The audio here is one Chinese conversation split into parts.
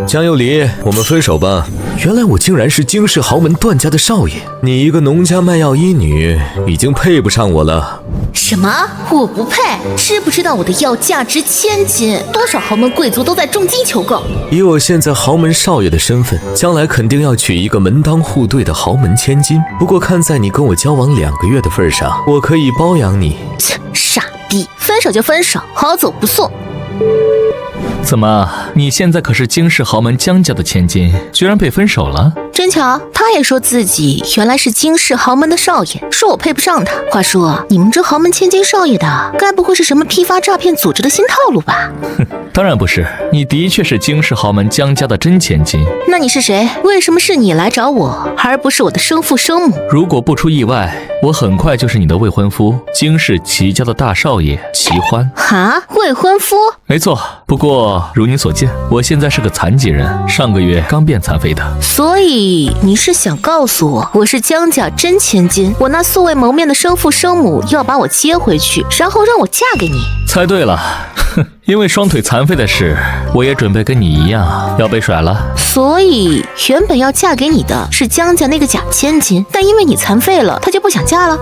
江有离，我们分手吧。原来我竟然是惊世豪门段家的少爷，你一个农家卖药医女，已经配不上我了。什么？我不配？知不知道我的药价值1000金？多少豪门贵族都在重金求购。以我现在豪门少爷的身份，将来肯定要娶一个门当户对的豪门千金。不过看在你跟我交往2个月的份上，我可以包养你。切，傻逼！分手就分手，好走不送。怎么，你现在可是惊世豪门江家的千金，居然被分手了？真巧，他也说自己原来是惊世豪门的少爷，说我配不上他。话说，你们这豪门千金少爷的，该不会是什么批发诈骗组织的新套路吧？哼，当然不是，你的确是惊世豪门江家的真千金。那你是谁？为什么是你来找我，而不是我的生父生母？如果不出意外，我很快就是你的未婚夫，惊世齐家的大少爷齐欢。哈，未婚夫？没错，不过如你所见，我现在是个残疾人，上个月刚变残废的。所以你是想告诉我，我是江家真千金，我那素未谋面的生父生母要把我接回去，然后让我嫁给你？猜对了，哼，因为双腿残废的事，我也准备跟你一样要被甩了。所以原本要嫁给你的是江家那个假千金，但因为你残废了，她就不想嫁了。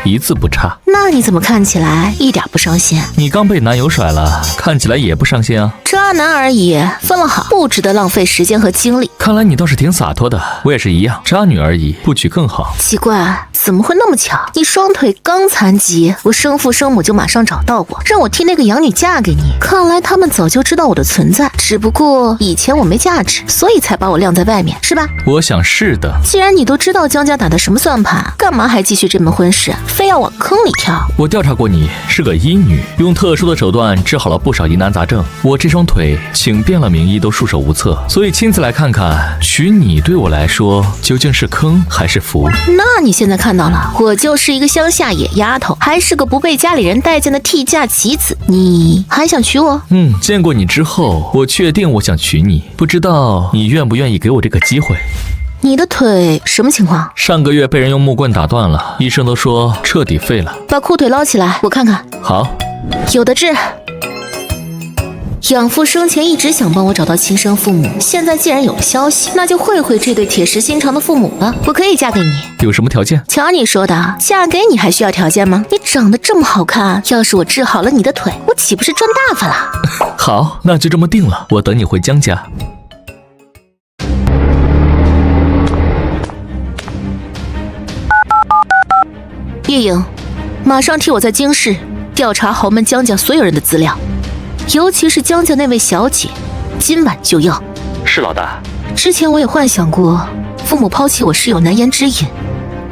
一字不差。那你怎么看起来一点不伤心？你刚被男友甩了，看起来也不伤心啊。渣男而已，分了好，不值得浪费时间和精力。看来你倒是挺洒脱的，我也是一样，渣女而已，不娶更好。奇怪，怎么会那么巧？你双腿刚残疾，我生父生母就马上找到我，让我替那个养女嫁给你。看来他们早就知道我的存在，只不过以前我没价值，所以才把我晾在外面，是吧？我想是的。既然你都知道江家打的什么算盘，干嘛还继续这门婚事，非要往坑里跳？我调查过你是个医女，用特殊的手段治好了不少疑难杂症。我这双腿请遍了名医都束手无策，所以亲自来看看，娶你对我来说究竟是坑还是福？那你现在看到了，我就是一个乡下野丫头，还是个不被家里人待见的替嫁棋子，你还想娶我？见过你之后，我确定我想娶你，不知道你愿不愿意给我这个机会？你的腿什么情况？上个月被人用木棍打断了，医生都说彻底废了。把裤腿捞起来，我看看。好，有的治。养父生前一直想帮我找到亲生父母，现在既然有了消息，那就会会这对铁石心肠的父母了。我可以嫁给你。有什么条件？瞧你说的，嫁给你还需要条件吗？你长得这么好看，要是我治好了你的腿，我岂不是赚大发了？好，那就这么定了，我等你回江家。叶颖，马上替我在京市调查豪门江家所有人的资料，尤其是江家那位小姐，今晚就要。是老大。之前我也幻想过父母抛弃我是有难言之隐，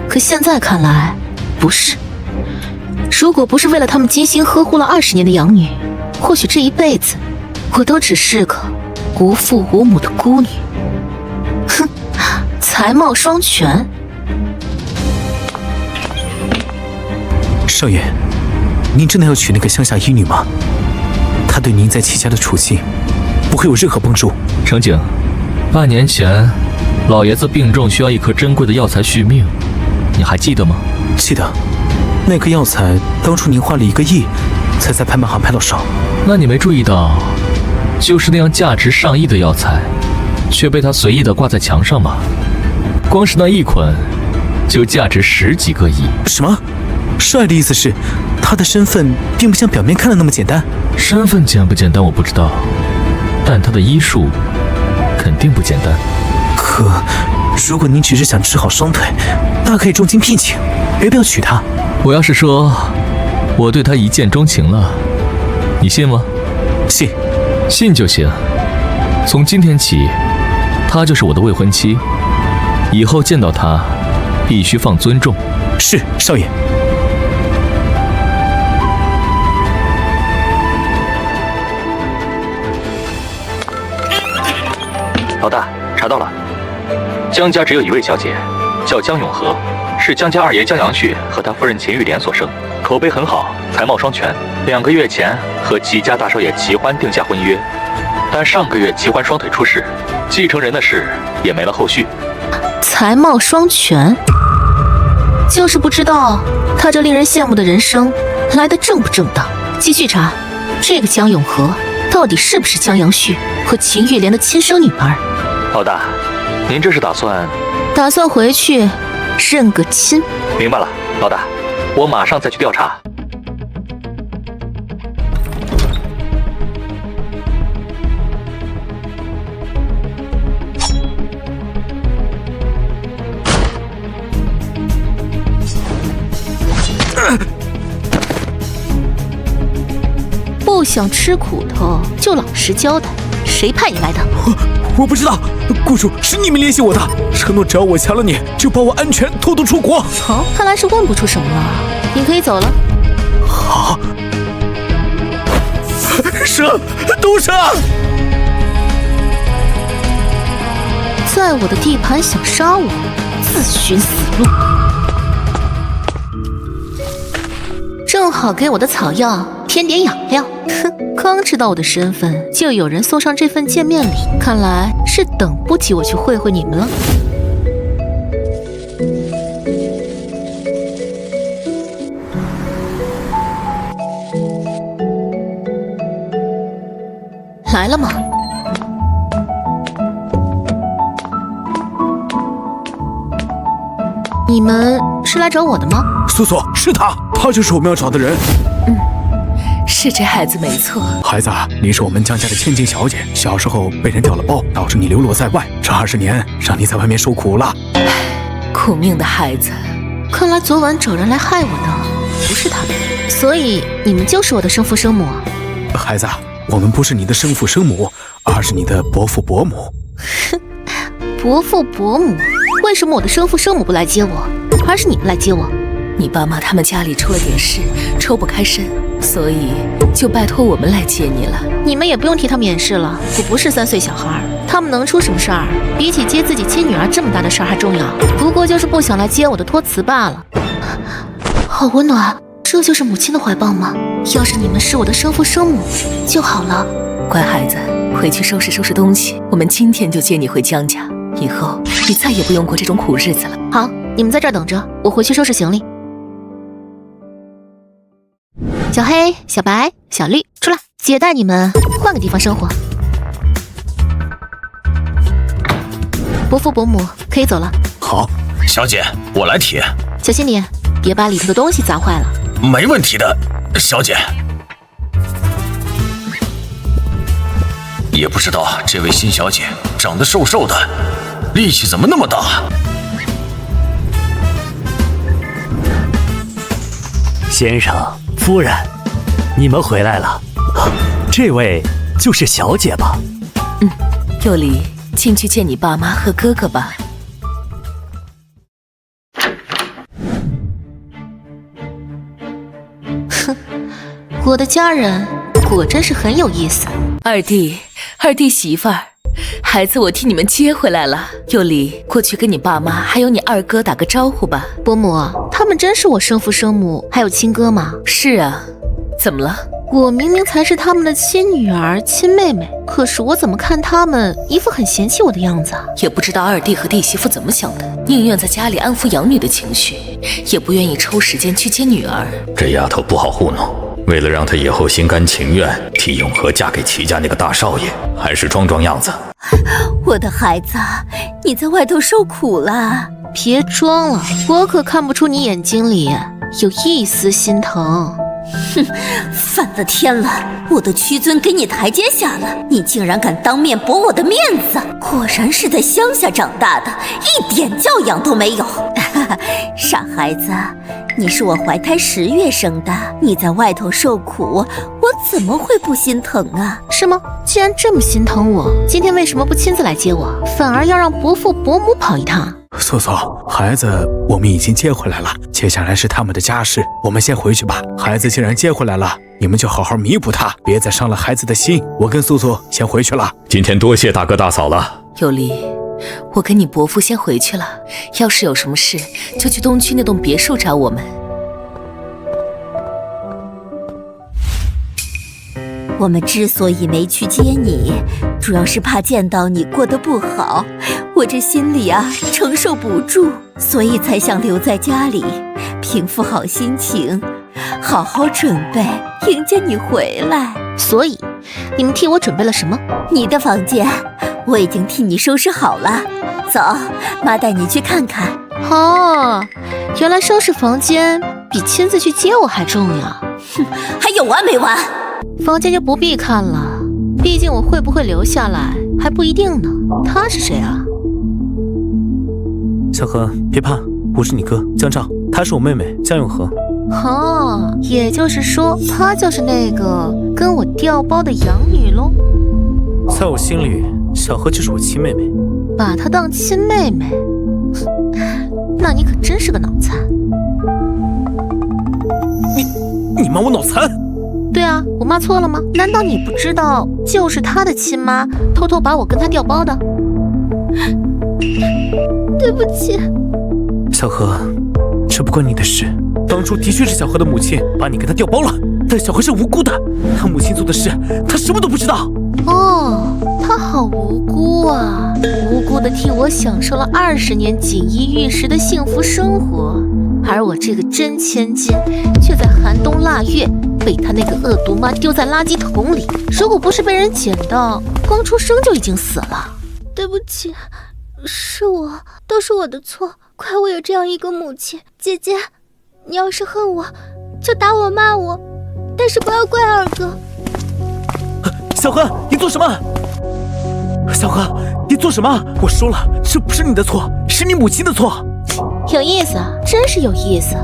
可现在看来不是。如果不是为了他们精心呵护了20年的养女，或许这一辈子我都只是个无父无母的孤女。哼，才貌双全。少爷，您真的要娶那个乡下医女吗？她对您在齐家的处境不会有任何帮助。程景，半年前老爷子病重，需要一颗珍贵的药材续命，你还记得吗？记得，那颗药材当初您花了1个亿才在拍卖行拍到手。那你没注意到，就是那样价值上亿的药材，却被他随意的挂在墙上吗？光是那一捆就价值10几个亿。什么？少爷的意思是，他的身份并不像表面看的那么简单？身份简不简单我不知道，但他的医术肯定不简单。可如果您只是想治好双腿，大可以重金聘请，没必要娶她。我要是说我对她一见钟情了，你信吗？信。信就行。从今天起，她就是我的未婚妻，以后见到她必须放尊重。是，少爷。老大，查到了，江家只有一位小姐，叫江永和，是江家二爷江阳旭和他夫人秦玉莲所生，口碑很好，才貌双全。2个月前和齐家大少爷齐欢定下婚约，但上个月齐欢双腿出事，继承人的事也没了后续。才貌双全，就是不知道他这令人羡慕的人生来得正不正当。继续查。这个江永和到底是不是江阳旭和秦玉莲的亲生女儿？老大，您这是打算回去认个亲？明白了，老大，我马上再去调查。不想吃苦头就老实交代，谁派你来的？我不知道，雇主是你们联系我的，承诺只要我强了你，就把我安全偷渡出国。好，看来是问不出什么了，你可以走了。好，蛇，毒蛇！在我的地盘想杀我，自寻死路。正好给我的草药添点养料。哼，刚知道我的身份，就有人送上这份见面礼，看来是等不及我去会会你们了。来了吗？你们是来找我的吗？苏苏，是他就是我们要找的人。是这孩子没错。孩子，你是我们江家的千金小姐，小时候被人调了包，导致你流落在外，这20年让你在外面受苦了。苦命的孩子，看来昨晚找人来害我的不是他们，所以你们就是我的生父生母啊。孩子，我们不是你的生父生母，而是你的伯父伯母。哼，伯父伯母，为什么我的生父生母不来接我，而是你们来接我？你爸妈他们家里出了点事，抽不开身，所以就拜托我们来接你了。你们也不用替他们掩饰了，我不是3岁小孩，他们能出什么事儿？比起接自己亲女儿这么大的事儿还重要，不过就是不想来接我的托辞罢了。好温暖，这就是母亲的怀抱吗？要是你们是我的生父生母就好了。乖孩子，回去收拾收拾东西，我们今天就接你回江家，以后你再也不用过这种苦日子了。好，你们在这儿等着，我回去收拾行李。小黑、小白、小绿，出来，姐带你们换个地方生活。伯父伯母可以走了。好，小姐，我来提。小心点，别把里头的东西砸坏了。没问题的，小姐。也不知道这位新小姐长得瘦瘦的，力气怎么那么大？先生、夫人，你们回来了。这位就是小姐吧？幼离，进去见你爸妈和哥哥吧。哼，我的家人果真是很有意思。二弟媳妇儿，孩子我替你们接回来了。幼离，过去跟你爸妈还有你二哥打个招呼吧。伯母，他们真是我生父生母还有亲哥吗？是啊，怎么了？我明明才是他们的亲女儿亲妹妹，可是我怎么看他们一副很嫌弃我的样子啊？也不知道二弟和弟媳妇怎么想的，宁愿在家里安抚养女的情绪，也不愿意抽时间去接女儿。这丫头不好糊弄，为了让她以后心甘情愿替永和嫁给齐家那个大少爷，还是装装样子。我的孩子，你在外头受苦了。别装了，我可看不出你眼睛里有一丝心疼。哼，反了天了！我的屈尊给你台阶下了，你竟然敢当面驳我的面子，果然是在乡下长大的，一点教养都没有。傻孩子，你是我怀胎10月生的，你在外头受苦，我怎么会不心疼啊？是吗？既然这么心疼我，今天为什么不亲自来接我，反而要让伯父伯母跑一趟？素素，孩子我们已经接回来了，接下来是他们的家事，我们先回去吧。孩子既然接回来了，你们就好好弥补他，别再伤了孩子的心。我跟素素先回去了。今天多谢大哥大嫂了。幼离，我跟你伯父先回去了，要是有什么事就去东区那栋别墅找我们。我们之所以没去接你，主要是怕见到你过得不好，我这心里承受不住，所以才想留在家里，平复好心情，好好准备迎接你回来。所以，你们替我准备了什么？你的房间，我已经替你收拾好了。走，妈带你去看看。哦，原来收拾房间比亲自去接我还重要。哼，还有完没完？房间就不必看了，毕竟我会不会留下来还不一定呢。他是谁啊？小何，别怕，我是你哥江照，她是我妹妹江永和。哦，也就是说，她就是那个跟我调包的养女喽。在我心里，小何就是我亲妹妹。把她当亲妹妹，那你可真是个脑残。你骂我脑残？对啊，我骂错了吗？难道你不知道，就是她的亲妈偷偷把我跟她调包的？对不起，小何，这不关你的事。当初的确是小何的母亲把你跟他调包了，但小何是无辜的，他母亲做的事，他什么都不知道。哦，他好无辜啊，无辜的替我享受了20年锦衣玉食的幸福生活，而我这个真千金，却在寒冬腊月被他那个恶毒妈丢在垃圾桶里。如果不是被人捡到，刚出生就已经死了。对不起，是我，都是我的错，怪我有这样一个母亲。姐姐，你要是恨我，就打我骂我，但是不要怪二哥。小何，你做什么？小何，你做什么？我说了，这不是你的错，是你母亲的错。有意思啊，真是有意思。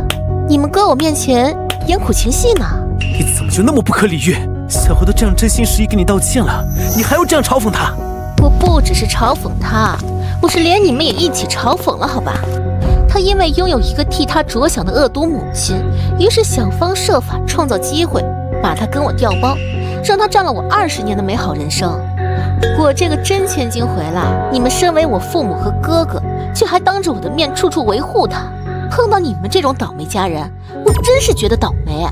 你们搁我面前演苦情戏呢？你怎么就那么不可理喻？小何都这样真心实意跟你道歉了，你还要这样嘲讽他？我不只是嘲讽他，我是连你们也一起嘲讽了，好吧？他因为拥有一个替他着想的恶毒母亲，于是想方设法创造机会，把他跟我调包，让他占了我20年的美好人生。我这个真千金回来，你们身为我父母和哥哥，却还当着我的面处处维护他。碰到你们这种倒霉家人，我真是觉得倒霉。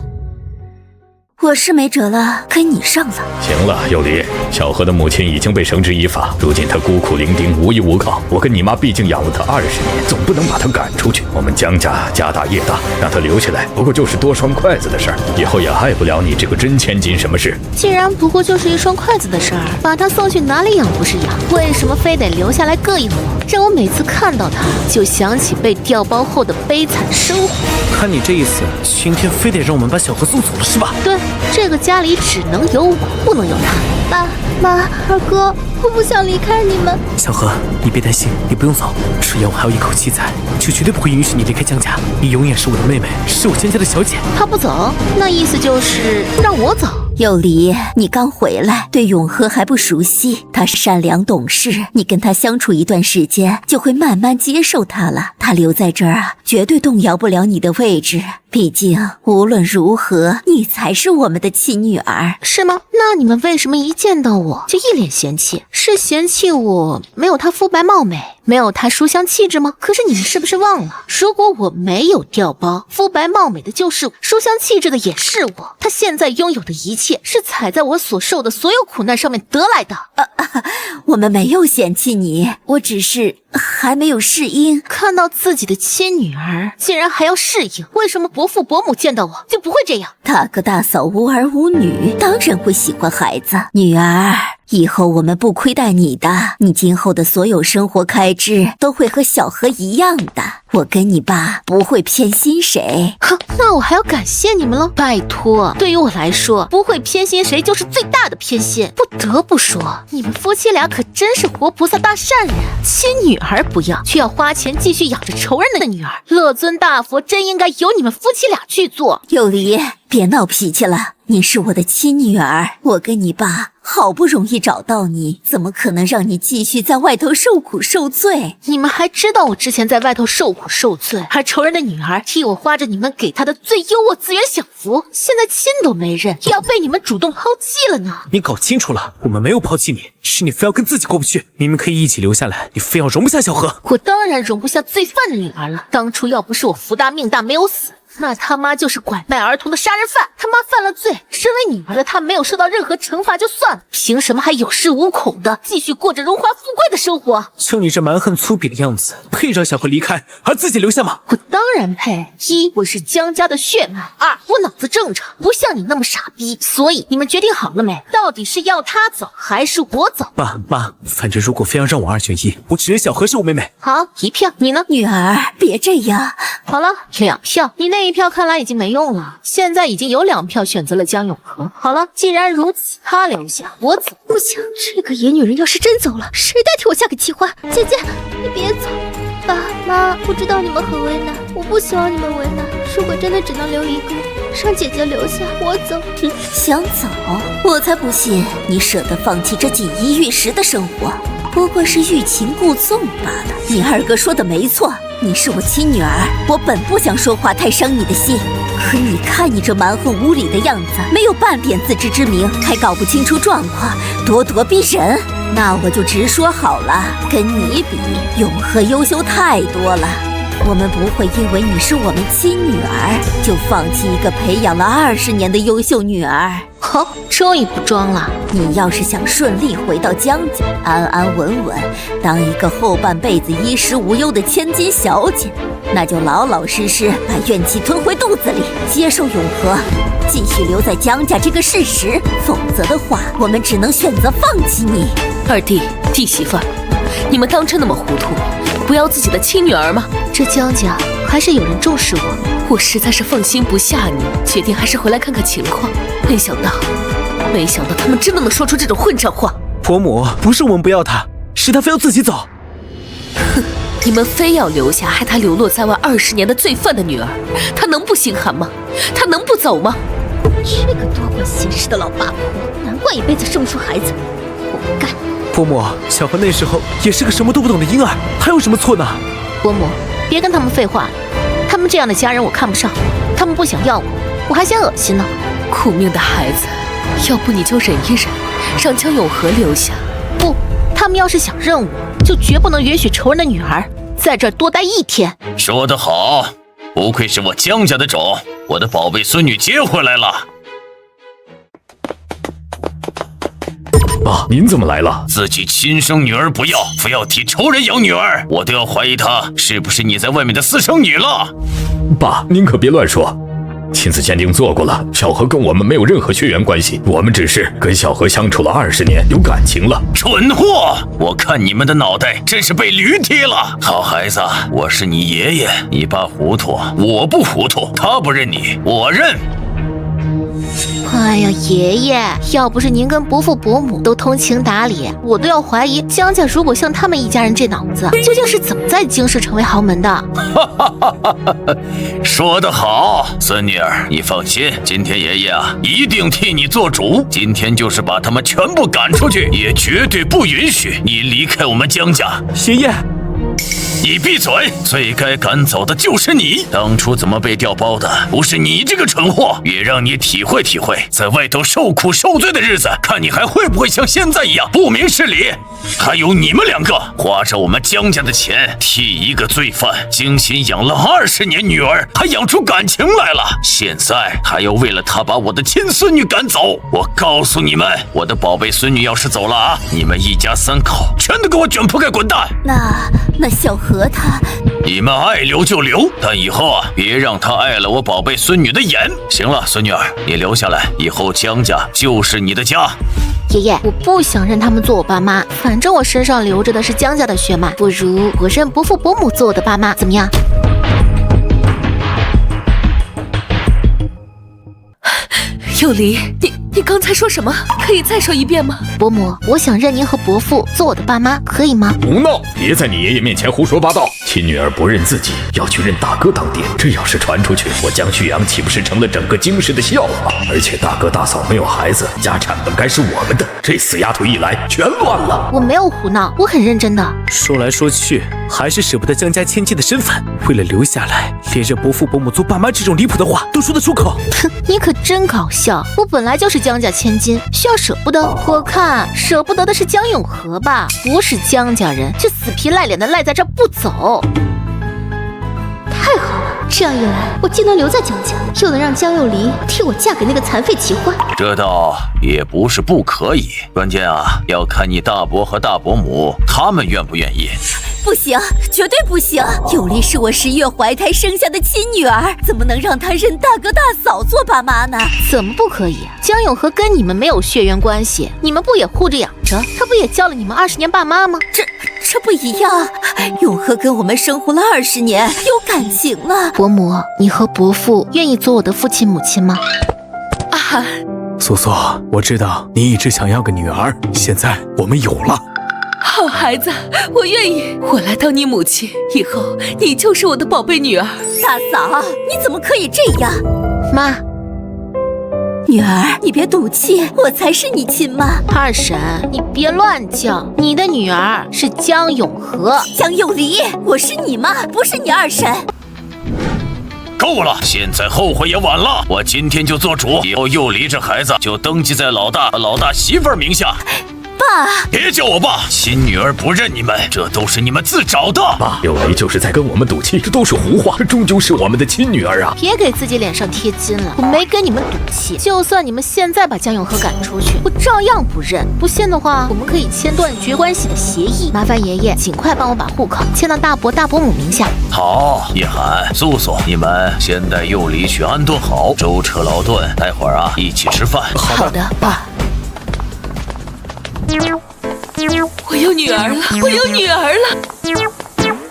我是没辙了，跟你上了。行了，幼离，小何的母亲已经被绳之以法，如今她孤苦伶仃，无依无靠。我跟你妈毕竟养了她20年，总不能把她赶出去。我们江家家大业大，让她留下来，不过就是多双筷子的事儿，以后也害不了你这个真千金什么事。既然不过就是一双筷子的事儿，把她送去哪里养不是养？为什么非得留下来膈应我，让我每次看到她就想起被调包后的悲惨生活？看你这意思，今天非得让我们把小何送走了是吧？对，这个家里只能有我，不能有他。爸妈，二哥，我不想离开你们。小何，你别担心，你不用走，只要我还有一口气在，就绝对不会允许你离开江家。你永远是我的妹妹，是我江家的小姐。他不走，那意思就是让我走。幼离，你刚回来，对永和还不熟悉，他善良懂事，你跟他相处一段时间，就会慢慢接受他了。他留在这儿啊，绝对动摇不了你的位置。毕竟无论如何，你才是我们的亲女儿，是吗？那你们为什么一见到我就一脸嫌弃？是嫌弃我没有她肤白貌美，没有她书香气质吗？可是你们是不是忘了，如果我没有调包，肤白貌美的就是我，书香气质的也是我。她现在拥有的一切，是踩在我所受的所有苦难上面得来的。我们没有嫌弃你，我只是还没有适应。看到自己的亲女儿竟然还要适应，为什么伯父伯母见到我就不会这样？大哥大嫂无儿无女，当然会喜欢孩子。女儿，以后我们不亏待你的，你今后的所有生活开支都会和小何一样的。我跟你爸不会偏心谁。哼，那我还要感谢你们了。拜托，对于我来说，不会偏心谁就是最大的偏心。不得不说，你们夫妻俩可真是活菩萨大善人。亲女儿不要，却要花钱继续养着仇人的女儿，乐尊大佛真应该由你们夫妻俩去做。幼离，别闹脾气了，你是我的亲女儿，我跟你爸好不容易找到你，怎么可能让你继续在外头受苦受罪？你们还知道我之前在外头受苦受罪，而仇人的女儿替我花着你们给她的最优渥资源享福，现在亲都没认，又要被你们主动抛弃了呢？你搞清楚了，我们没有抛弃你，是你非要跟自己过不去。明明可以一起留下来，你非要容不下小何。我当然容不下罪犯的女儿了。当初要不是我福大命大没有死，那他妈就是拐卖儿童的杀人犯，他妈犯了罪，身为女儿的她没有受到任何惩罚就算了，凭什么还有恃无恐的继续过着荣华富贵的生活？就你这蛮横粗鄙的样子，配让小何离开而自己留下吗？我当然配。一，我是江家的血脉；二，我脑子正常，不像你那么傻逼。所以你们决定好了没？到底是要他走还是我走？妈，反正如果非要让我2选1，我只认小何是我妹妹。好，1票，你呢？女儿，别这样。好了，2票，你那1票看来已经没用了。现在已经有2票选择了江永和。好了，既然如此，他留下，我走。不行，这个野女人要是真走了，谁代替我嫁给齐欢？姐姐，你别走。爸妈，我知道你们很为难，我不希望你们为难。如果真的只能留一个，让姐姐留下，我走。想走？我才不信你舍得放弃这锦衣玉食的生活，不过是欲擒故纵罢了。你二哥说的没错，你是我亲女儿，我本不想说话太伤你的心，可你看你这蛮横无理的样子，没有半点自知之明，还搞不清楚状况，咄咄逼人。那我就直说好了，跟你比，永和优秀太多了。我们不会因为你是我们亲女儿，就放弃一个培养了20年的优秀女儿。好，终于不装了。你要是想顺利回到江家，安安稳稳当一个后半辈子衣食无忧的千金小姐，那就老老实实把怨气吞回肚子里，接受永和，继续留在江家这个事实。否则的话，我们只能选择放弃你。二弟弟媳妇儿，你们当真那么糊涂，不要自己的亲女儿吗？这江家还是有人重视我。我实在是放心不下你，决定还是回来看看情况。没想到他们真的能说出这种混账话。伯母，不是我们不要他，是他非要自己走。哼，你们非要留下害他流落在外20年的罪犯的女儿，他能不心寒吗？他能不走吗？这个多管闲事的老八婆，难怪一辈子生不出孩子，活该。伯母，小何那时候也是个什么都不懂的婴儿，他有什么错呢？伯母，别跟他们废话了，他们这样的家人我看不上，他们不想要我还嫌恶心呢。苦命的孩子，要不你就忍一忍，让江永和留下。不，他们要是想认我，就绝不能允许仇人的女儿在这儿多待1天。说得好，不愧是我江家的种，我的宝贝孙女接回来了。爸，您怎么来了？自己亲生女儿不要，非要替仇人养女儿，我都要怀疑她是不是你在外面的私生女了。爸，您可别乱说。亲子鉴定做过了，小何跟我们没有任何血缘关系，我们只是跟小何相处了20年，有感情了。蠢货！我看你们的脑袋真是被驴踢了。好孩子，我是你爷爷，你爸糊涂，我不糊涂，他不认你，我认。哎呀，爷爷，要不是您跟伯父伯母都通情达理，我都要怀疑江家如果像他们一家人这脑子，究竟是怎么在京市成为豪门的？说得好，孙女儿，你放心，今天爷爷啊一定替你做主。今天就是把他们全部赶出去，也绝对不允许你离开我们江家。爷爷，你闭嘴！最该赶走的就是你。当初怎么被调包的，不是你这个蠢货，也让你体会体会在外头受苦受罪的日子，看你还会不会像现在一样不明事理。还有你们2个，花着我们江家的钱，替一个罪犯精心养了20年女儿，还养出感情来了，现在还要为了他把我的亲孙女赶走。我告诉你们，我的宝贝孙女要是走了啊，你们一家3口全都给我卷铺盖滚蛋。那小何他，你们爱留就留，但以后啊，别让他碍了我宝贝孙女的眼。行了，孙女儿，你留下来，以后江家就是你的家。爷爷，我不想认他们做我爸妈，反正我身上流着的是江家的血脉，不如我认伯父伯母做我的爸妈，怎么样？有离，你刚才说什么？可以再说一遍吗？伯母，我想认您和伯父做我的爸妈，可以吗？胡闹！别在你爷爷面前胡说八道。亲女儿不认自己，要去认大哥当爹，这要是传出去，我江旭阳岂不是成了整个京市的笑话？而且大哥大嫂没有孩子，家产本该是我们的，这死丫头一来，全乱了。我没有胡闹，我很认真的。说来说去，还是舍不得江家千金的身份，为了留下来，连认伯父伯母做爸妈这种离谱的话都说得出口。哼，你可真搞笑！我本来就是江家千金，需要舍不得？我看舍不得的是江永和吧，不是江家人，却死皮赖脸的赖在这不走。太好了，这样一来，我既能留在江家，又能让江幼离替我嫁给那个残废齐欢。这倒也不是不可以，关键啊，要看你大伯和大伯母他们愿不愿意。不行，绝对不行！幼离是我10月怀胎生下的亲女儿，怎么能让她认大哥大嫂做爸妈呢？怎么不可以？江永和跟你们没有血缘关系，你们不也护着养着？他不也教了你们20年爸妈吗？这不一样，永和跟我们生活了20年，有感情了。伯母，你和伯父愿意做我的父亲母亲吗？啊，素素，我知道你一直想要个女儿，现在我们有了。好孩子，我愿意，我来当你母亲，以后你就是我的宝贝女儿。大嫂，你怎么可以这样？妈，女儿，你别赌气，我才是你亲妈。二婶，你别乱叫，你的女儿是江永和。江幼离，我是你妈，不是你二婶。够了，现在后悔也晚了。我今天就做主，以后幼离这孩子就登记在老大媳妇儿名下。爸，别叫我爸，亲女儿不认你们，这都是你们自找的。爸，幼离就是在跟我们赌气，这都是胡话，这终究是我们的亲女儿啊！别给自己脸上贴金了，我没跟你们赌气，就算你们现在把江永和赶出去，我照样不认。不信的话，我们可以签断绝关系的协议。麻烦爷爷尽快帮我把户口迁到大伯大伯母名下。好，叶涵、素素，你们先带幼离去安顿好，舟车劳顿，待会儿啊一起吃饭。好的，爸。我有女儿了，我有女儿了！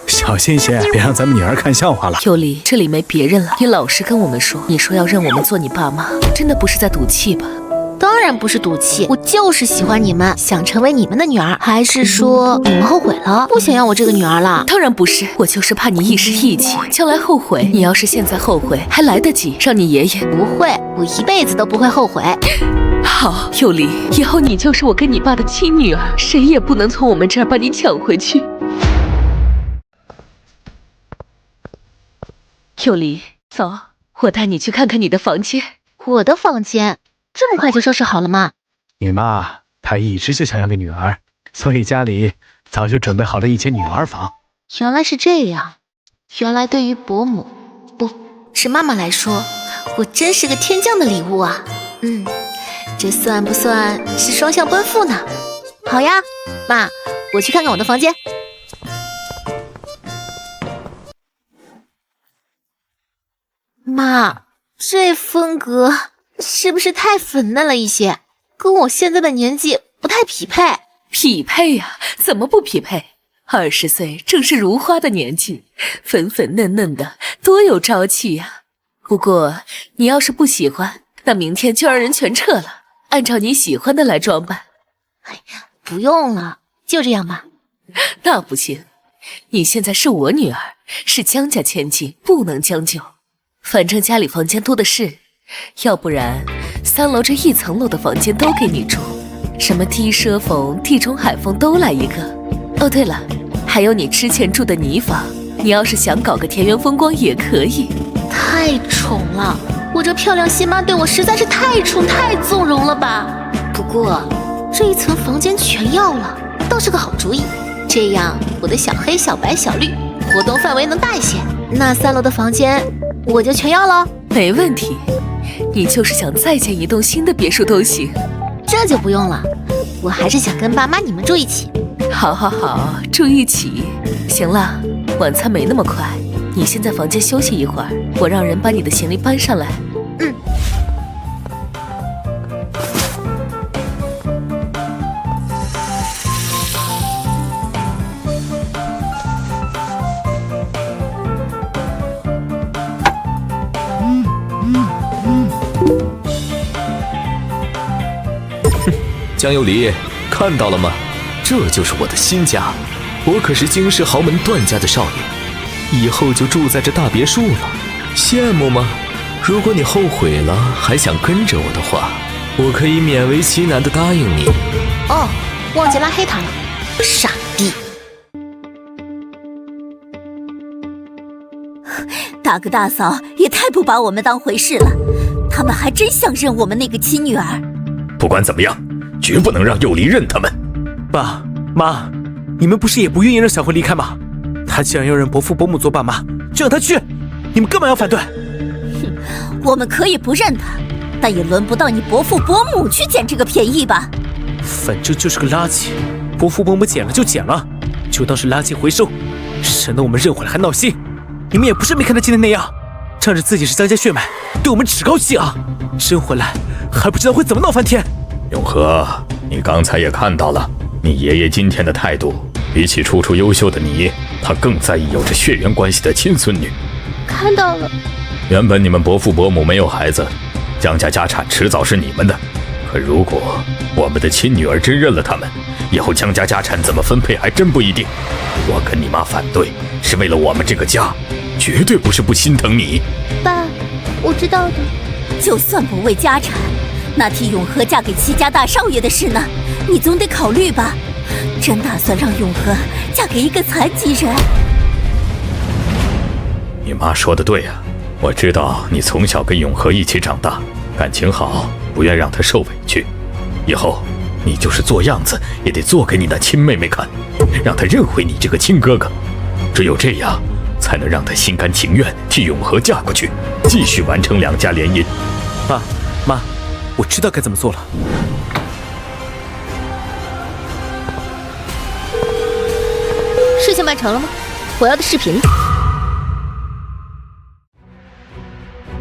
小心些，别让咱们女儿看笑话了。幼离，这里没别人了，你老实跟我们说，你说要认我们做你爸妈，真的不是在赌气吧？当然不是赌气，我就是喜欢你们，想成为你们的女儿。还是说你们后悔了，不想要我这个女儿了？当然不是，我就是怕你一时义气，将来后悔。你要是现在后悔，还来得及，让你爷爷不会，我一辈子都不会后悔。好，幼离，以后你就是我跟你爸的亲女儿，谁也不能从我们这儿把你抢回去。幼离，走，我带你去看看你的房间。我的房间这么快就收拾好了吗？你妈她一直就想要个女儿，所以家里早就准备好了一间女儿房。原来是这样，原来对于伯母，不是妈妈来说，我真是个天降的礼物啊。这算不算是双向奔赴呢？好呀，妈，我去看看我的房间。妈，这风格是不是太粉嫩了一些？跟我现在的年纪不太匹配。匹配呀？怎么不匹配？20岁正是如花的年纪，粉粉嫩嫩的，多有朝气呀！不过你要是不喜欢，那明天就让人全撤了，按照你喜欢的来装扮。哎呀，不用了，就这样吧。那不行，你现在是我女儿，是江家千金，不能将就。反正家里房间多的是，要不然3楼这1层楼的房间都给你住，什么低奢风、地中海风都来一个。哦，对了，还有你之前住的泥房，你要是想搞个田园风光也可以。太宠了，我这漂亮新妈对我实在是太宠太纵容了吧。不过这1层房间全要了，倒是个好主意。这样我的小黑、小白、小绿活动范围能大一些。那3楼的房间我就全要了。没问题，你就是想再建一栋新的别墅都行。这就不用了，我还是想跟爸妈你们住一起。好好好，住一起。行了，晚餐没那么快，你先在房间休息一会儿，我让人把你的行李搬上来。江幽离，看到了吗？这就是我的新家，我可是京师豪门段家的少爷，以后就住在这大别墅了，羡慕吗？如果你后悔了，还想跟着我的话，我可以勉为其难的答应你。哦，忘记拉黑他了，傻逼！大哥大嫂也太不把我们当回事了，他们还真想认我们那个亲女儿。不管怎么样，绝不能让幼离认他们。爸妈，你们不是也不愿意让小慧离开吗？她既然要认伯父伯母做爸妈，就让她去。你们干嘛要反对？哼，我们可以不认他，但也轮不到你伯父伯母去捡这个便宜吧？反正就是个垃圾，伯父伯母捡了就捡了，就当是垃圾回收，省得我们认回来还闹心。你们也不是没看他今天那样，仗着自己是江家血脉，对我们趾高气昂，真回来还不知道会怎么闹翻天。永和，你刚才也看到了，你爷爷今天的态度，比起处处优秀的你，他更在意有着血缘关系的亲孙女。看到了。原本你们伯父伯母没有孩子，江家家产迟早是你们的。可如果我们的亲女儿真认了他们，以后江家家产怎么分配还真不一定。我跟你妈反对，是为了我们这个家，绝对不是不心疼你。爸，我知道的。就算不为家产，那替永和嫁给戚家大少爷的事呢？你总得考虑吧？真打算让永和嫁给一个残疾人？你妈说的对啊，我知道你从小跟永和一起长大，感情好，不愿让他受委屈。以后你就是做样子也得做给你那亲妹妹看，让她认回你这个亲哥哥。只有这样，才能让她心甘情愿替永和嫁过去，继续完成两家联姻。爸妈，我知道该怎么做了。事情办成了吗？我要的视频。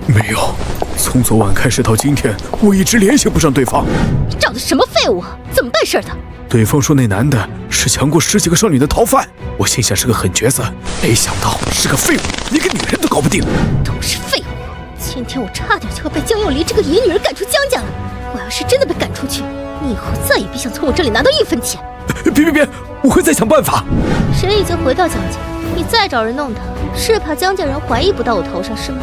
没有，从昨晚开始到今天，我一直联系不上对方。你找的什么废物？怎么办事的？对方说那男的是强过10几个少女的逃犯，我心想是个狠角色，没想到是个废物，连个女人都搞不定。都是废物！今天我差点就要被江幼离这个野女人赶出江家了。我要是真的被赶出去，你以后再也别想从我这里拿到1分钱。别，我会再想办法。神已经回到江家，你再找人弄他，是怕江家人怀疑不到我头上是吗？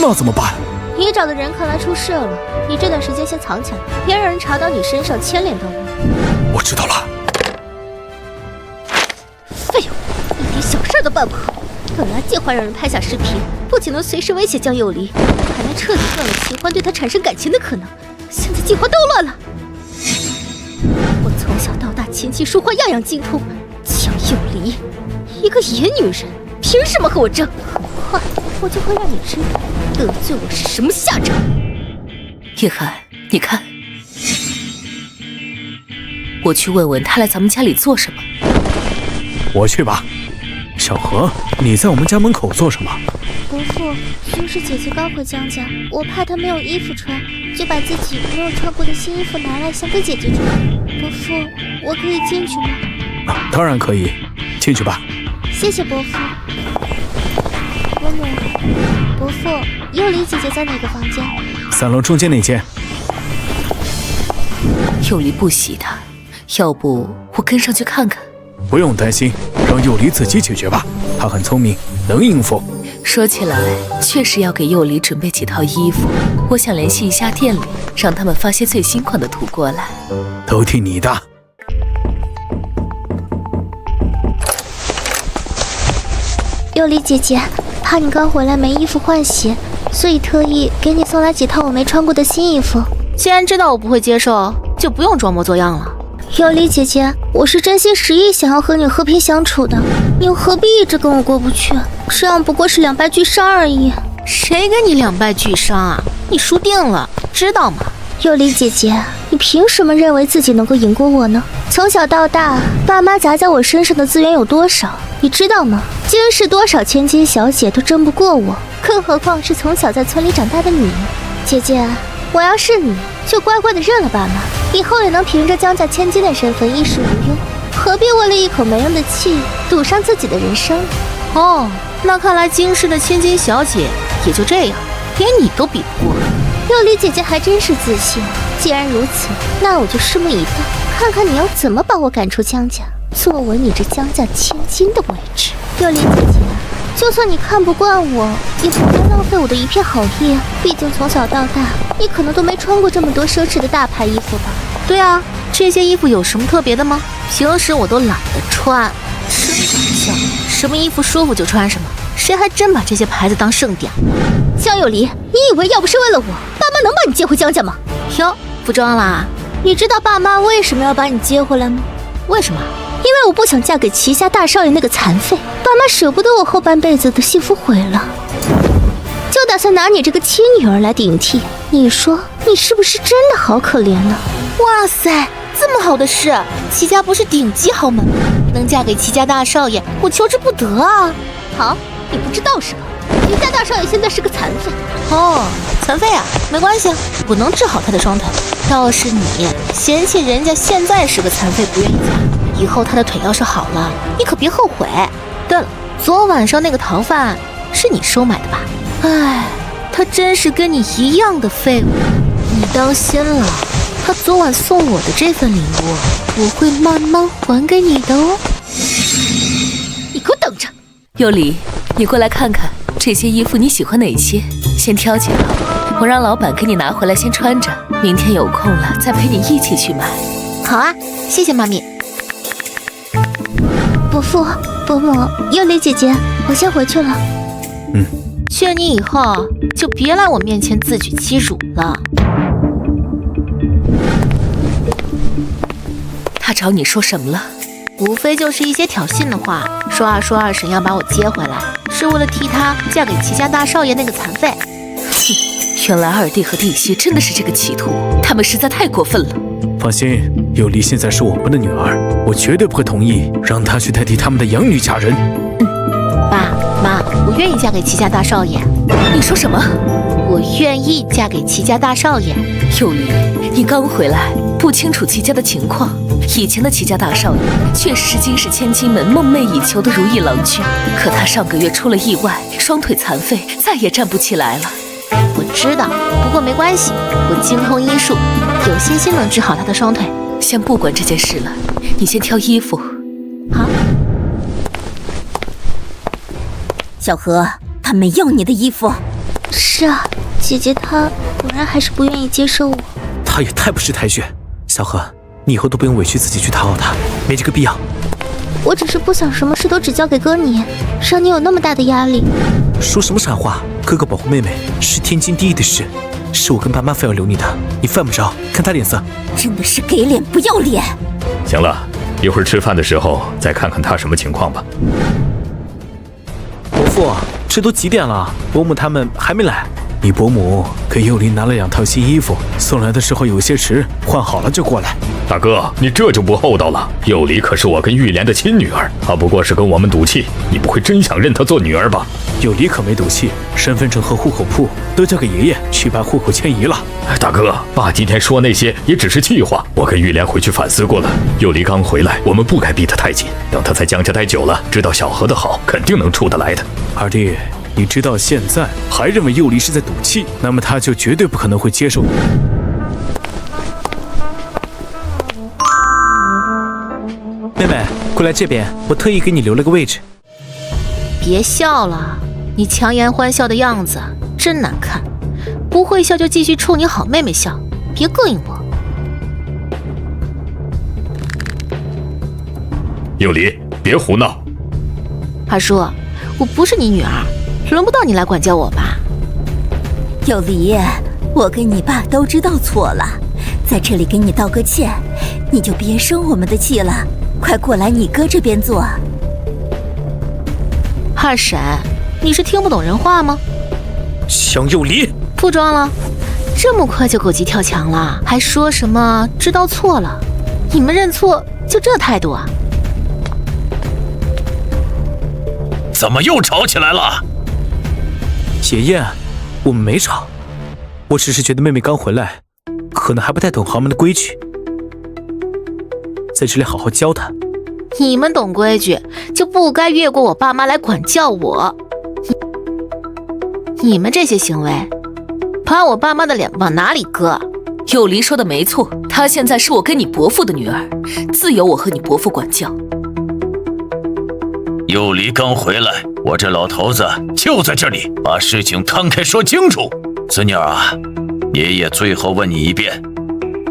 那怎么办？你找的人看来出事了，你这段时间先藏起来，别让人查到你身上牵连到我。我知道了。废物，一点小事都办不好。本来计划让人拍下视频，不仅能随时威胁江幼离，还能彻底断了齐欢对他产生感情的可能。现在计划都乱了。我从小到大琴棋书画样样精通，江幼离一个野女人，凭什么和我争？很快我就会让你知道得罪我是什么下场。叶寒，你看，我去问问他来咱们家里做什么。我去吧。小何，你在我们家门口做什么？伯父，君氏姐姐刚回江家，我怕她没有衣服穿，就把自己没有穿过的新衣服拿来想给姐姐穿。伯父，我可以进去吗？当然可以，进去吧。谢谢伯父。伯母，伯父，幼离姐姐在哪个房间？3楼中间那间。幼离不喜他，要不我跟上去看看。不用担心，让幼离自己解决吧，他很聪明，能应付。说起来，确实要给幼离准备几套衣服，我想联系一下店里，让他们发些最新款的图过来。都听你的。幼离姐姐，怕你刚回来没衣服换洗，所以特意给你送来几套我没穿过的新衣服。既然知道我不会接受，就不用装模作样了。幼离姐姐，我是真心实意想要和你和平相处的，你又何必一直跟我过不去？这样不过是两败俱伤而已。谁跟你两败俱伤啊？你输定了，知道吗？幼离姐姐，你凭什么认为自己能够赢过我呢？从小到大，爸妈砸在我身上的资源有多少，你知道吗？今世多少千金小姐都争不过我，更何况是从小在村里长大的你。姐姐，我要是你，就乖乖的认了爸妈，以后也能凭着江家千金的身份衣食无忧，何必为了一口没用的气赌上自己的人生？哦，那看来今世的千金小姐也就这样，连你都比不过。幼离姐姐还真是自信，既然如此，那我就拭目以待，看看你要怎么把我赶出江家，坐稳你这江家千金的位置。幼离姐姐，就算你看不惯我，也不该浪费我的一片好意，毕竟从小到大，你可能都没穿过这么多奢侈的大牌衣服吧？对啊，这些衣服有什么特别的吗？平时我都懒得穿，真搞笑，什么衣服舒服就穿什么，谁还真把这些牌子当盛典呢？江幼离，你以为要不是为了我，爸妈能把你接回江家吗？哟，不装啦！你知道爸妈为什么要把你接回来吗？为什么？因为我不想嫁给旗下大少爷那个残废，爸妈舍不得我后半辈子的幸福毁了。就打算拿你这个亲女儿来顶替。你说你是不是真的好可怜呢？哇塞，这么好的事，齐家不是顶级豪门吗？能嫁给齐家大少爷，我求之不得啊！好，你不知道是吧？齐家大少爷现在是个残废。哦，残废啊，没关系，我能治好他的双腿。倒是你嫌弃人家现在是个残废不愿意嫁，以后他的腿要是好了，你可别后悔。对了，昨晚上那个逃犯是你收买的吧？唉，他真是跟你一样的废物，你当心了。他昨晚送我的这份礼物，我会慢慢还给你的哦。你给我等着！尤里，你过来看看这些衣服你喜欢哪些？先挑几套，我让老板给你拿回来先穿着，明天有空了再陪你一起去买。好啊，谢谢妈咪。伯父、伯母、尤里姐姐，我先回去了。劝你以后就别来我面前自取其辱了。他找你说什么了？无非就是一些挑衅的话，说二婶要把我接回来，是为了替她嫁给齐家大少爷那个残废。哼，原来二弟和弟媳真的是这个企图，他们实在太过分了。放心，尤离现在是我们的女儿，我绝对不会同意让她去代替他们的养女嫁人。爸妈，我愿意嫁给齐家大少爷。你说什么？我愿意嫁给齐家大少爷。尤离，你刚回来，不清楚齐家的情况。以前的齐家大少爷确实是金氏千金们梦寐以求的如意郎君，可他上个月出了意外，双腿残废，再也站不起来了。我知道，不过没关系，我精通医术，有信心能治好他的双腿。先不管这件事了，你先挑衣服。好。小何，他没要你的衣服。是啊，姐姐她果然还是不愿意接受我。他也太不识抬举。小何，你以后都不用委屈自己去讨好他，没这个必要。我只是不想什么事都只交给哥你，让你有那么大的压力。说什么傻话？哥哥保护妹妹是天经地义的事，是我跟爸妈非要留你的，你犯不着看他脸色。真的是给脸不要脸。行了，一会儿吃饭的时候再看看他什么情况吧。伯父，这都几点了？伯母他们还没来。你伯母给幼离拿了2套新衣服，送来的时候有些迟，换好了就过来。大哥，你这就不厚道了。幼离可是我跟玉莲的亲女儿，她不过是跟我们赌气，你不会真想认她做女儿吧？幼离可没赌气，身份证和户口簿都交给爷爷去把户口迁移了。大哥，爸今天说那些也只是气话，我跟玉莲回去反思过了。幼离刚回来，我们不该逼她太紧，等她在江家待久了，知道小何的好，肯定能处得来的。二弟，你知道现在还认为幼离是在赌气，那么他就绝对不可能会接受你。妹妹，过来这边，我特意给你留了个位置。别笑了，你强颜欢笑的样子真难看。不会笑就继续冲你好妹妹笑，别膈应我。幼离，别胡闹。二叔，我不是你女儿，轮不到你来管教我吧？幼离，我跟你爸都知道错了，在这里给你道个歉，你就别生我们的气了。快过来你哥这边坐。二婶，你是听不懂人话吗？想幼离，不装了，这么快就狗急跳墙了，还说什么知道错了？你们认错就这态度啊？怎么又吵起来了？爷爷，我们没吵，我只是觉得妹妹刚回来，可能还不太懂豪门的规矩，在这里好好教她。你们懂规矩，就不该越过我爸妈来管教我。你们这些行为，把我爸妈的脸往哪里搁？幼离说的没错，她现在是我跟你伯父的女儿，自有我和你伯父管教。幼离刚回来，我这老头子就在这里，把事情摊开说清楚。孙女儿啊，爷爷最后问你一遍，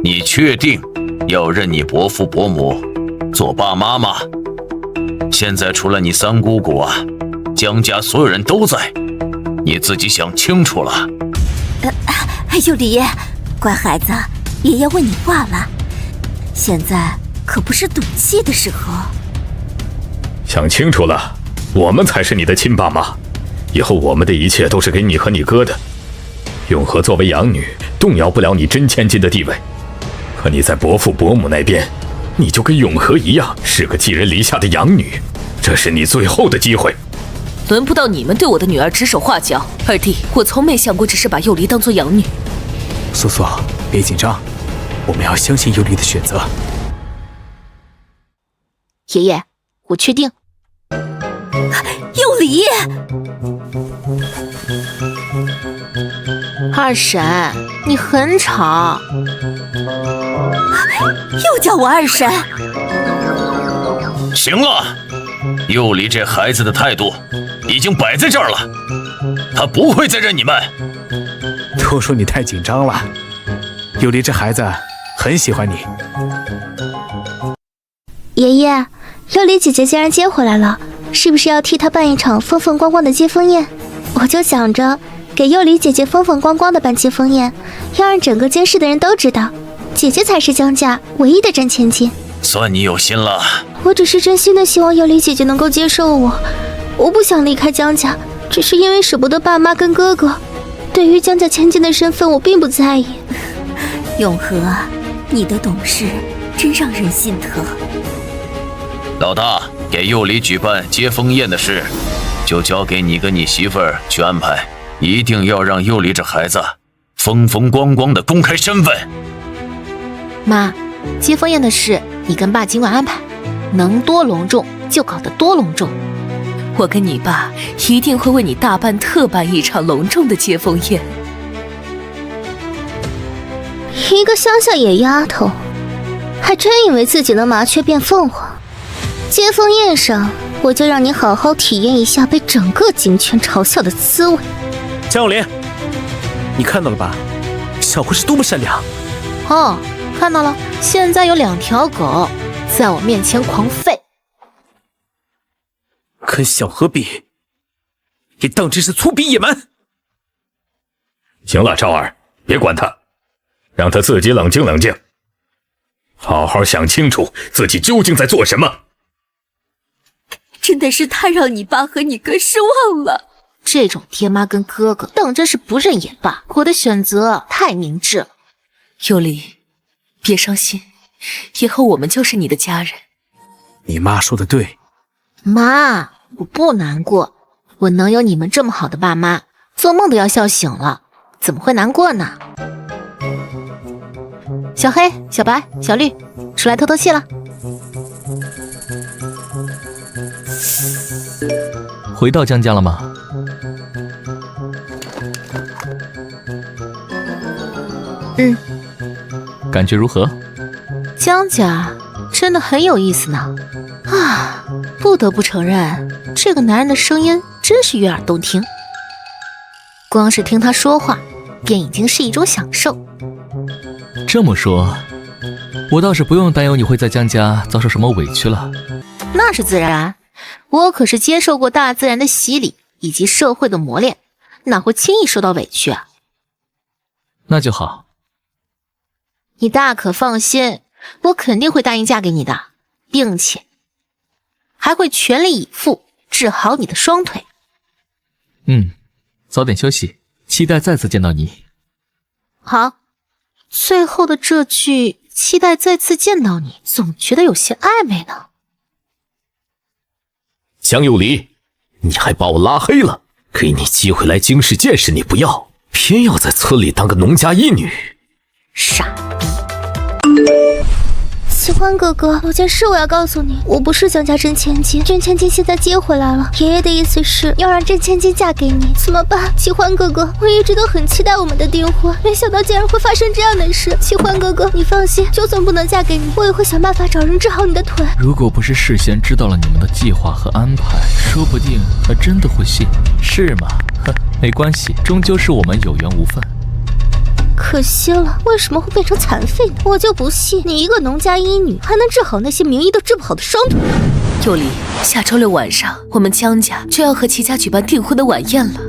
你确定要认你伯父伯母做爸妈吗？现在除了你三姑姑啊，江家所有人都在，你自己想清楚了。幼离，乖孩子，爷爷问你话了，现在可不是赌气的时候。想清楚了，我们才是你的亲爸妈。以后我们的一切都是给你和你哥的。永和作为养女，动摇不了你真千金的地位。可你在伯父伯母那边，你就跟永和一样，是个寄人篱下的养女。这是你最后的机会。轮不到你们对我的女儿指手画脚。二弟，我从没想过只是把幼离当做养女。苏苏，别紧张，我们要相信幼离的选择。爷爷，我确定。幼离，二婶，你很吵。又叫我二婶。行了，幼离这孩子的态度已经摆在这儿了，他不会再认你们。都说你太紧张了，幼离这孩子很喜欢你。爷爷，幼离姐姐竟然接回来了，是不是要替她办一场风风光光的接风宴？我就想着给幼离姐姐风风光光的办接风宴，要让整个监视的人都知道，姐姐才是江家唯一的真千金。算你有心了。我只是真心的希望幼离姐姐能够接受我，我不想离开江家，只是因为舍不得爸妈跟哥哥。对于江家千金的身份，我并不在意。永和，你的懂事真让人心疼。老大，给幼离举办接风宴的事，就交给你跟你媳妇儿去安排，一定要让幼离这孩子风风光光的公开身份。妈，接风宴的事你跟爸尽管安排，能多隆重就搞得多隆重。我跟你爸一定会为你大办特办一场隆重的接风宴。一个乡下野丫头，还真以为自己能麻雀变凤凰。接风宴上，我就让你好好体验一下被整个京圈嘲笑的滋味。江有林，你看到了吧？小慧是多么善良。哦，看到了，现在有2条狗在我面前狂吠。跟小何比，也当真是粗鄙野蛮。行了，赵儿，别管他，让他自己冷静冷静，好好想清楚自己究竟在做什么。真的是太让你爸和你哥失望了。这种爹妈跟哥哥，当真是不认也罢。我的选择太明智了。幼离，别伤心，以后我们就是你的家人。你妈说的对。妈，我不难过，我能有你们这么好的爸妈，做梦都要笑醒了，怎么会难过呢？小黑、小白、小绿，出来透透气了。回到江家了吗？嗯。感觉如何？江家真的很有意思呢。啊，不得不承认，这个男人的声音真是悦耳动听。光是听他说话，便已经是一种享受。这么说，我倒是不用担忧你会在江家遭受什么委屈了。那是自然，我可是接受过大自然的洗礼以及社会的磨练，哪会轻易受到委屈啊？那就好。你大可放心，我肯定会答应嫁给你的，并且还会全力以赴治好你的双腿。早点休息，期待再次见到你。好，最后的这句期待再次见到你，总觉得有些暧昧呢。江有离，你还把我拉黑了，给你机会来京市见识你不要，偏要在村里当个农家一女，傻逼！喜欢哥哥，有件事我要告诉你，我不是江家真千金，真千金现在接回来了。爷爷的意思是要让真千金嫁给你，怎么办？喜欢哥哥，我一直都很期待我们的订婚，没想到竟然会发生这样的事。喜欢哥哥，你放心，就算不能嫁给你，我也会想办法找人治好你的腿。如果不是事先知道了你们的计划和安排，说不定还真的会信，是吗？哼，没关系，终究是我们有缘无分。可惜了，为什么会变成残废呢？我就不信你一个农家一女还能治好那些名医都治不好的双腿。幼离，下周6晚上，我们江家就要和齐家举办订婚的晚宴了。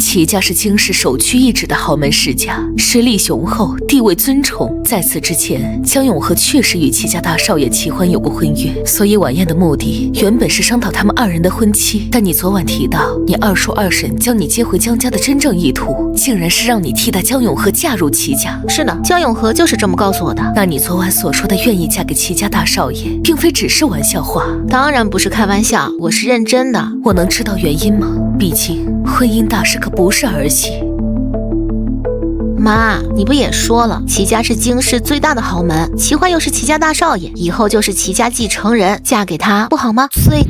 齐家是京师首屈一指的豪门世家，实力雄厚，地位尊崇。在此之前，江永和确实与齐家大少爷齐欢有过婚约，所以晚宴的目的原本是商讨他们2人的婚期。但你昨晚提到，你二叔二婶将你接回江家的真正意图，竟然是让你替代江永和嫁入齐家。是的，江永和就是这么告诉我的。那你昨晚所说的愿意嫁给齐家大少爷，并非只是玩笑话。当然不是开玩笑，我是认真的。我能知道原因吗？毕竟婚姻大事可不是儿戏。妈，你不也说了，齐家是京师最大的豪门，齐欢又是齐家大少爷，以后就是齐家继承人，嫁给他不好吗？最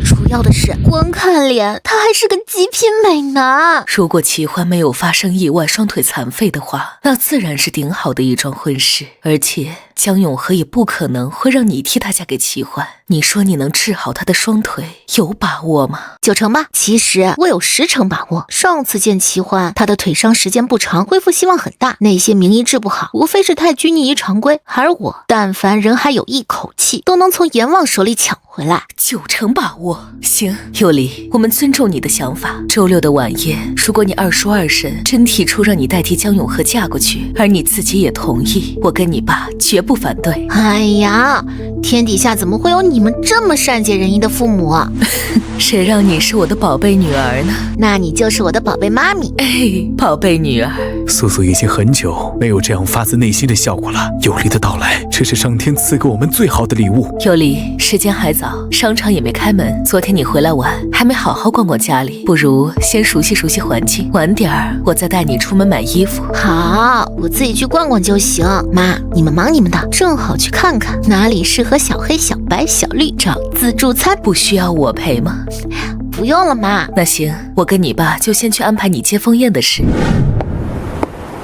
主要的是，光看脸，他还是个极品美男。如果齐欢没有发生意外双腿残废的话，那自然是顶好的一桩婚事，而且江永和也不可能会让你替他嫁给齐欢。你说你能治好他的双腿，有把握吗？9成吧。其实我有10成把握。上次见齐欢，他的腿伤时间不长，恢复希望很大。那些名医治不好，无非是太拘泥于常规。而我，但凡人还有一口气，都能从阎王手里抢回来。9成把握。行，有理，我们尊重你的想法。周6的晚宴，如果你二叔二婶真提出让你代替江永和嫁过去，而你自己也同意，我跟你爸绝不反对。哎呀，天底下怎么会有你们这么善解人意的父母啊？谁让你是我的宝贝女儿呢？那你就是我的宝贝妈咪。哎，宝贝女儿。素素已经很久没有这样发自内心的笑过了。有离的到来，这是上天赐给我们最好的礼物。有离，时间还早，商场也没开门。昨天你回来晚，还没好好逛逛家里，不如先熟悉熟悉环境，晚点儿我再带你出门买衣服。好，我自己去逛逛就行。妈，你们忙你们的，正好去看看哪里适合小黑、小白、小绿找自助餐。不需要我陪吗？不用了，妈。那行，我跟你爸就先去安排你接风宴的事。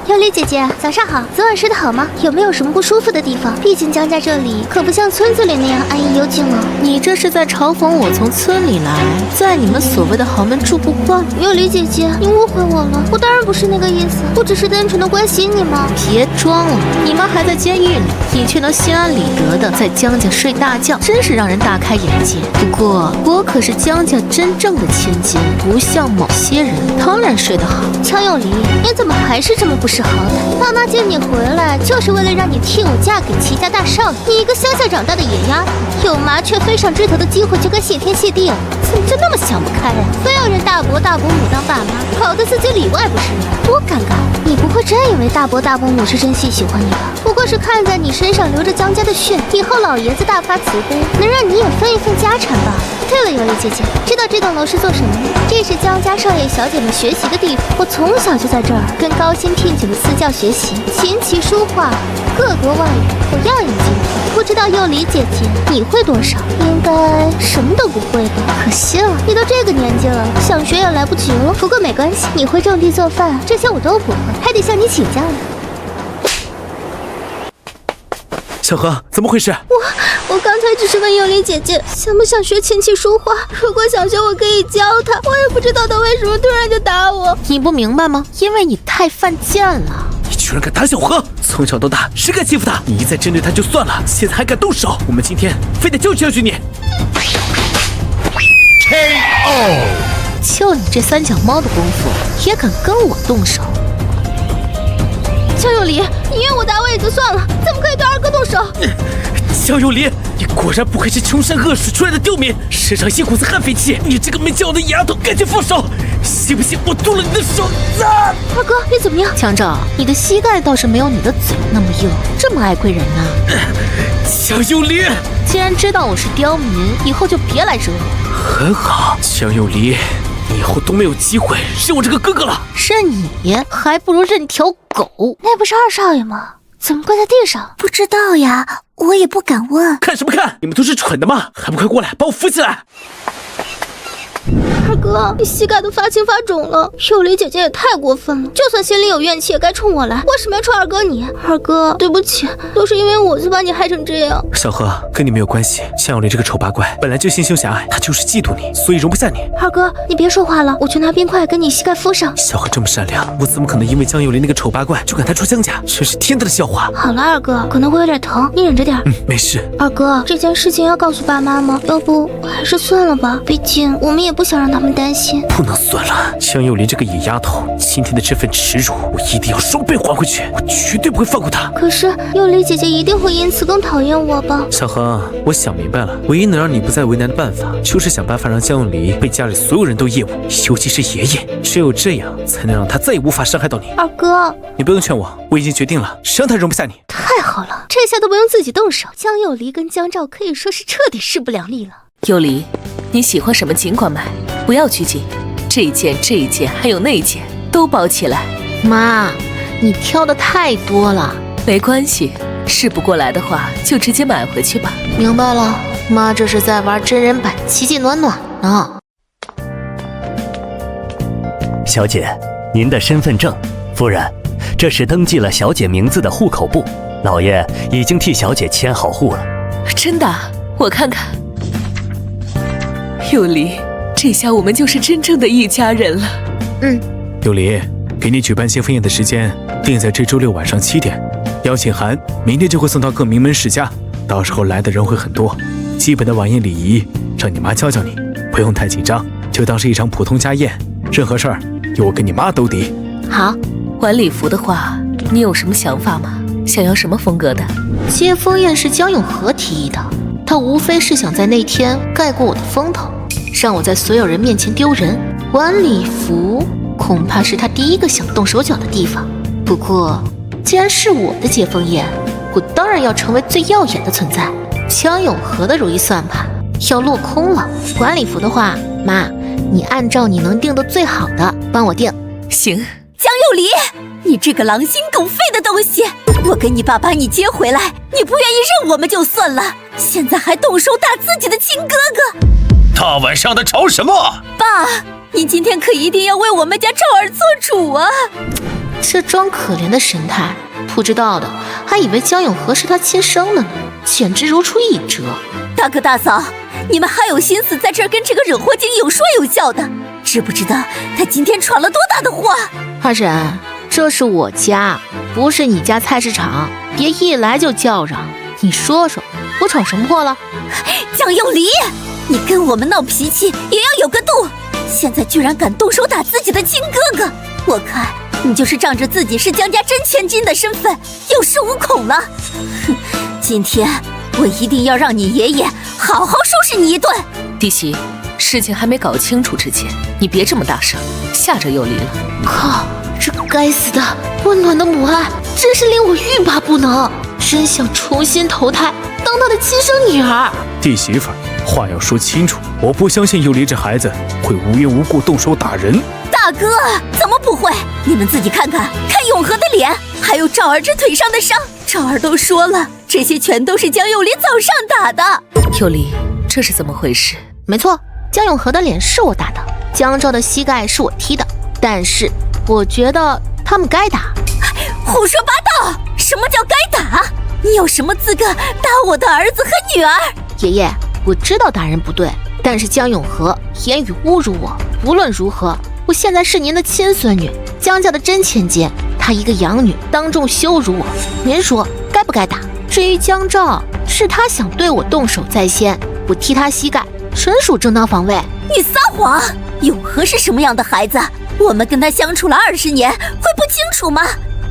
有理姐姐，早上好。昨晚睡得好吗？有没有什么不舒服的地方？毕竟江家这里可不像村子里那样安逸幽静哦。你这是在嘲讽我从村里来，在你们所谓的豪门住不惯？有理姐姐，你误会我了，我当然不是那个意思，我只是单纯的关心你嘛。别装了，你妈还在监狱里，你却能心安理得的在江家睡大觉，真是让人大开眼界。不过我可是江家真正的千金，不像某些人，当然睡得好。江有离，你怎么还是这么不识好歹？爸妈接你回来就是为了让你替我嫁给齐家大少爷，你一个乡下长大的野丫头，有麻雀飞上枝头的机会就该谢天谢地了，怎么就那么想不开呀？非要认大伯大伯母当爸妈，搞得自己里外不是人，多尴尬！你不会真以为大伯大伯母是真心喜欢你吧？不过是看在你身上流着江家的血，以后老爷子大发慈悲，能让你也分一份家产罢了。对了，有理姐姐，知道这栋楼是做什么的？这是江家少爷小姐们学习的地方。我从小就在这儿跟高薪聘请的私教学习琴棋书画，各国外语我样样精通。不知道有理姐姐你会多少？应该什么都不会吧？可惜了，你都这个年纪了，想学也来不及了。不过没关系，你会种地做饭，这些我都不会，还得向你请教呢。小何，怎么回事？我刚才只是问有理姐姐想不想学琴棋书画，如果想学我可以教她。我也不知道她为什么突然就打我。你不明白吗？因为你太犯贱了。你居然敢打小何！从小到大谁敢欺负他？你一再针对他就算了，现在还敢动手，我们今天非得教训你。KO！ 就你这三脚猫的功夫，也敢跟我动手？江有离，你怨我打我也就算了，怎么可以对二哥动手？江有离，你果然不愧是穷山恶水出来的刁民，身上一股子悍匪气！你这个没教的丫头，赶紧放手！信不信我剁了你的手子？二哥，你怎么样？强照，你的膝盖倒是没有你的嘴那么硬，这么爱贵人呢？江有离，既然知道我是刁民，以后就别来惹我。很好，江有离，你以后都没有机会认我这个哥哥了。认你，还不如认条狗。那不是二少爷吗？怎么跪在地上？不知道呀，我也不敢问。看什么看？你们都是蠢的吗？还不快过来把我扶起来！二哥，你膝盖都发青发肿了，有理姐姐也太过分了，就算心里有怨气也该冲我来，为什么要冲二哥你？二哥，对不起，都是因为我才把你害成这样。小何，跟你没有关系，向有离这个丑八怪本来就心胸狭隘，他就是嫉妒你，所以容不下你。二哥，你别说话了，我去拿冰块给你膝盖敷上。小何这么善良，我怎么可能因为江有离那个丑八怪就赶他出江家？真是天大的笑话。好了，二哥，可能会有点疼，你忍着点。没事。二哥，这件事情要告诉爸妈吗？要不还是算了吧，毕竟我们也不不想让他们担心。不能算了，江幼离这个野丫头，今天的这份耻辱，我一定要双倍还回去，我绝对不会放过她。可是幼离姐姐一定会因此更讨厌我吧？小恒，我想明白了，唯一能让你不再为难的办法，就是想办法让江幼离被家里所有人都厌恶，尤其是爷爷。只有这样，才能让他再也无法伤害到你。二哥，你不用劝我，我已经决定了，谁让他容不下你。太好了，这下都不用自己动手。江幼离跟江兆可以说是彻底势不两立了。幼离，你喜欢什么尽管买，不要拘谨。这一件还有那一件都包起来。妈，你挑的太多了。没关系，试不过来的话就直接买回去吧。明白了，妈这是在玩真人版奇迹暖暖呢。小姐，您的身份证。夫人，这是登记了小姐名字的户口簿，老爷已经替小姐签好户了。真的？我看看。幼离，这下我们就是真正的一家人了。幼离，给你举办结婚宴的时间定在这周6晚上7点，邀请函明天就会送到各名门世家，到时候来的人会很多。基本的晚宴礼仪让你妈教教你，不用太紧张，就当是一场普通家宴，任何事儿由我跟你妈兜底。好，晚礼服的话，你有什么想法吗？想要什么风格的？接风宴是江永和提议的，他无非是想在那天盖过我的风头，让我在所有人面前丢人。晚礼服恐怕是他第一个想动手脚的地方。不过，既然是我的接风宴，我当然要成为最耀眼的存在。江永和的如意算盘要落空了。晚礼服的话，妈，你按照你能定的最好的帮我定。行。江幼离，你这个狼心狗肺的东西！我跟你爸把你接回来，你不愿意认我们就算了，现在还动手打自己的亲哥哥。大晚上的吵什么？爸，你今天可一定要为我们家赵儿做主啊！这装可怜的神态，不知道的还以为江永和是他亲生的呢，简直如出一辙。大哥大嫂，你们还有心思在这儿跟这个惹祸精有说有笑的？知不知道他今天闯了多大的祸？二婶，这是我家，不是你家菜市场，别一来就叫嚷。你说说，我闯什么祸了？江幼离，你跟我们闹脾气也要有个度，现在居然敢动手打自己的亲哥哥，我看你就是仗着自己是江家真千金的身份有恃无恐了。哼，今天我一定要让你爷爷好好收拾你一顿。弟媳，事情还没搞清楚之前，你别这么大声，吓着幼离了。靠，这该死的温暖的母爱真是令我欲罢不能，真想重新投胎当她的亲生女儿。弟媳妇儿，话要说清楚，我不相信幼离这孩子会无缘无故动手打人。大哥，怎么不会？你们自己看看，看永和的脸，还有赵儿这腿上的伤。赵儿都说了，这些全都是江幼离早上打的。幼离，这是怎么回事？没错，江永和的脸是我打的，江兆的膝盖是我踢的，但是我觉得他们该打。胡说八道！什么叫该打？你有什么资格打我的儿子和女儿？爷爷，我知道打人不对，但是江永和言语侮辱我，无论如何，我现在是您的亲孙女，江家的真千金，她一个养女当众羞辱我，您说该不该打？至于江兆，是他想对我动手在先，我踢他膝盖，纯属正当防卫。你撒谎！永和是什么样的孩子？我们跟他相处了20年，会不清楚吗？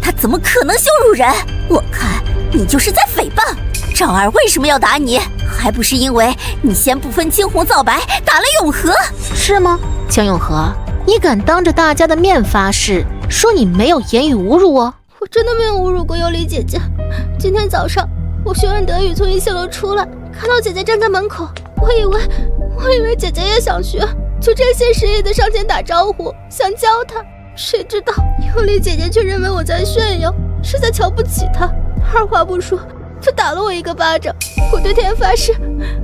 他怎么可能羞辱人？我看你就是在诽谤。赵儿为什么要打你？还不是因为你先不分青红皂白打了永和？是吗？江永和，你敢当着大家的面发誓，说你没有言语侮辱我？我真的没有侮辱过幼离姐姐。今天早上我学完德语从一线楼出来，看到姐姐站在门口，我以为姐姐也想学，就真心实意的上前打招呼，想教她。谁知道幼离姐姐却认为我在炫耀，是在瞧不起她，二话不说就打了我一个巴掌。我对天发誓，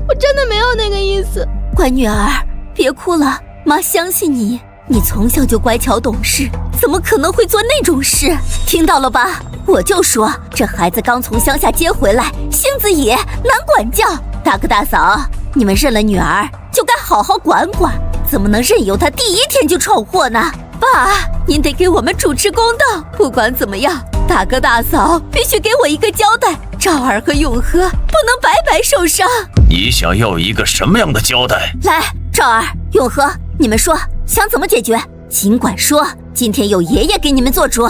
我真的没有那个意思。乖女儿，别哭了，妈相信你。你从小就乖巧懂事，怎么可能会做那种事？听到了吧？我就说这孩子刚从乡下接回来，性子野，难管教。大哥大嫂，你们认了女儿，就该好好管管，怎么能任由她第一天就闯祸呢？爸，您得给我们主持公道。不管怎么样，大哥大嫂必须给我一个交代，赵儿和永和不能白白受伤。你想要一个什么样的交代？来，赵儿、永和，你们说想怎么解决？尽管说，今天有爷爷给你们做主。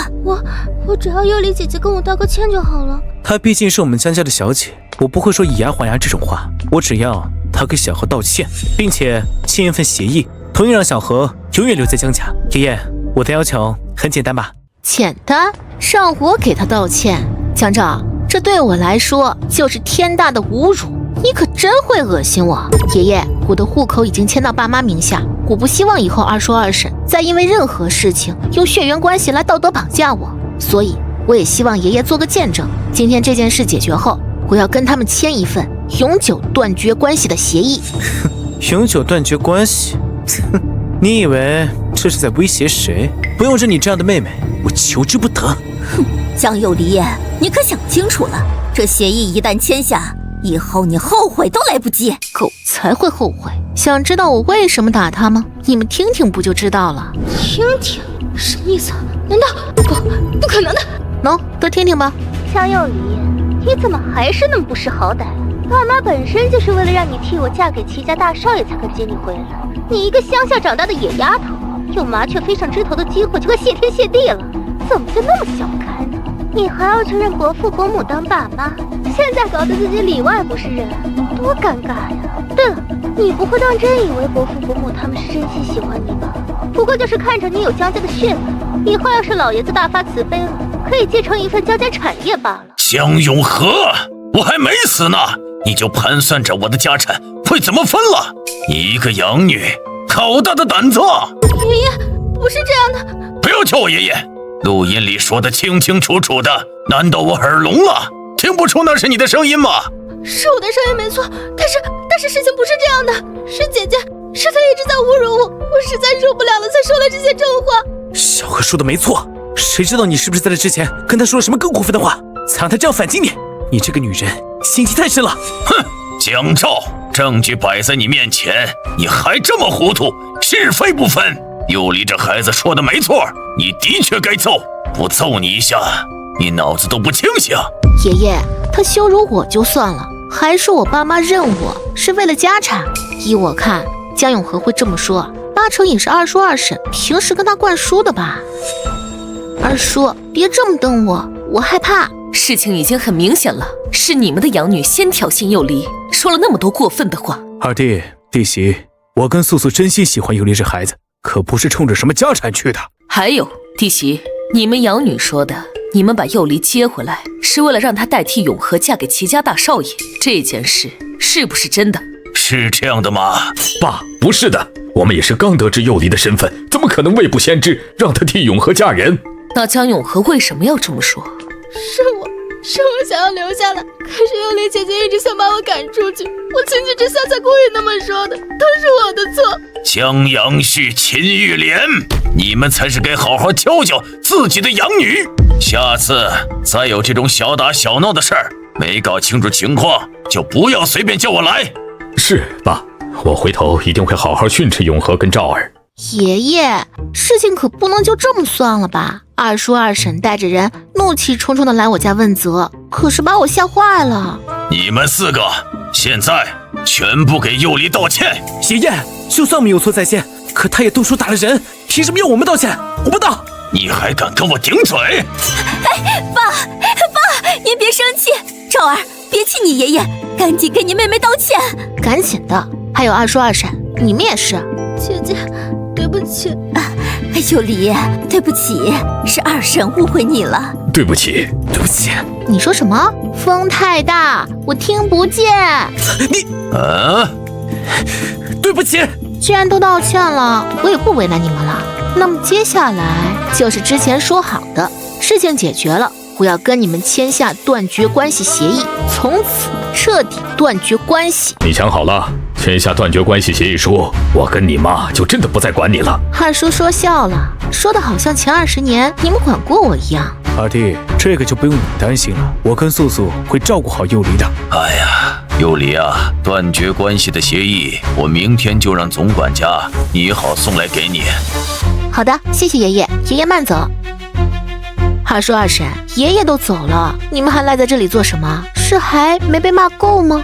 我只要佑里姐姐跟我道个歉就好了。她毕竟是我们江家的小姐，我不会说以牙还牙这种话。我只要她给小何道歉，并且签一份协议，同意让小何永远留在江家。爷爷，我的要求很简单吧？简单，让我给他道歉。江照，这对我来说就是天大的侮辱。你可真会恶心我。爷爷，我的户口已经迁到爸妈名下，我不希望以后二叔二婶再因为任何事情用血缘关系来道德绑架我，所以我也希望爷爷做个见证。今天这件事解决后，我要跟他们签一份永久断绝关系的协议。永久断绝关系？你以为这是在威胁谁？不用着你这样的妹妹，我求之不得。哼，江佑离，你可想清楚了，这协议一旦签下，以后你后悔都来不及。狗才会后悔。想知道我为什么打他吗？你们听听不就知道了。听听什么意思？难道不可能的？喏，都听听吧。江佑离，你怎么还是那么不识好歹？爸妈本身就是为了让你替我嫁给齐家大少爷才肯接你回来。你一个乡下长大的野丫头，有麻雀飞上枝头的机会就该谢天谢地了，怎么就那么小看呢？你还要承认伯父伯母当爸妈，现在搞得自己里外不是人，多尴尬呀！对了，你不会当真以为伯父伯母他们是真心喜欢你吧？不过就是看着你有江家的血脉，以后要是老爷子大发慈悲了，可以继承一份江家产业罢了。江永和，我还没死呢，你就盘算着我的家产会怎么分了？你一个养女，好大的胆子！爷爷，不是这样的。不要叫我爷爷，录音里说的清清楚楚的，难道我耳聋了？听不出那是你的声音吗？是我的声音没错，但是事情不是这样的，是姐姐，是她一直在侮辱我，我实在受不了了才说了这些重话。小何说的没错，谁知道你是不是在这之前跟他说了什么更过分的话，才让他这样反击你？你这个女人心机太深了。哼，江照，证据摆在你面前，你还这么糊涂，是非不分。佑离这孩子说的没错，你的确该揍，不揍你一下，你脑子都不清醒。爷爷，他羞辱我就算了，还说我爸妈认我是为了家产。依我看，江永和会这么说，八成也是二叔二婶平时跟他灌输的吧。二叔，别这么瞪我，我害怕。事情已经很明显了，是你们的养女先挑衅佑离，说了那么多过分的话。二弟弟媳，我跟素素真心喜欢佑离这孩子，可不是冲着什么家产去的。还有弟媳，你们养女说的，你们把佑离接回来是为了让她代替永和嫁给齐家大少爷，这件事是不是真的？是这样的吗？爸，不是的，我们也是刚得知佑离的身份，怎么可能未卜先知让他替永和嫁人？那江永和为什么要这么说？是我想要留下来，可是佑离姐姐一直想把我赶出去，我情急之下才故意那么说的，都是我的错。江阳旭、秦玉莲，你们才是该好好教教自己的养女，下次再有这种小打小闹的事儿，没搞清楚情况就不要随便叫我来。是，爸，我回头一定会好好训斥永和跟赵儿。爷爷，事情可不能就这么算了吧？二叔二婶带着人怒气冲冲的来我家问责，可是把我吓坏了。你们4个现在全部给佑离道歉。爷爷，就算没有错在先，可他也动手打了人，凭什么要我们道歉？我不道。你还敢跟我顶嘴？哎，爸，您别生气，赵儿，别气你爷爷，赶紧给你妹妹道歉。赶紧的，还有二叔二婶，你们也是。姐姐，对不起。佑离，对不起，是二婶误会你了。对不起，对不起。你说什么？风太大，我听不见。你对不起。既然都道歉了，我也不为难你们了。那么接下来就是之前说好的，事情解决了，我要跟你们签下断绝关系协议，从此彻底断绝关系。你想好了？签下断绝关系协议书，我跟你妈就真的不再管你了。二叔说笑了，说的好像前20年你们管过我一样。二弟，这个就不用你担心了，我跟素素会照顾好佑离的。哎呀，佑离啊，断绝关系的协议，我明天就让总管家拟好送来给你。好的，谢谢爷爷，爷爷慢走。二叔二婶，爷爷都走了，你们还赖在这里做什么？是还没被骂够吗？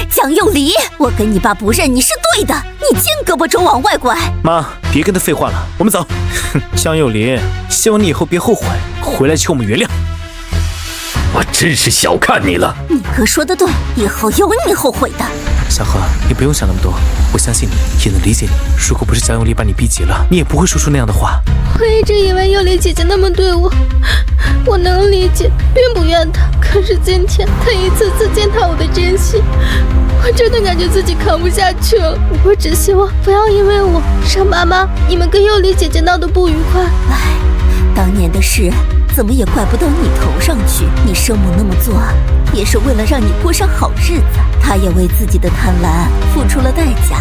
江江有离，我跟你爸不认你是对的，你净胳膊肘往外拐。妈，别跟他废话了，我们走。哼，江有离，希望你以后别后悔，回来求我们原谅。我真是小看你了。你哥说的对，以后有你后悔的。小何，你不用想那么多，我相信你，也能理解你。如果不是江有离把你逼急了，你也不会说出那样的话。我一直以为有离姐姐那么对我，我能理解，并不怨她。可是今天她一次次践踏我的真心，我真的感觉自己扛不下去了。我只希望不要因为我让妈妈你们跟有离姐姐闹得不愉快。唉，当年的事怎么也怪不到你头上去。你生母那么做，也是为了让你过上好日子。她也为自己的贪婪付出了代价，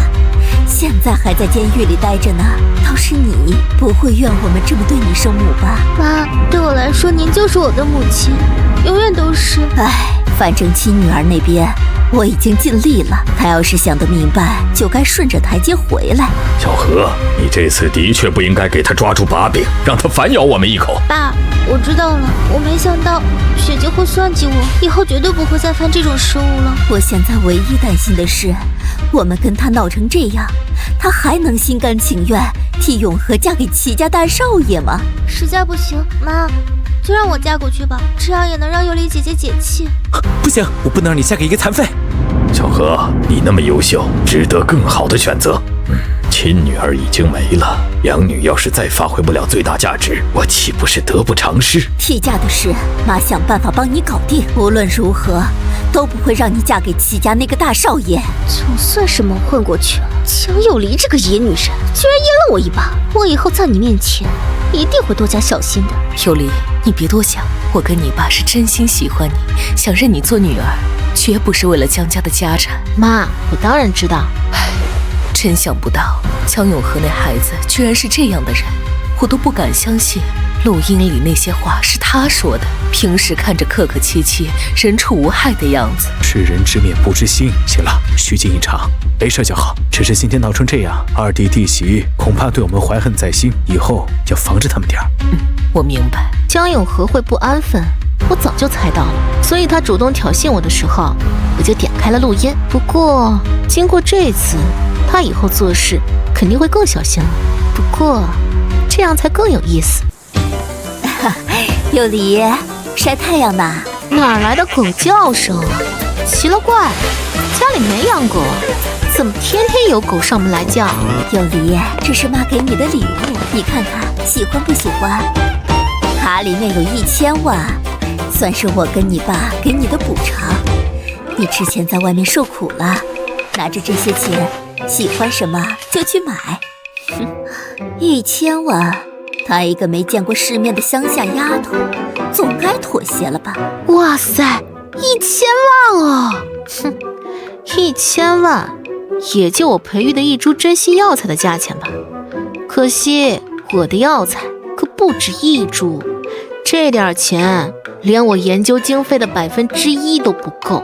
现在还在监狱里待着呢。倒是你不会怨我们这么对你生母吧？妈，对我来说，您就是我的母亲，永远都是。唉，反正亲女儿那边我已经尽力了，她要是想得明白，就该顺着台阶回来。小何，你这次的确不应该给他抓住把柄，让他反咬我们一口。爸，我知道了，我没想到雪姐会算计我，以后绝对不会再犯这种失误了。我现在唯一担心的是，我们跟他闹成这样，他还能心甘情愿替永和嫁给齐家大少爷吗？实在不行，妈，就让我嫁过去吧，这样也能让有离姐姐解气。不行，我不能让你嫁给一个残废。小何，你那么优秀，值得更好的选择。亲女儿已经没了，养女要是再发挥不了最大价值，我岂不是得不偿失？替嫁的事，妈想办法帮你搞定。无论如何，都不会让你嫁给齐家那个大少爷。就算是蒙混过去了，江有离这个野女人居然阴了我一把，我以后在你面前一定会多加小心的。有离，你别多想，我跟你爸是真心喜欢你，想认你做女儿，绝不是为了江家的家产。妈，我当然知道。真想不到江永和那孩子居然是这样的人，我都不敢相信录音里那些话是他说的。平时看着客客气气、人畜无害的样子，知人知面不知心。行了，虚惊一场，没事就好。只是今天闹成这样，二弟弟媳恐怕对我们怀恨在心，以后要防着他们点儿。我明白。江永和会不安分，我早就猜到了，所以他主动挑衅我的时候，我就点开了录音。不过经过这次，他以后做事肯定会更小心了。不过这样才更有意思。有离，晒太阳呢？哪来的狗叫声啊？奇了怪，家里没养狗，怎么天天有狗上门来叫？有离，这是妈给你的礼物，你看看喜欢不喜欢？卡里面有1000万，算是我跟你爸给你的补偿。你之前在外面受苦了，拿着这些钱，喜欢什么就去买。1000万，她一个没见过世面的乡下丫头，总该妥协了吧？哇塞，1000万哦！哼，1000万，也就我培育的一株珍稀药材的价钱吧。可惜我的药材可不止一株，这点钱连我研究经费的1%都不够。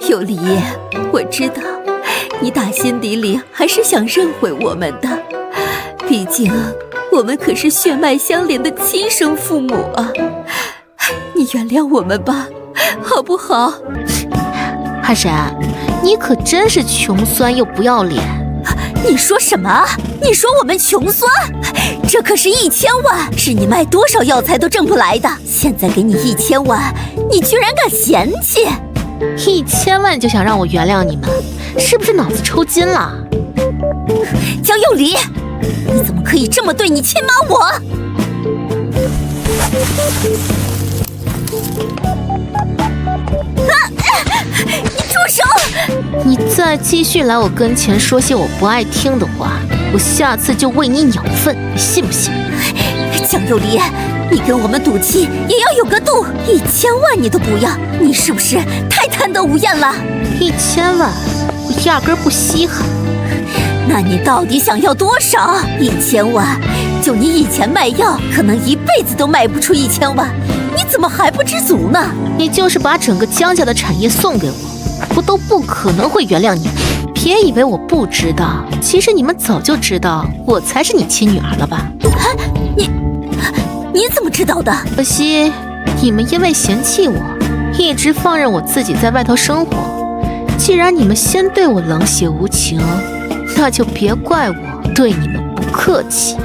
有离，我知道你打心底里还是想认回我们的，毕竟我们可是血脉相连的亲生父母啊！你原谅我们吧，好不好？汉神，你可真是穷酸又不要脸。你说什么？你说我们穷酸？这可是1000万，是你卖多少药材都挣不来的。现在给你1000万，你居然敢嫌弃？1000万就想让我原谅你们，是不是脑子抽筋了？江有离，你怎么可以这么对你亲妈我？你住手！你再继续来我跟前说些我不爱听的话，我下次就喂你鸟粪，你信不信？江有离，你跟我们赌气也要有个度，1000万你都不要，你是不是太贪得无厌了？1000万，我压根不稀罕。那你到底想要多少？1000万，就你以前卖药，可能一辈子都卖不出1000万，你怎么还不知足呢？你就是把整个江家的产业送给我，我都不可能会原谅你们。别以为我不知道，其实你们早就知道我才是你亲女儿了吧？你怎么知道的？可惜你们因为嫌弃我，一直放任我自己在外头生活，既然你们先对我冷血无情，那就别怪我对你们不客气。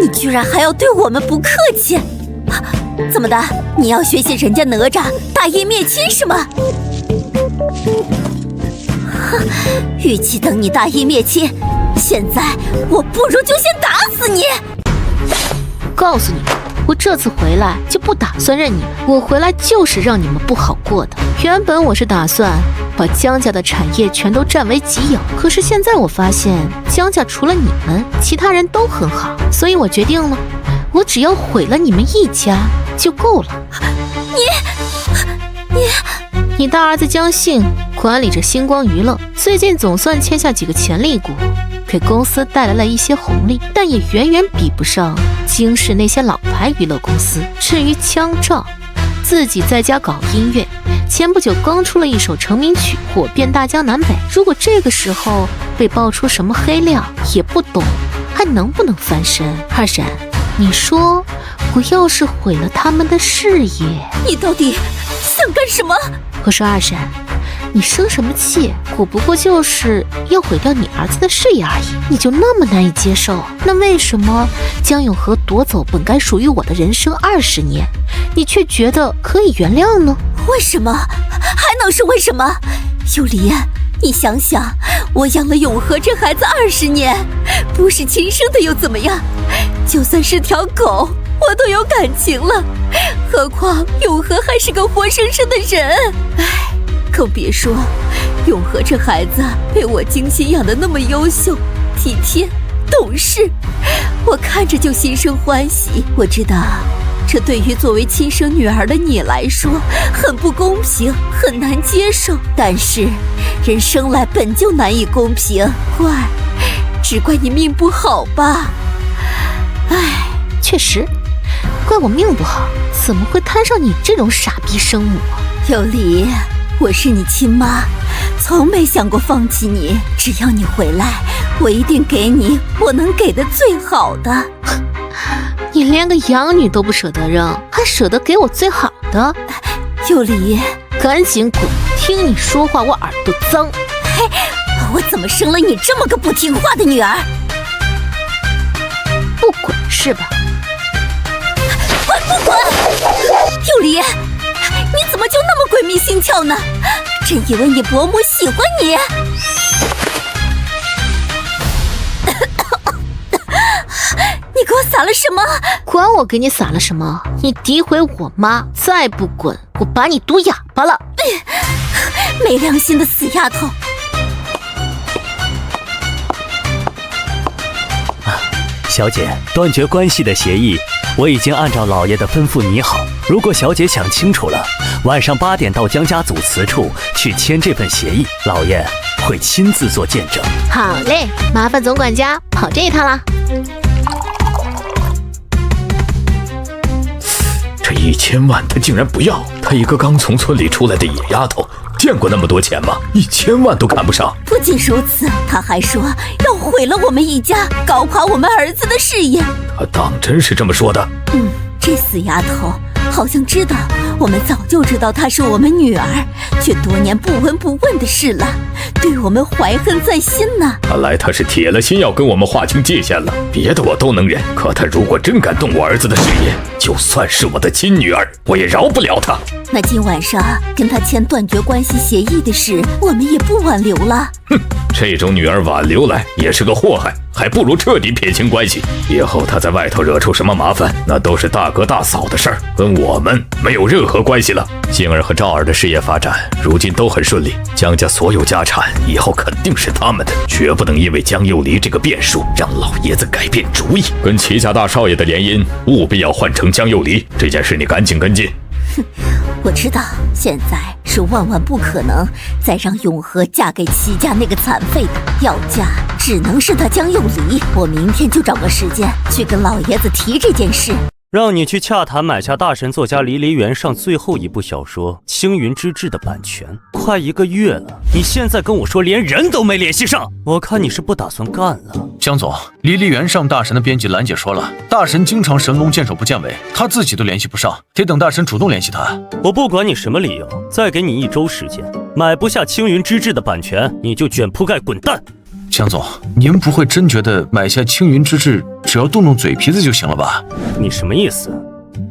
你居然还要对我们不客气？怎么的？你要学习人家哪吒大义灭亲是吗？与其等你大义灭亲，现在我不如就先打死你！告诉你们，我这次回来就不打算认你们，我回来就是让你们不好过的。原本我是打算把江家的产业全都占为己有，可是现在我发现江家除了你们，其他人都很好，所以我决定了，我只要毁了你们一家就够了。你大儿子江信管理着星光娱乐，最近总算签下几个潜力股，给公司带来了一些红利，但也远远比不上京市那些老牌娱乐公司。至于江照，自己在家搞音乐，前不久刚出了一首成名曲，火遍大江南北。如果这个时候被爆出什么黑料，也不懂还能不能翻身。二婶，你说我要是毁了他们的事业，你到底想干什么？我说二婶，你生什么气？我不过就是要毁掉你儿子的事业而已，你就那么难以接受？那为什么江永和夺走本该属于我的人生20年，你却觉得可以原谅呢？为什么？还能是为什么？幽离，你想想，我养了永和这孩子20年，不是亲生的又怎么样？就算是条狗，我都有感情了，何况永和还是个活生生的人。唉，更别说永和这孩子被我精心养得那么优秀、体贴、懂事，我看着就心生欢喜。我知道这对于作为亲生女儿的你来说很不公平，很难接受，但是人生来本就难以公平，只怪你命不好吧。唉，确实怪我命不好，怎么会摊上你这种傻逼生母？有理，我是你亲妈，从没想过放弃你，只要你回来，我一定给你我能给的最好的。你连个养女都不舍得扔，还舍得给我最好的？有理，赶紧滚！听你说话我耳朵脏。嘿，我怎么生了你这么个不听话的女儿？不滚是吧？滚不滚？有理，你怎么就那么鬼迷心窍呢？真以为你伯母喜欢你？你给我撒了什么？管我给你撒了什么？你诋毁我妈，再不滚，我把你堵哑巴了！没良心的死丫头！小姐，断绝关系的协议我已经按照老爷的吩咐拟好。如果小姐想清楚了，晚上8点到江家祖祠处去签这份协议，老爷会亲自做见证。好嘞，麻烦总管家跑这一趟啦。这1000万他竟然不要！他一个刚从村里出来的野丫头，见过那么多钱吗？1000万都看不上。不仅如此，他还说要毁了我们一家，搞垮我们儿子的事业。他当真是这么说的？这死丫头好像知道我们早就知道她是我们女儿，却多年不闻不问的事了，对我们怀恨在心呢。看来他是铁了心要跟我们划清界限了。别的我都能忍，可他如果真敢动我儿子的事业，就算是我的亲女儿，我也饶不了他。那今晚上跟他签断绝关系协议的事，我们也不挽留了。哼，这种女儿挽留来也是个祸害，还不如彻底撇清关系。以后她在外头惹出什么麻烦，那都是大哥大嫂的事儿，跟我们没有任何关系了。静儿和赵儿的事业发展如今都很顺利，江家所有家产以后肯定是他们的，绝不能因为江幼离这个变数让老爷子改变主意。跟齐家大少爷的联姻务必要换成江幼离，这件事你赶紧跟进。我知道，现在是万万不可能再让永和嫁给齐家那个残废的，要嫁只能是他江幼离。我明天就找个时间去跟老爷子提这件事。让你去洽谈买下大神作家离离原上最后一部小说《青云之志》的版权，快1个月了，你现在跟我说连人都没联系上，我看你是不打算干了。江总，离离原上大神的编辑兰姐说了，大神经常神龙见首不见尾，他自己都联系不上，得等大神主动联系他。我不管你什么理由，再给你1周时间，买不下《青云之志》的版权，你就卷铺盖滚蛋。江总，您不会真觉得买下青云之志只要动动嘴皮子就行了吧？你什么意思？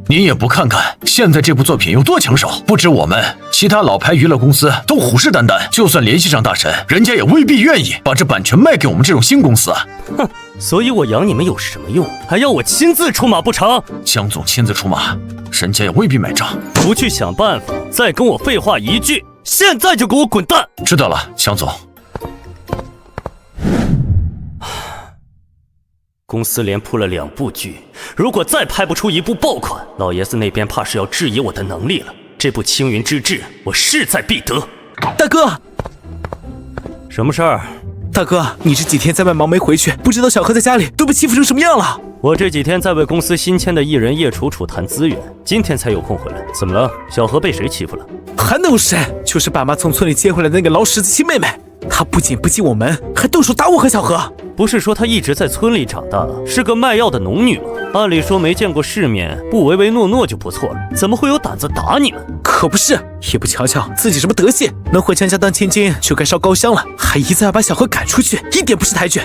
您也不看看现在这部作品有多抢手，不止我们，其他老牌娱乐公司都虎视眈眈，就算联系上大神，人家也未必愿意把这版权卖给我们这种新公司啊。哼，所以我养你们有什么用？还要我亲自出马不成？江总亲自出马，人家也未必买账。不去想办法，再跟我废话一句，现在就给我滚蛋！知道了，江总。公司连铺了2部剧，如果再拍不出1部爆款，老爷子那边怕是要质疑我的能力了。这部《青云之志》，我势在必得。大哥，什么事儿？大哥，你这几天在外忙没回去，不知道小何在家里都被欺负成什么样了。我这几天在为公司新签的艺人叶楚楚谈资源，今天才有空回来。怎么了？小何被谁欺负了？还能有谁？就是爸妈从村里接回来的那个老十字亲妹妹。她不仅不进我门，还动手打我和小何。不是说她一直在村里长大，是个卖药的农女吗？按理说没见过世面，不唯唯诺诺就不错了，怎么会有胆子打你们？可不是，也不瞧瞧自己什么德行，能回江家当千金就该烧高香了，还一再要把小何赶出去，一点不识抬举。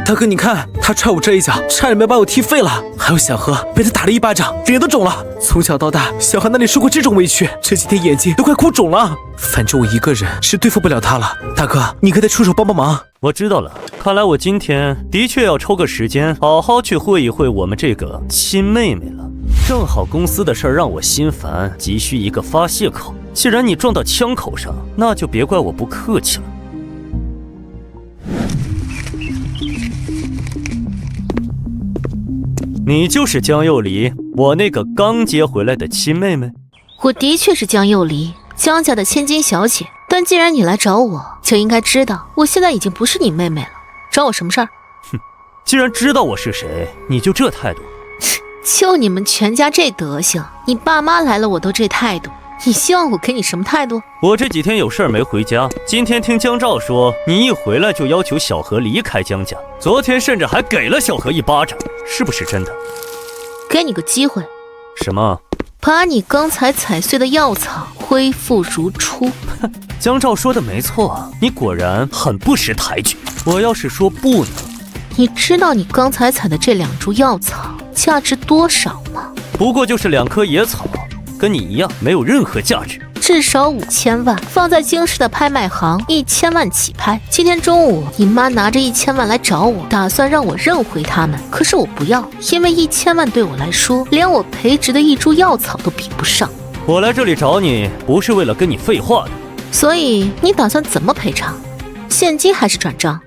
大哥，你看他踹我这一脚，差点没把我踢废了。还有小何被他打了1巴掌，脸都肿了。从小到大，小何哪里受过这种委屈？这几天眼睛都快哭肿了。反正我一个人是对付不了他了。大哥，你可得出手帮帮忙。我知道了，看来我今天的确要抽个时间，好好去会一会我们这个亲妹妹了。正好公司的事儿让我心烦，急需一个发泄口。既然你撞到枪口上，那就别怪我不客气了。你就是江幼离，我那个刚接回来的亲妹妹。我的确是江幼离，江家的千金小姐。但既然你来找我，就应该知道我现在已经不是你妹妹了。找我什么事儿？哼，既然知道我是谁，你就这态度？就你们全家这德行，你爸妈来了我都这态度，你希望我给你什么态度？我这几天有事儿没回家，今天听江照说你一回来就要求小何离开江家，昨天甚至还给了小何1巴掌，是不是真的？给你个机会。什么？把你刚才踩碎的药草恢复如初。江照说的没错，你果然很不识抬举。我要是说不呢？你知道你刚才采的这2株药草价值多少吗？不过就是2棵野草，跟你一样没有任何价值。至少5000万，放在京市的拍卖行1000万起拍。今天中午你妈拿着1000万来找我，打算让我认回他们，可是我不要，因为1000万对我来说连我培植的1株药草都比不上。我来这里找你不是为了跟你废话的。所以你打算怎么赔偿？现金还是转账？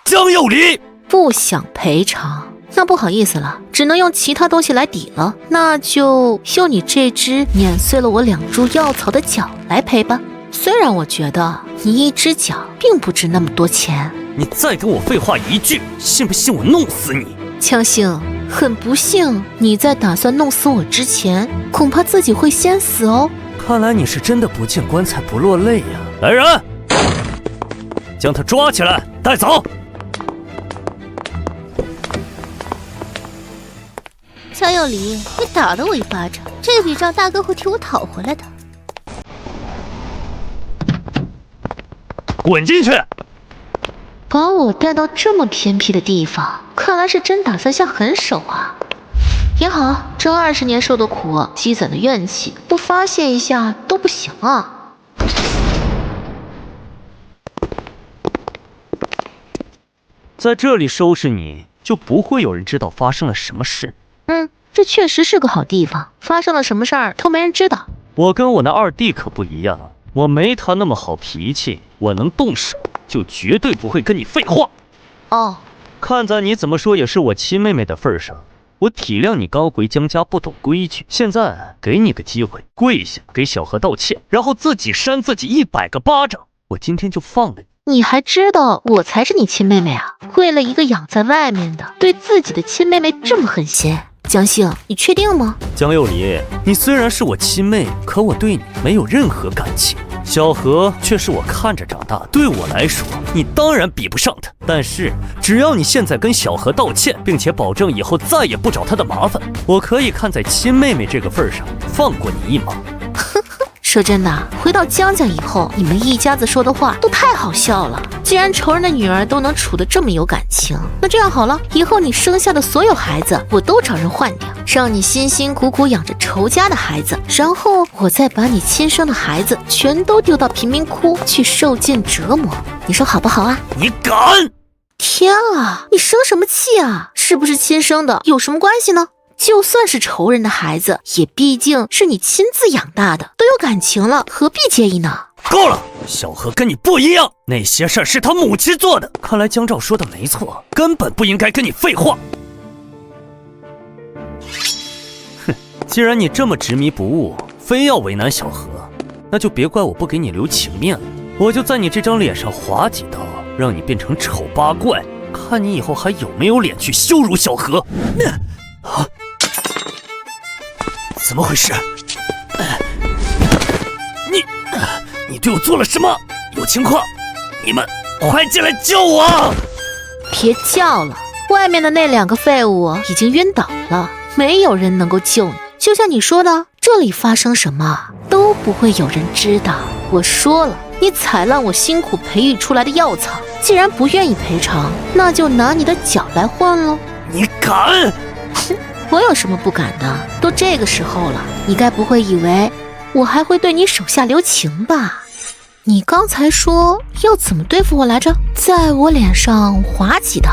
江幼离不想赔偿，那不好意思了，只能用其他东西来抵了。那就用你这只碾碎了我2株药草的脚来赔吧。虽然我觉得你1只脚并不值那么多钱。你再跟我废话一句，信不信我弄死你？江幸，很不幸，你在打算弄死我之前，恐怕自己会先死哦。看来你是真的不见棺材不落泪呀！来人，将他抓起来，带走。江幼离，你打了我1巴掌，这笔账大哥会替我讨回来的。滚进去！把我带到这么偏僻的地方，看来是真打算下狠手啊。也好，这20年受的苦，积攒的怨气，不发泄一下都不行啊。在这里收拾你，就不会有人知道发生了什么事。这确实是个好地方，发生了什么事儿都没人知道。我跟我那2弟可不一样，我没他那么好脾气，我能动手，就绝对不会跟你废话。哦，看在你怎么说也是我亲妹妹的份上，我体谅你刚回江家不懂规矩，现在给你个机会，跪下给小何道歉，然后自己扇自己100个巴掌，我今天就放了你。你还知道我才是你亲妹妹啊？为了一个养在外面的，对自己的亲妹妹这么狠心？江星，你确定吗？江幼离，你虽然是我亲妹，可我对你没有任何感情。小何却是我看着长大，对我来说，你当然比不上他。但是只要你现在跟小何道歉，并且保证以后再也不找他的麻烦，我可以看在亲妹妹这个份上放过你一马。说真的，回到江家以后，你们一家子说的话都太好笑了。既然仇人的女儿都能处得这么有感情，那这样好了，以后你生下的所有孩子，我都找人换掉，让你辛辛苦苦养着仇家的孩子，然后我再把你亲生的孩子全都丢到贫民窟去受尽折磨，你说好不好啊？你敢！天啊，你生什么气啊？是不是亲生的有什么关系呢？就算是仇人的孩子，也毕竟是你亲自养大的，都有感情了，何必介意呢？够了，小何跟你不一样，那些事儿是他母亲做的。看来江照说的没错，根本不应该跟你废话。哼，既然你这么执迷不悟，非要为难小何，那就别怪我不给你留情面了。我就在你这张脸上划几刀，让你变成丑八怪，看你以后还有没有脸去羞辱小何。啊！怎么回事？你对我做了什么？有情况，你们快进来救我！别叫了，外面的那2个废物已经晕倒了，没有人能够救你。就像你说的，这里发生什么都不会有人知道。我说了，你踩烂我辛苦培育出来的药草，既然不愿意赔偿，那就拿你的脚来换喽。你敢？哼，我有什么不敢的？都这个时候了，你该不会以为我还会对你手下留情吧？你刚才说要怎么对付我来着？在我脸上划几刀？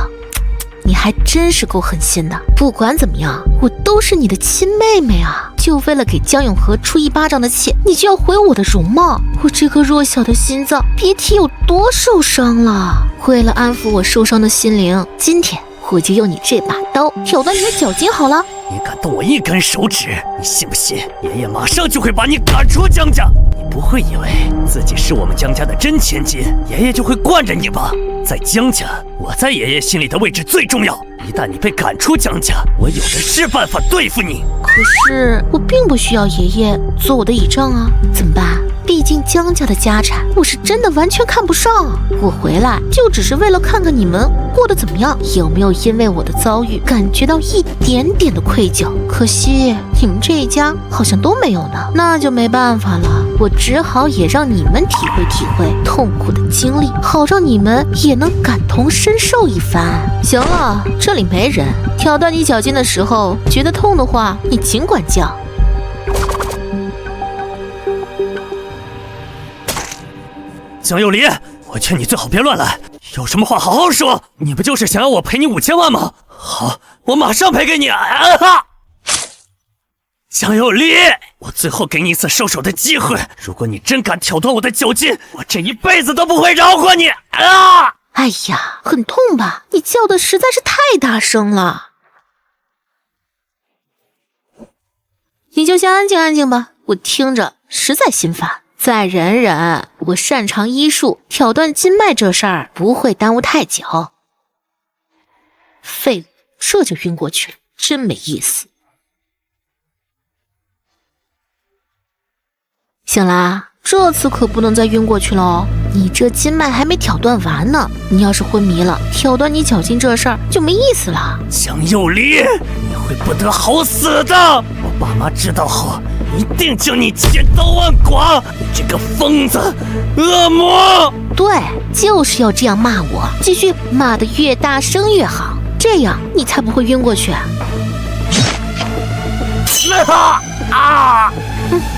你还真是够狠心的。不管怎么样，我都是你的亲妹妹啊！就为了给江永和出1巴掌的气，你就要毁我的容貌？我这个弱小的心脏，别提有多受伤了。为了安抚我受伤的心灵，今天我就用你这把刀挑断你的脚筋好了。你敢动我1根手指，你信不信爷爷马上就会把你赶出江家？你不会以为自己是我们江家的真千金，爷爷就会惯着你吧？在江家，我在爷爷心里的位置最重要。一旦你被赶出江家，我有的是办法对付你。可是我并不需要爷爷做我的倚仗啊，怎么办？毕竟江家的家产我是真的完全看不上。我回来就只是为了看看你们过得怎么样，有没有因为我的遭遇感觉到一点点的愧疚。可惜你们这一家好像都没有呢，那就没办法了，我只好也让你们体会体会痛苦的经历，好让你们也能感同身受一番。行了，这里没人，挑断你脚筋的时候觉得痛的话，你尽管叫。江幼离，我劝你最好别乱来，有什么话好好说。你不就是想要我赔你5000万吗？好，我马上赔给你。江幼离，我最后给你一次收手的机会，如果你真敢挑断我的脚筋，我这一辈子都不会饶过你。哎呀，很痛吧？你叫的实在是太大声了。你就先安静安静吧，我听着实在心烦。再忍忍，我擅长医术，挑断筋脉这事儿不会耽误太久。废物，这就晕过去了，真没意思。醒啦，这次可不能再晕过去了哦。你这筋脉还没挑断完呢，你要是昏迷了，挑断你脚筋这事儿就没意思了。江幼离，你会不得好死的！我爸妈知道后，一定将你千刀万剐！你这个疯子，恶魔！对，就是要这样骂我，继续骂得越大声越好，这样你才不会晕过去。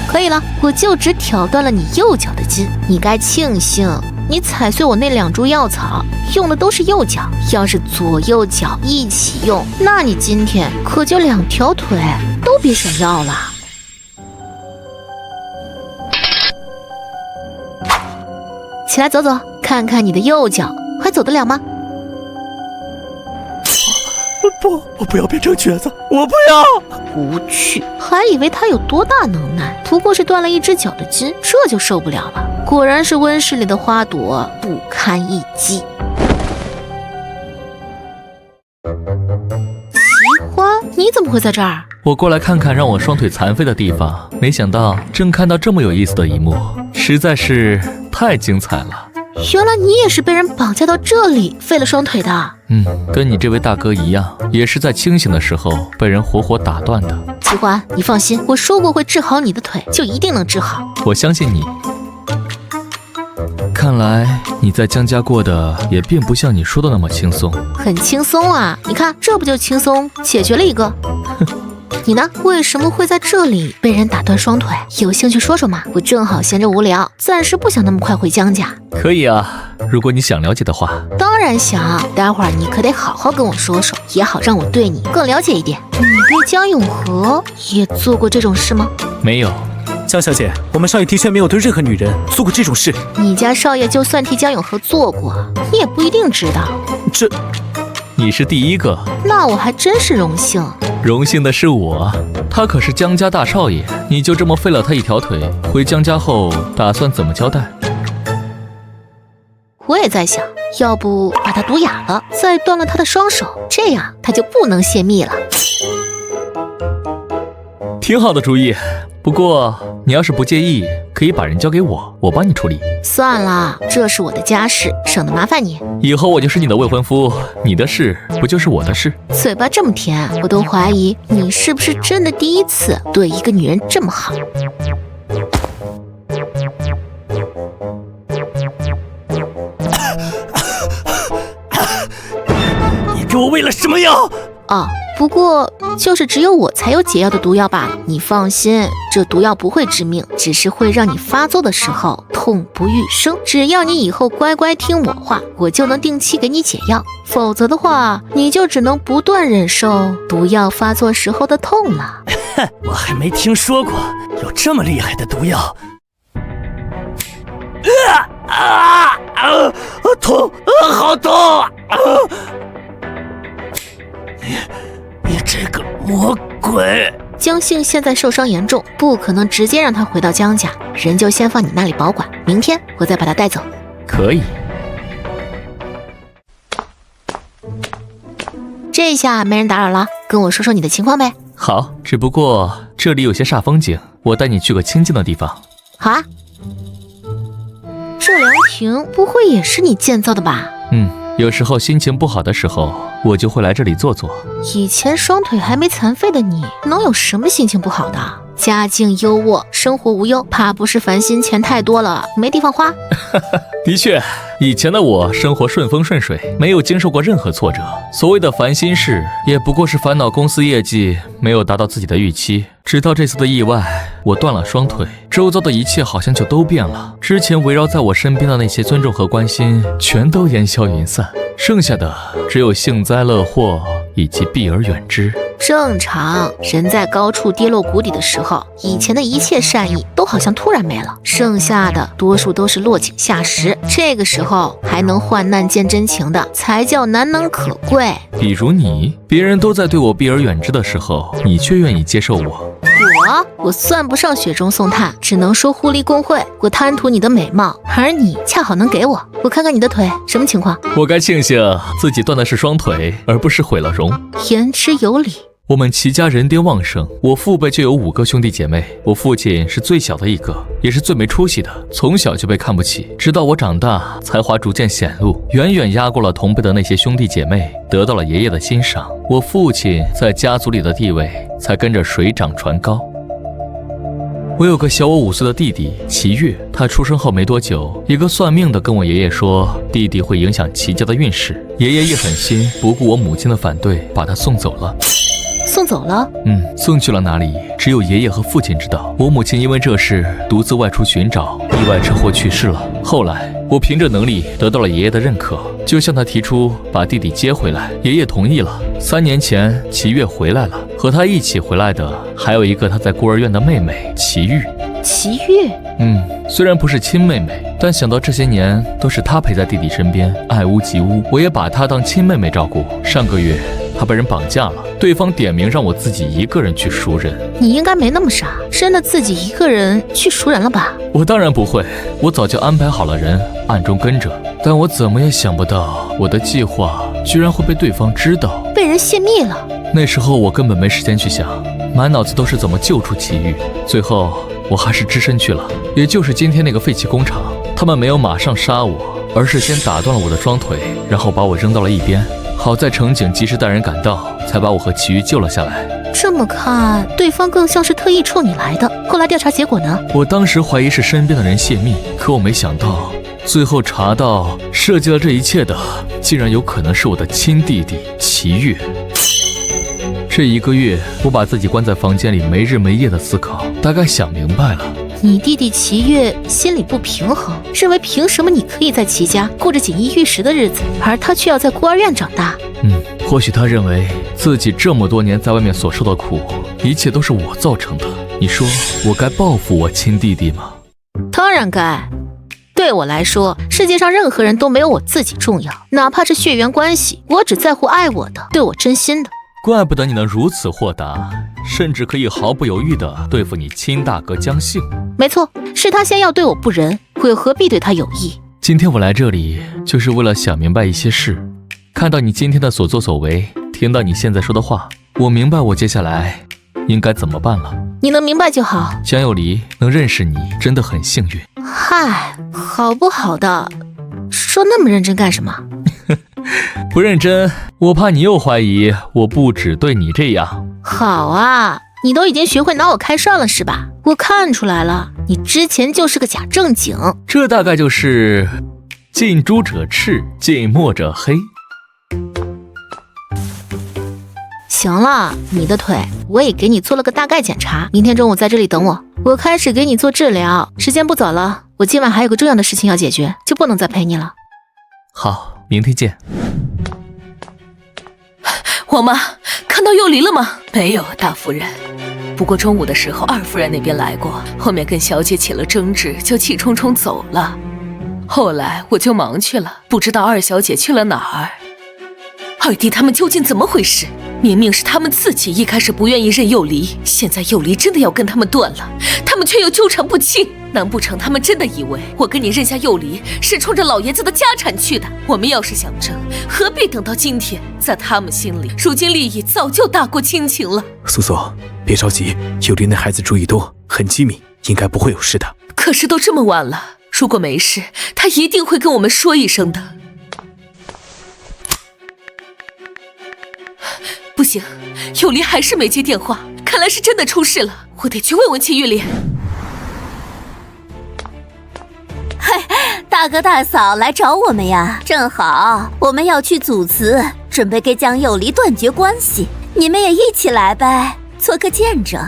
可以了，我就只挑断了你右脚的筋，你该庆幸你踩碎我那2株药草用的都是右脚，要是左右脚一起用，那你今天可就2条腿都别想要了。起来走走，看看你的右脚还走得了吗？不，我不要变成瘸子，我不要！无趣，还以为他有多大能耐，不过是断了1只脚的筋，这就受不了了。果然是温室里的花朵，不堪一击。奇花，你怎么会在这儿？我过来看看让我双腿残废的地方，没想到正看到这么有意思的一幕，实在是太精彩了。原来你也是被人绑架到这里废了双腿的。跟你这位大哥一样，也是在清醒的时候被人活活打断的。齐欢，你放心，我说过会治好你的腿，就一定能治好。我相信你。看来你在江家过得也并不像你说的那么轻松。很轻松啊，你看这不就轻松解决了一个。你呢？为什么会在这里被人打断双腿？有兴趣说说嘛？我正好闲着无聊，暂时不想那么快回江家。可以啊，如果你想了解的话。当然想，待会儿你可得好好跟我说说，也好让我对你更了解一点。你对江永和也做过这种事吗？没有。江小姐，我们少爷的确没有对任何女人做过这种事。你家少爷就算替江永和做过，你也不一定知道。你是第一个。那我还真是荣幸。荣幸的是我，他可是江家大少爷，你就这么废了他一条腿，回江家后打算怎么交代？我也在想，要不把他毒哑了，再断了他的双手，这样他就不能泄密了。挺好的主意，不过你要是不介意，可以把人交给我，我帮你处理。算了，这是我的家事，省得麻烦你。以后我就是你的未婚夫，你的事不就是我的事？嘴巴这么甜，我都怀疑你是不是真的第一次对一个女人这么好。你给我喂了什么药？哦，不过就是只有我才有解药的毒药罢了。你放心，这毒药不会致命，只是会让你发作的时候痛不欲生。只要你以后乖乖听我话，我就能定期给你解药。否则的话，你就只能不断忍受毒药发作时候的痛了。我还没听说过有这么厉害的毒药。痛，好痛！你这个魔鬼！江姓现在受伤严重，不可能直接让他回到江家，人就先放你那里保管，明天我再把他带走。可以。这下没人打扰了，跟我说说你的情况呗。好，只不过这里有些煞风景，我带你去个清静的地方。好啊。这凉亭不会也是你建造的吧？有时候心情不好的时候，我就会来这里坐坐。以前双腿还没残废的你，能有什么心情不好的？家境优渥，生活无忧，怕不是烦心钱太多了，没地方花。的确，以前的我生活顺风顺水，没有经受过任何挫折。所谓的烦心事，也不过是烦恼公司业绩没有达到自己的预期。直到这次的意外，我断了双腿，周遭的一切好像就都变了。之前围绕在我身边的那些尊重和关心，全都烟消云散，剩下的只有幸灾乐祸以及避而远之。正常，人在高处跌落谷底的时候，以前的一切善意都好像突然没了，剩下的多数都是落井下石。这个时候还能患难见真情的，才叫难能可贵。比如你，别人都在对我避而远之的时候，你却愿意接受我。我算不上雪中送炭，只能说互利共惠。我贪图你的美貌，而你恰好能给我。我看看你的腿，什么情况？我该庆幸自己断的是双腿，而不是毁了容。言之有理。我们齐家人丁旺盛，我父辈就有5个兄弟姐妹，我父亲是最小的一个，也是最没出息的，从小就被看不起，直到我长大，才华逐渐显露，远远压过了同辈的那些兄弟姐妹，得到了爷爷的欣赏，我父亲在家族里的地位才跟着水涨船高。我有个小我5岁的弟弟齐越，他出生后没多久，一个算命的跟我爷爷说，弟弟会影响齐家的运势。爷爷一狠心，不顾我母亲的反对，把他送走了。送走了？送去了哪里，只有爷爷和父亲知道。我母亲因为这事独自外出寻找，意外车祸去世了。后来我凭着能力得到了爷爷的认可，就向他提出把弟弟接回来，爷爷同意了。3年前齐越回来了，和他一起回来的还有一个他在孤儿院的妹妹齐玉。齐玉？虽然不是亲妹妹，但想到这些年都是她陪在弟弟身边，爱屋及乌，我也把她当亲妹妹照顾。上个月她被人绑架了，对方点名让我自己一个人去赎人。你应该没那么傻，真的自己一个人去赎人了吧？我当然不会，我早就安排好了人，暗中跟着。但我怎么也想不到，我的计划居然会被对方知道，被人泄密了。那时候我根本没时间去想，满脑子都是怎么救出祁煜。最后我还是只身去了，也就是今天那个废弃工厂。他们没有马上杀我，而是先打断了我的双腿，然后把我扔到了一边。好在乘警及时带人赶到，才把我和祁煜救了下来。这么看，对方更像是特意冲你来的。后来调查结果呢？我当时怀疑是身边的人泄密，可我没想到，最后查到设计了这一切的，竟然有可能是我的亲弟弟祁煜。这1个月，我把自己关在房间里，没日没夜的思考，大概想明白了。你弟弟祁煜心里不平衡，认为凭什么你可以在祁家过着锦衣玉食的日子，而他却要在孤儿院长大？或许他认为自己这么多年在外面所受的苦，一切都是我造成的。你说我该报复我亲弟弟吗？当然该。对我来说，世界上任何人都没有我自己重要，哪怕是血缘关系，我只在乎爱我的、对我真心的。怪不得你能如此豁达，甚至可以毫不犹豫地对付你亲大哥江幸。没错，是他先要对我不仁，我又何必对他有意？今天我来这里，就是为了想明白一些事。看到你今天的所作所为，听到你现在说的话，我明白我接下来应该怎么办了。你能明白就好。江有离，能认识你真的很幸运。嗨，好不好的，说那么认真干什么？不认真，我怕你又怀疑我不只对你这样。好啊，你都已经学会拿我开涮了是吧？我看出来了，你之前就是个假正经。这大概就是近朱者赤，近墨者黑。行了，你的腿我也给你做了个大概检查，明天中午在这里等我，我开始给你做治疗。时间不早了，我今晚还有个重要的事情要解决，就不能再陪你了。好，明天见。王妈，看到幼离了吗？没有，大夫人。不过中午的时候，二夫人那边来过，后面跟小姐起了争执，就气冲冲走了。后来我就忙去了，不知道二小姐去了哪儿。二弟他们究竟怎么回事？明明是他们自己一开始不愿意认幼离，现在幼离真的要跟他们断了，他们却又纠缠不清。难不成他们真的以为我跟你认下幼离是冲着老爷子的家产去的？我们要是想争，何必等到今天？在他们心里，如今利益早就大过亲情了。苏苏，别着急，幼离那孩子主意多，很机敏，应该不会有事的。可是都这么晚了，如果没事，他一定会跟我们说一声的。不行，幼离还是没接电话，看来是真的出事了，我得去问问祁玉莲。大哥大嫂来找我们呀，正好我们要去祖祠，准备跟江幼离断绝关系，你们也一起来呗，做个见证。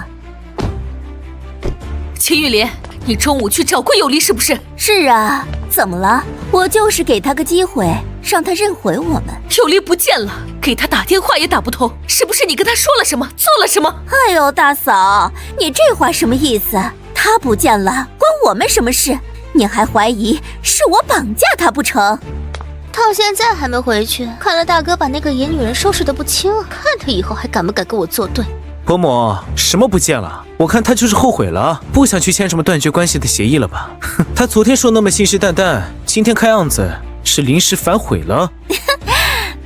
祁玉莲，你中午去找过幼离是不是？是啊，怎么了？我就是给他个机会，让他认回我们。幼离不见了，给他打电话也打不通，是不是你跟他说了什么，做了什么？哎呦，大嫂，你这话什么意思？他不见了，关我们什么事？你还怀疑是我绑架他不成？到现在还没回去，看来大哥把那个野女人收拾得不轻，看他以后还敢不敢跟我作对。伯母，什么不见了？我看他就是后悔了，不想去签什么断绝关系的协议了吧？哼，他昨天说那么信誓旦旦，今天看样子是临时反悔了。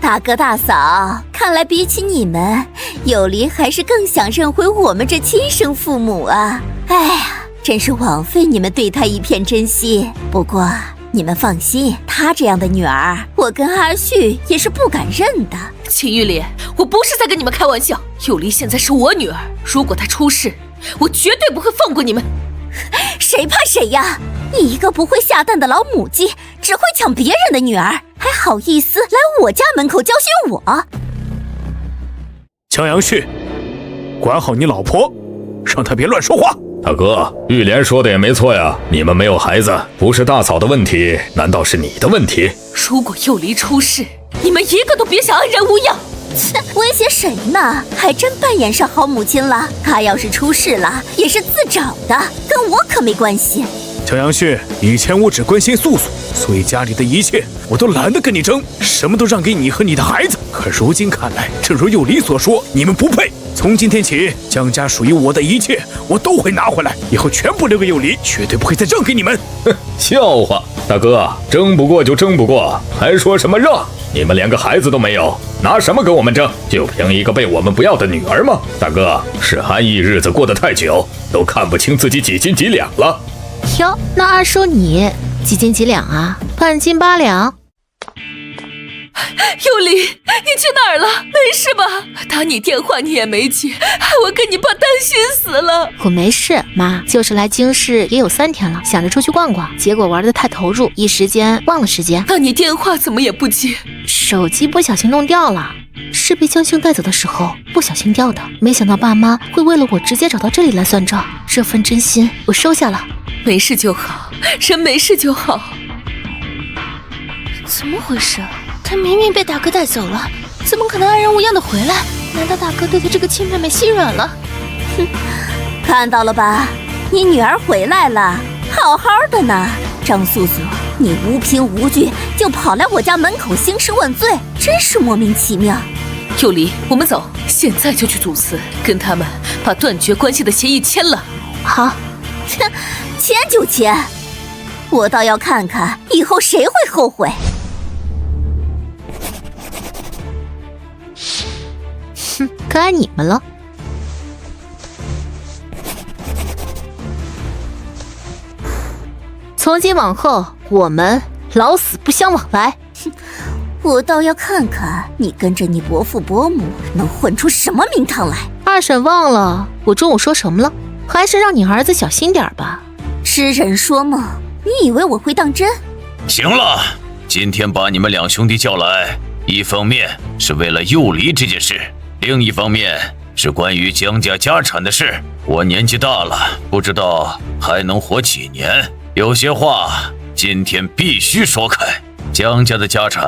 大哥大嫂，看来比起你们，幼离还是更想认回我们这亲生父母啊！哎呀，真是枉费你们对他一片真心。不过你们放心，她这样的女儿，我跟阿旭也是不敢认的。祁玉莲，我不是在跟你们开玩笑，幼离现在是我女儿，如果她出事，我绝对不会放过你们。谁怕谁呀？你一个不会下蛋的老母鸡，只会抢别人的女儿，还好意思来我家门口教训我？江阳旭，管好你老婆，让她别乱说话。大哥，玉莲说的也没错呀，你们没有孩子，不是大嫂的问题，难道是你的问题？如果幼离出事，你们一个都别想安然无恙。切，威胁谁呢？还真扮演上好母亲了。她要是出事了，也是自找的，跟我可没关系。江阳旭，以前我只关心素素，所以家里的一切我都懒得跟你争，什么都让给你和你的孩子。可如今看来，正如幼离所说，你们不配。从今天起，江家属于我的一切，我都会拿回来，以后全部留给幼离，绝对不会再让给你们。笑话。大哥，争不过就争不过，还说什么让？你们连个孩子都没有，拿什么跟我们争？就凭一个被我们不要的女儿吗？大哥，是安逸日子过得太久，都看不清自己几斤几两了。哟，那二叔你几斤几两啊？半斤8两。尤里，你去哪儿了？没事吧？打你电话你也没接，害我跟你爸担心死了。我没事，妈，就是来京市也有3天了，想着出去逛逛，结果玩得太投入，一时间忘了时间。那你电话怎么也不接？手机不小心弄掉了，是被江兄带走的时候不小心掉的。没想到爸妈会为了我直接找到这里来算账，这份真心我收下了。没事就好，人没事就好。怎么回事？他明明被大哥带走了，怎么可能安然无恙的回来？难道大哥对他这个亲妹妹心软了？哼，看到了吧，你女儿回来了，好好的呢。张素素，你无凭无据就跑来我家门口兴师问罪，真是莫名其妙。尤离，我们走，现在就去主祠，跟他们把断绝关系的协议签了。好，签就签，我倒要看看以后谁会后悔。哼，该你们了。从今往后，我们老死不相往来。我倒要看看你跟着你伯父伯母能混出什么名堂来。二婶忘了我中午说什么了？还是让你儿子小心点吧。痴人说梦，你以为我会当真？行了，今天把你们2兄弟叫来，一方面是为了幼离这件事，另一方面是关于江家家产的事。我年纪大了，不知道还能活几年，有些话今天必须说开。江家的家产，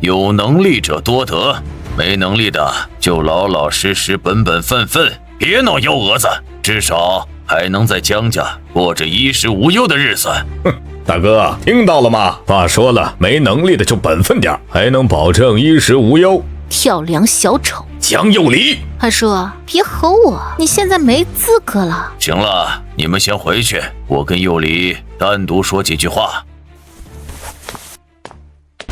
有能力者多得，没能力的就老老实实本本分分，别闹幺蛾子，至少还能在江家过着衣食无忧的日子。哼，大哥听到了吗？爸说了，没能力的就本分点，还能保证衣食无忧。跳梁小丑江幼离，二叔别吼我，你现在没资格了。行了，你们先回去，我跟幼离单独说几句话。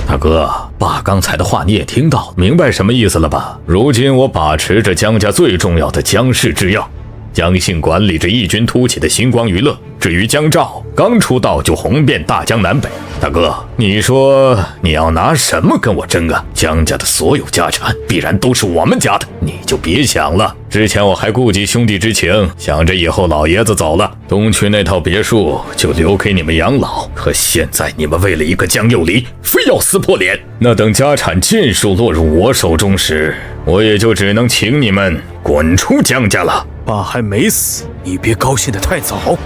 大哥，爸刚才的话你也听到，明白什么意思了吧？如今我把持着江家最重要的江氏制药，江姓管理着异军突起的星光娱乐。至于江兆，刚出道就红遍大江南北。大哥，你说你要拿什么跟我争啊？江家的所有家产必然都是我们家的，你就别想了。之前我还顾及兄弟之情，想着以后老爷子走了，东区那套别墅就留给你们养老。可现在你们为了一个江幼离，非要撕破脸。那等家产尽数落入我手中时，我也就只能请你们滚出江家了。爸还没死，你别高兴得太早。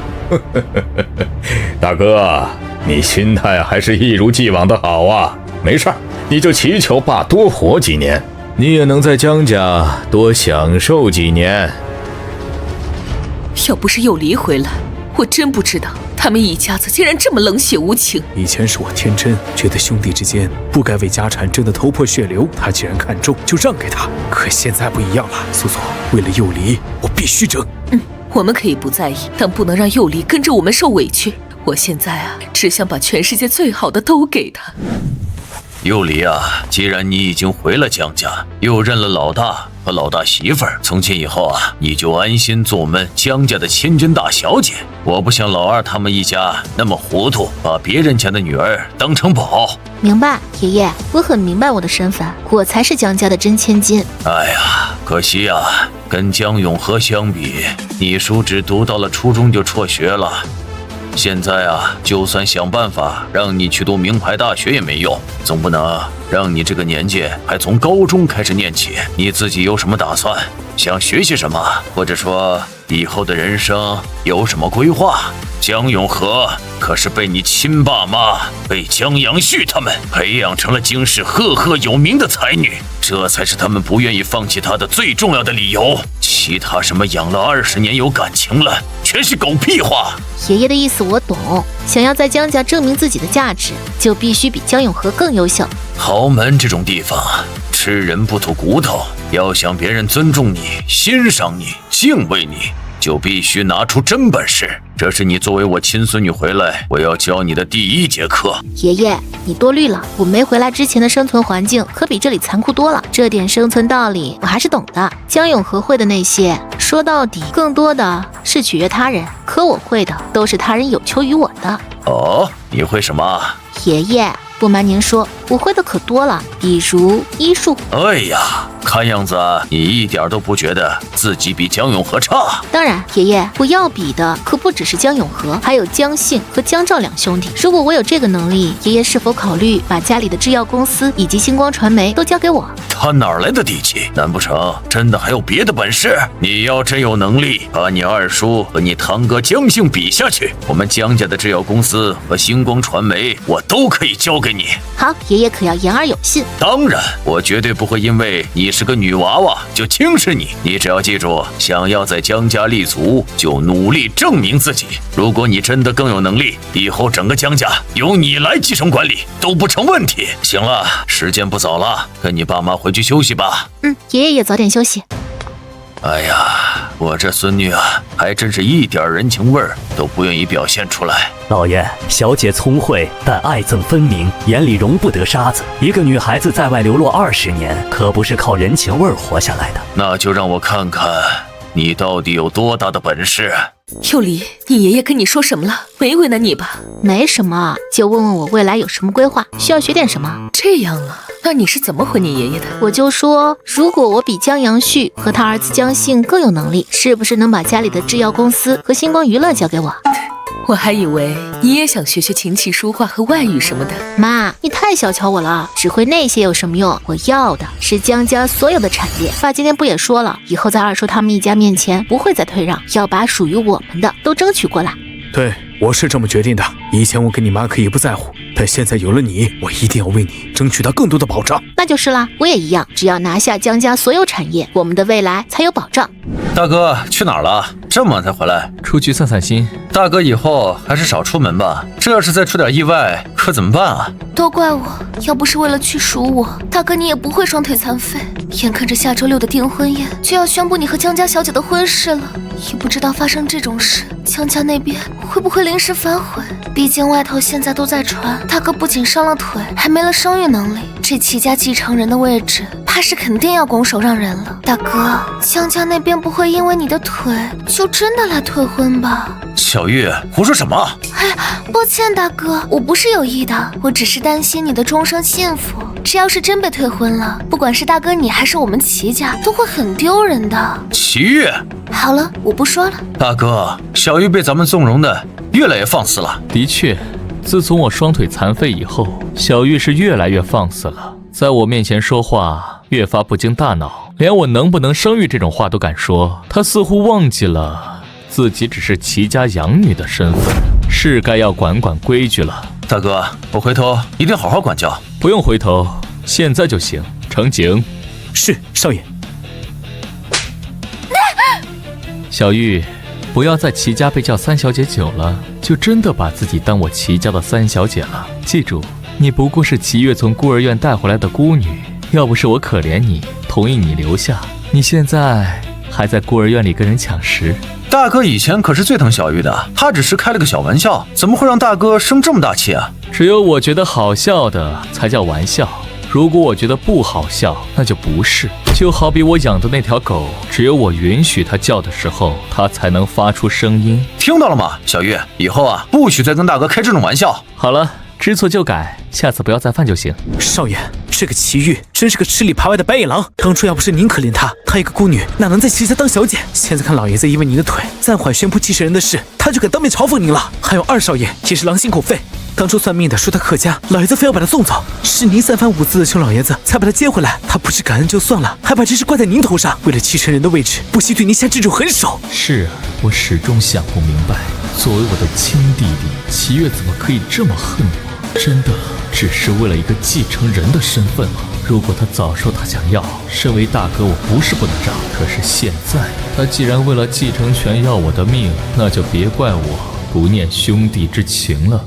大哥，你心态还是一如既往的好啊。没事儿，你就祈求爸多活几年，你也能在江家多享受几年。要不是幼离回来，我真不知道他们一家子竟然这么冷血无情。以前是我天真，觉得兄弟之间不该为家产争得头破血流，他既然看中就让给他。可现在不一样了，素素，为了幼离，我必须争。我们可以不在意，但不能让幼离跟着我们受委屈。我现在只想把全世界最好的都给他。幼离啊，既然你已经回了江家，又认了老大和老大媳妇儿，从今以后你就安心做我们江家的千金大小姐。我不像老二他们一家那么糊涂，把别人家的女儿当成宝。明白，爷爷，我很明白我的身份，我才是江家的真千金。哎呀，可惜跟江永和相比，你叔只读到了初中就辍学了。现在就算想办法让你去读名牌大学也没用，总不能让你这个年纪还从高中开始念起。你自己有什么打算？想学习什么？或者说以后的人生有什么规划？江永和可是被你亲爸妈，被江阳旭他们培养成了京市赫赫有名的才女，这才是他们不愿意放弃她的最重要的理由。其他什么养了20年有感情了，全是狗屁话。爷爷的意思我懂，想要在江家证明自己的价值，就必须比江永和更优秀。豪门这种地方，吃人不吐骨头，要想别人尊重你、欣赏你、敬畏你，就必须拿出真本事。这是你作为我亲孙女回来，我要教你的第一节课。爷爷，你多虑了。我没回来之前的生存环境可比这里残酷多了，这点生存道理我还是懂的。江永和会的那些，说到底更多的是取悦他人，可我会的都是他人有求于我的。哦，你会什么？爷爷，不瞒您说，我会的可多了，比如医术。哎呀，看样子你一点都不觉得自己比江永和差。当然，爷爷，我要比的可不只是江永和，还有江信和江兆两兄弟。如果我有这个能力，爷爷是否考虑把家里的制药公司以及星光传媒都交给我？他哪来的底气？难不成真的还有别的本事？你要真有能力，把你二叔和你堂哥江姓比下去，我们江家的制药公司和星光传媒，我都可以交给你。好，爷爷可要言而有信。当然，我绝对不会因为你是个女娃娃就轻视你。你只要记住，想要在江家立足，就努力证明自己。如果你真的更有能力，以后整个江家由你来继承管理都不成问题。行了，时间不早了，跟你爸妈回去休息吧。爷爷也早点休息。哎呀，我这孙女啊，还真是一点人情味儿都不愿意表现出来。老爷，小姐聪慧，但爱憎分明，眼里容不得沙子。一个女孩子在外流落20年，可不是靠人情味儿活下来的。那就让我看看你到底有多大的本事。幼离，你爷爷跟你说什么了？没为难你吧？没什么，就问问我未来有什么规划，需要学点什么。这样啊，那你是怎么回你爷爷的？我就说，如果我比江阳旭和他儿子江信更有能力，是不是能把家里的制药公司和星光娱乐交给我？我还以为你也想学学琴棋书画和外语什么的。妈，你太小瞧我了，只会那些有什么用？我要的是江家所有的产业。爸今天不也说了，以后在二叔他们一家面前不会再退让，要把属于我们的都争取过来。对，我是这么决定的。以前我跟你妈可以不在乎，但现在有了你，我一定要为你争取到更多的保障。那就是啦，我也一样，只要拿下江家所有产业，我们的未来才有保障。大哥去哪儿了？这么晚才回来？出去散散心。大哥以后还是少出门吧，这要是再出点意外，可怎么办啊？都怪我，要不是为了去赎我，大哥你也不会双腿残废。眼看着下周6的订婚宴就要宣布你和江家小姐的婚事了，也不知道发生这种事，江家那边会不会临时反悔？毕竟外头现在都在传，大哥不仅伤了腿，还没了生育能力，这齐家继承人的位置，怕是肯定要拱手让人了。大哥，江家那边不会因为你的腿就真的来退婚吧？小玉，胡说什么？哎，抱歉大哥，我不是有意的，我只是担心你的终生幸福。这要是真被退婚了，不管是大哥你还是我们齐家，都会很丢人的。齐玉，好了，我不说了。大哥，小玉被咱们纵容的越来越放肆了。的确，自从我双腿残废以后，小玉是越来越放肆了，在我面前说话越发不经大脑，连我能不能生育这种话都敢说。她似乎忘记了自己只是齐家养女的身份，是该要管管规矩了。大哥，我回头一定好好管教。不用回头，现在就行。程景，是少爷。小玉，不要在齐家被叫三小姐久了，就真的把自己当我齐家的三小姐了。记住，你不过是齐月从孤儿院带回来的孤女，要不是我可怜你，同意你留下，你现在还在孤儿院里跟人抢食。大哥以前可是最疼小玉的，他只是开了个小玩笑，怎么会让大哥生这么大气啊？只有我觉得好笑的才叫玩笑，如果我觉得不好笑，那就不是。就好比我养的那条狗，只有我允许它叫的时候，它才能发出声音。听到了吗，小玉？以后啊，不许再跟大哥开这种玩笑。好了，知错就改，下次不要再犯就行。少爷，这个齐玉真是个吃里扒外的白眼狼。当初要不是您可怜她，她一个孤女哪能在齐家当小姐？现在看老爷子因为您的腿暂缓宣布继承人的事，他就敢当面嘲讽您了。还有二少爷也是狼心狗肺，当初算命的说他克家，老爷子非要把他送走，是您三番五次的求老爷子才把他接回来。他不知感恩就算了，还把这事怪在您头上，为了继承人的位置，不惜对您下这种狠手。是啊，我始终想不明白，作为我的亲弟弟，齐月怎么可以这么恨我？真的只是为了一个继承人的身份吗？如果他早说他想要，身为大哥我不是不能让，可是现在他既然为了继承权要我的命，那就别怪我不念兄弟之情了。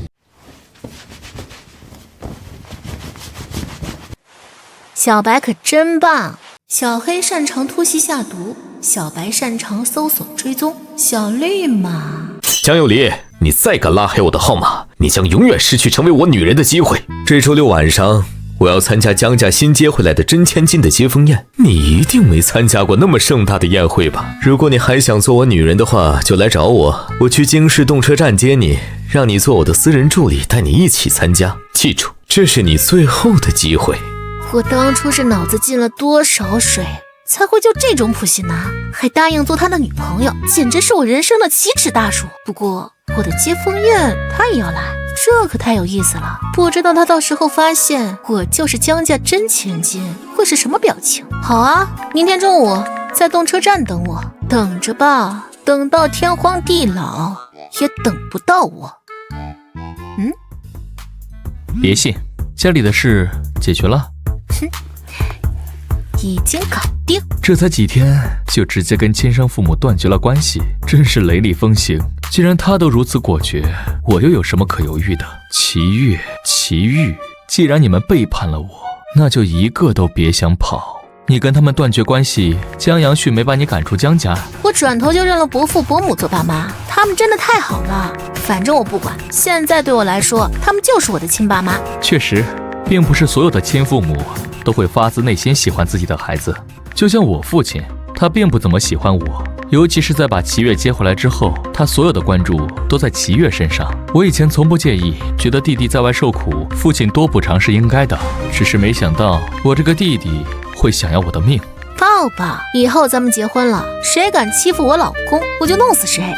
小白可真棒，小黑擅长突袭下毒，小白擅长搜索追踪，小绿嘛……江有离，你再敢拉黑我的号码，你将永远失去成为我女人的机会。这周六晚上，我要参加江家新接回来的真千金的接风宴，你一定没参加过那么盛大的宴会吧？如果你还想做我女人的话，就来找我，我去京市动车站接你，让你做我的私人助理，带你一起参加。记住，这是你最后的机会。我当初是脑子进了多少水，才会就这种普信男，还答应做他的女朋友，简直是我人生的奇耻大辱。不过我的接风宴他也要来，这可太有意思了。不知道他到时候发现我就是江家真千金，会是什么表情？好啊，明天中午在动车站等我，等着吧，等到天荒地老也等不到我。别信，家里的事解决了。已经搞定，这才几天就直接跟亲生父母断绝了关系，真是雷厉风行。既然他都如此果决，我又有什么可犹豫的？齐月、齐豫，既然你们背叛了我，那就一个都别想跑。你跟他们断绝关系，江阳旭没把你赶出江家，我转头就认了伯父伯母做爸妈，他们真的太好了。反正我不管，现在对我来说，他们就是我的亲爸妈。确实，并不是所有的亲父母都会发自内心喜欢自己的孩子，就像我父亲，他并不怎么喜欢我，尤其是在把齐月接回来之后，他所有的关注都在齐月身上。我以前从不介意，觉得弟弟在外受苦，父亲多补偿是应该的，只是没想到我这个弟弟会想要我的命。抱抱，以后咱们结婚了，谁敢欺负我老公，我就弄死谁。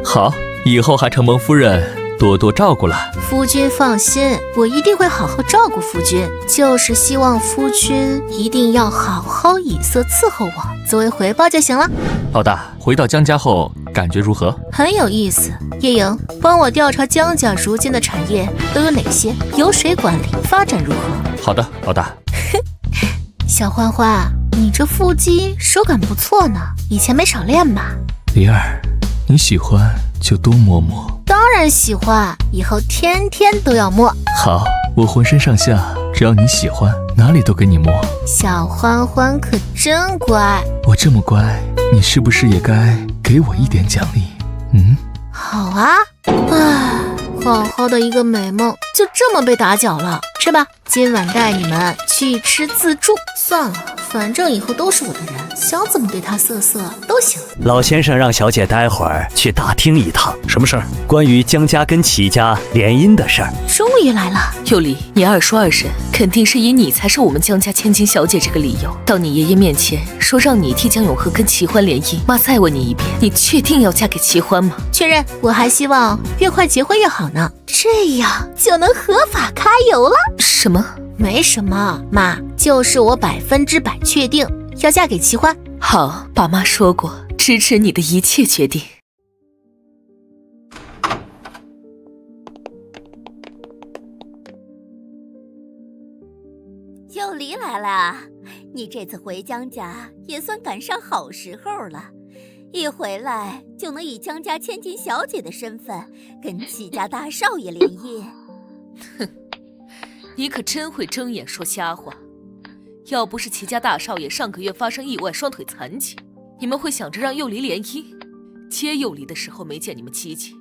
好，以后还承蒙夫人多多照顾了。夫君放心，我一定会好好照顾夫君，就是希望夫君一定要好好以色伺候我，作为回报就行了。老大，回到江家后感觉如何？很有意思。叶莹，帮我调查江家如今的产业都有哪些，由谁管理，发展如何？好的，老大。小欢欢，你这腹肌手感不错呢，以前没少练吧？梨儿，你喜欢就多摸摸。当然喜欢，以后天天都要摸。好，我浑身上下只要你喜欢，哪里都给你摸。小欢欢可真乖。我这么乖，你是不是也该给我一点奖励？好啊。唉，好好的一个美梦就这么被打搅了。吃吧，今晚带你们去吃自助。算了，反正以后都是我的人，想怎么对他色色都行。老先生让小姐待会儿去打听一趟。什么事儿？关于江家跟齐家联姻的事儿。终于来了。幼离，你二叔二婶肯定是以你才是我们江家千金小姐这个理由，到你爷爷面前说让你替江永和跟齐欢联姻。妈再问你一遍，你确定要嫁给齐欢吗？确认。我还希望越快结婚越好呢，这样就能合法揩油了。什么？没什么，妈，就是我100%确定要嫁给齐欢。好，爸妈说过，支持你的一切决定。幼离来了，你这次回江家也算赶上好时候了，一回来就能以江家千金小姐的身份跟齐家大少爷联姻。哼，你可真会睁眼说瞎话。要不是齐家大少爷上个月发生意外双腿残疾，你们会想着让幼离联姻？接幼离的时候没见你们积极，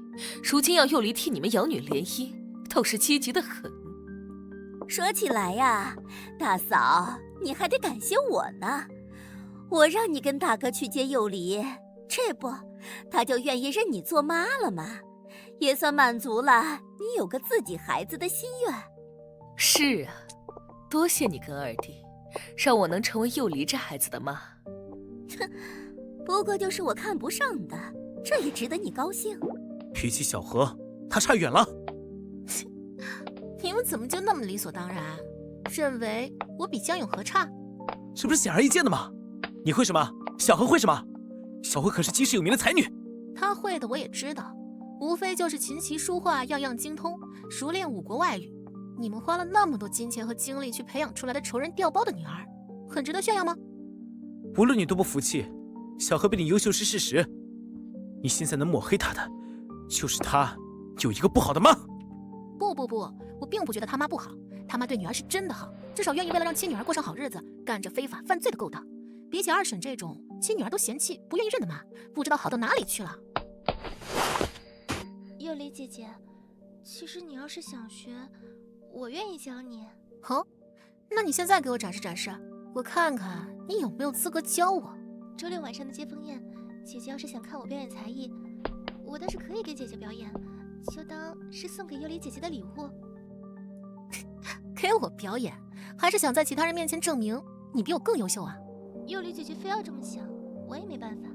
如今要幼离替你们养女联姻，倒是积极得很。说起来呀，大嫂，你还得感谢我呢。我让你跟大哥去接幼离，这不，他就愿意认你做妈了吗？也算满足了你有个自己孩子的心愿。是啊，多谢你跟二弟，让我能成为幼离这孩子的妈。哼，不过就是我看不上的，这也值得你高兴。脾气小和，他差远了。你们怎么就那么理所当然，认为我比江永和差？这不是显而易见的吗？你会什么？小和会什么？小和可是济世有名的才女。她会的我也知道，无非就是琴棋书画样样精通，熟练5国外语。你们花了那么多金钱和精力去培养出来的仇人掉包的女儿，很值得炫耀吗？无论你多么服气，小和比你优秀是事实。你现在能抹黑她的，就是她有一个不好的妈。不，我并不觉得他妈不好，他妈对女儿是真的好，至少愿意为了让亲女儿过上好日子，干着非法犯罪的勾当。比起二婶这种亲女儿都嫌弃，不愿意认的妈，不知道好到哪里去了。幼离姐姐，其实你要是想学，我愿意教你。好，那你现在给我展示展示，我看看你有没有资格教我。周六晚上的接风宴，姐姐要是想看我表演才艺，我倒是可以给姐姐表演，就当是送给幼离姐姐的礼物。给我表演，还是想在其他人面前证明你比我更优秀啊？幼离姐姐非要这么想，我也没办法。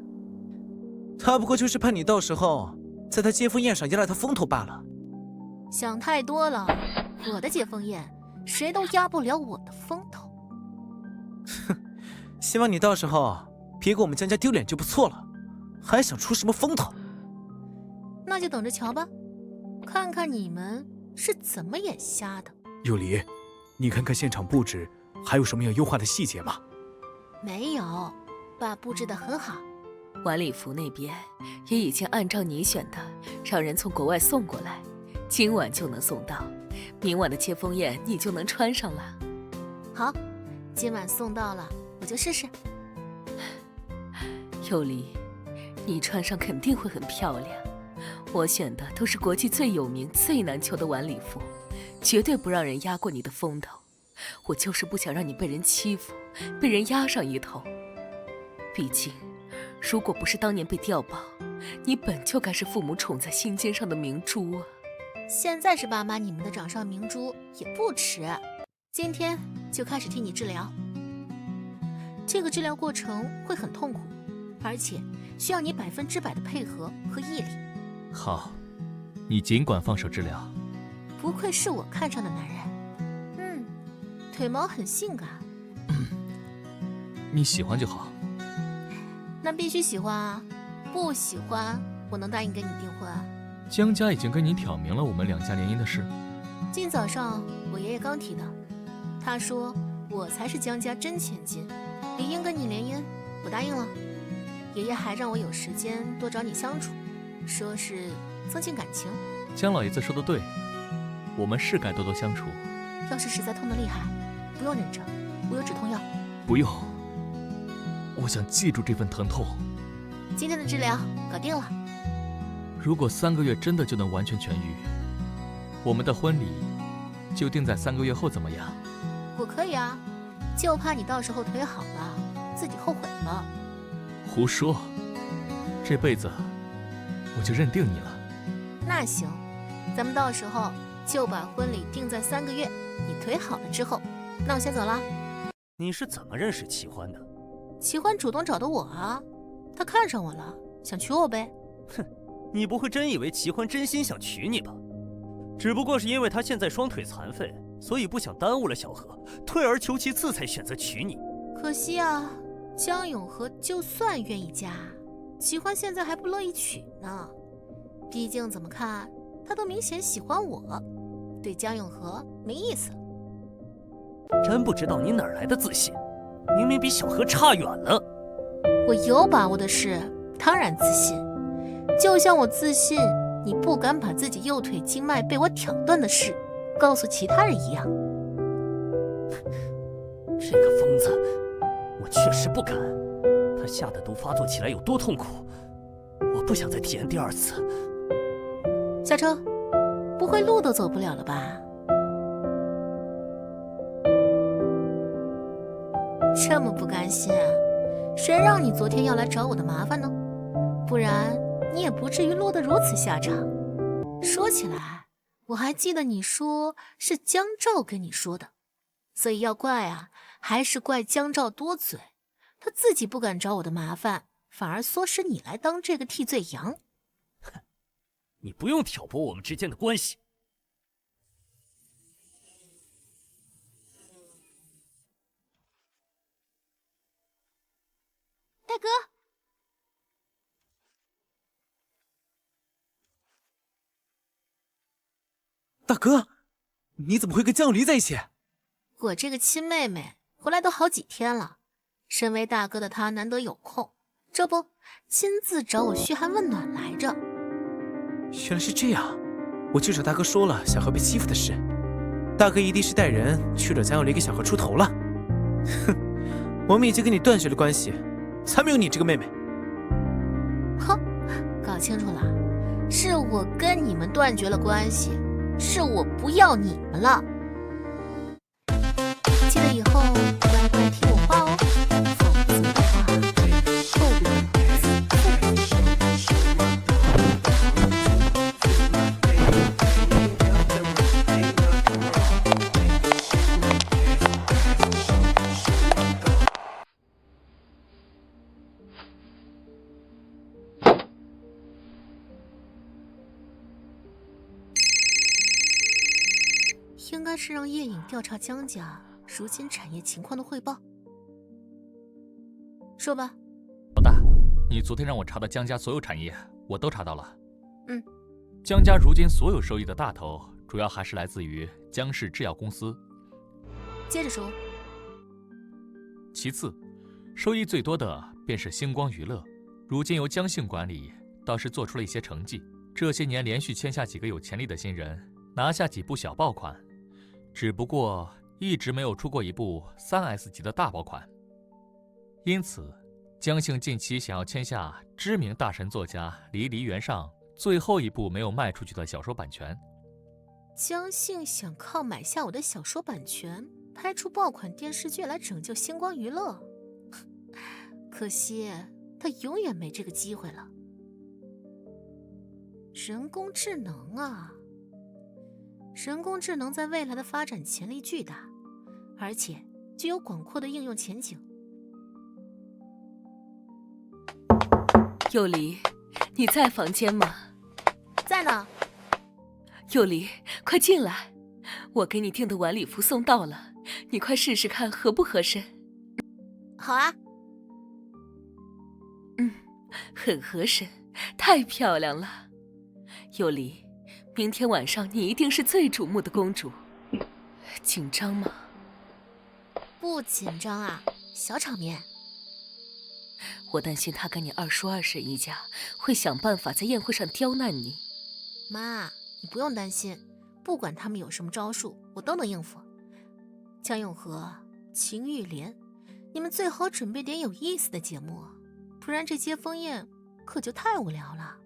她不过就是怕你到时候在她接风宴上压了她风头罢了。想太多了，我的接风宴谁都压不了我的风头。哼，希望你到时候别给我们江家丢脸就不错了，还想出什么风头？那就等着瞧吧，看看你们是怎么眼瞎的。幼离，你看看现场布置还有什么要优化的细节吗？没有，爸布置得很好。晚礼服那边也已经按照你选的，让人从国外送过来，今晚就能送到，明晚的接风宴你就能穿上了。好，今晚送到了，我就试试。幼离，你穿上肯定会很漂亮。我选的都是国际最有名、最难求的晚礼服，绝对不让人压过你的风头。我就是不想让你被人欺负，被人压上一头。毕竟，如果不是当年被调包，你本就该是父母宠在心尖上的明珠啊。现在是爸妈你们的掌上明珠也不迟。今天就开始替你治疗，这个治疗过程会很痛苦，而且需要你100%的配合和毅力。好，你尽管放手治疗。不愧是我看上的男人。腿毛很性感。你喜欢就好。那必须喜欢啊，不喜欢我能答应跟你订婚？江家已经跟你挑明了我们两家联姻的事。今早上我爷爷刚提的，他说我才是江家真千金，理应跟你联姻，我答应了。爷爷还让我有时间多找你相处，说是增进感情。江老爷子说的对，我们是该多多相处。要是实在痛得厉害，不用忍着，我有止痛药。不用，我想记住这份疼痛。今天的治疗搞定了。如果3个月真的就能完全痊愈，我们的婚礼就定在3个月后，怎么样？我可以啊，就怕你到时候腿好了，自己后悔了。胡说，这辈子我就认定你了。那行，咱们到时候就把婚礼定在3个月，你腿好了之后。那我先走了。你是怎么认识齐欢的？齐欢主动找的我啊，他看上我了，想娶我呗。哼，你不会真以为齐欢真心想娶你吧？只不过是因为他现在双腿残废，所以不想耽误了小何，退而求其次才选择娶你。可惜啊，江永和就算愿意嫁，齐欢现在还不乐意娶呢。毕竟怎么看他都明显喜欢我，对江永和没意思。真不知道你哪来的自信，明明比小何差远了。我有把握的事当然自信，就像我自信你不敢把自己右腿经脉被我挑断的事告诉其他人一样。这个疯子，我确实不敢。他下的毒发作起来有多痛苦，我不想再体验第2次。下车，不会路都走不了了吧？这么不甘心啊？谁让你昨天要来找我的麻烦呢？不然你也不至于落得如此下场。说起来，我还记得你说是江照跟你说的，所以要怪啊，还是怪江照多嘴。他自己不敢找我的麻烦，反而唆使你来当这个替罪羊。哼，你不用挑拨我们之间的关系。大哥，大哥，你怎么会跟江有离在一起？我这个亲妹妹回来都好几天了，身为大哥的她难得有空，这不亲自找我嘘寒问暖来着。原来是这样，我就找大哥说了小何被欺负的事，大哥一定是带人去惹江有离给小何出头了。哼，我们已经跟你断绝了关系，才没有你这个妹妹。哼，搞清楚了，是我跟你们断绝了关系，是我不要你们了。记得以后乖乖听我话哦，否则的话，后果自负。应该是让叶颖调查江家如今产业情况的汇报。说吧。老大，你昨天让我查的江家所有产业，我都查到了。江家如今所有收益的大头，主要还是来自于江氏制药公司。接着说。其次，收益最多的便是星光娱乐，如今由江姓管理，倒是做出了一些成绩。这些年连续签下几个有潜力的新人，拿下几部小爆款，只不过一直没有出过一部3S 级的大爆款。因此，江姓近期想要签下知名大神作家离离原上最后一部没有卖出去的小说版权。江姓想靠买下我的小说版权，拍出爆款电视剧来拯救星光娱乐，可惜他永远没这个机会了。人工智能啊，人工智能在未来的发展潜力巨大，而且具有广阔的应用前景。幼离，你在房间吗？在呢。幼离，快进来，我给你订的晚礼服送到了，你快试试看合不合身。好啊。很合身，太漂亮了。幼离，明天晚上你一定是最瞩目的公主。紧张吗？不紧张啊，小场面。我担心他跟你二叔二婶一家会想办法在宴会上刁难你。妈，你不用担心，不管他们有什么招数，我都能应付。江永和、秦玉莲，你们最好准备点有意思的节目，不然这接风宴可就太无聊了。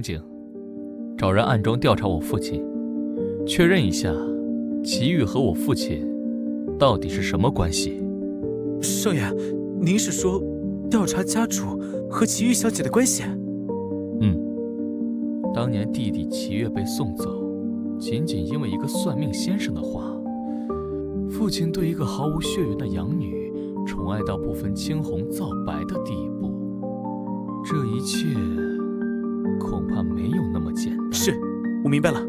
警，找人暗中调查我父亲，确认一下祁煜和我父亲到底是什么关系。少爷，您是说调查家主和祁煜小姐的关系？当年弟弟祁煜被送走，仅仅因为一个算命先生的话，父亲对一个毫无血缘的养女宠爱到不分青红皂白的地步，这一切恐怕没有那么简单。是，我明白了。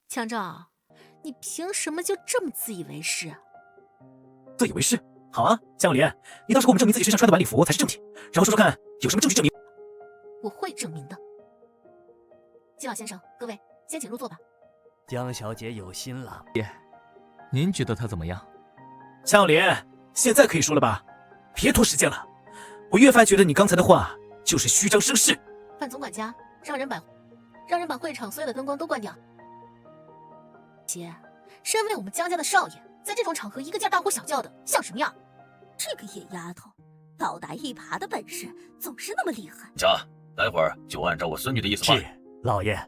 强照，你凭什么就这么自以为是？自以为是？好啊，江有莲，你倒是给我们证明自己身上穿的晚礼服才是正品，然后说说看有什么证据证明。我会证明的。季老先生，各位先请入座吧。江小姐有心了。您觉得她怎么样？江有莲，现在可以说了吧？别拖时间了，我越发觉得你刚才的话就是虚张声势。范总管家，让人把会场所有的灯光都关掉。姐，身为我们江家的少爷，在这种场合一个劲大呼小叫的，像什么样？这个野丫头，倒打一耙的本事总是那么厉害。家，待会儿就按照我孙女的意思办。是，老爷。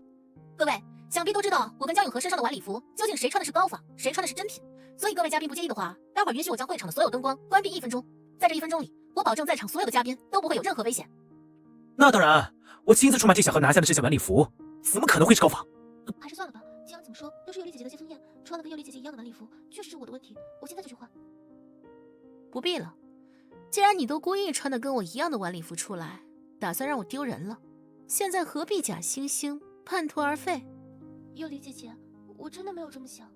各位想必都知道，我跟江永和身上的晚礼服究竟谁穿的是高仿，谁穿的是真品。所以各位嘉宾不介意的话，待会儿允许我将会场的所有灯光关闭1分钟。在这1分钟里，我保证在场所有的嘉宾都不会有任何危险。那当然，我亲自出马这小和拿下的这件晚礼服，怎么可能会是高仿？还是算了吧，既然怎么说都是佑丽姐姐的接风宴，穿了跟佑丽姐姐一样的晚礼服，确实是我的问题，我现在就去换。不必了，既然你都故意穿的跟我一样的晚礼服出来，打算让我丢人了，现在何必假惺惺半途而废？佑丽姐姐，我真的没有这么想。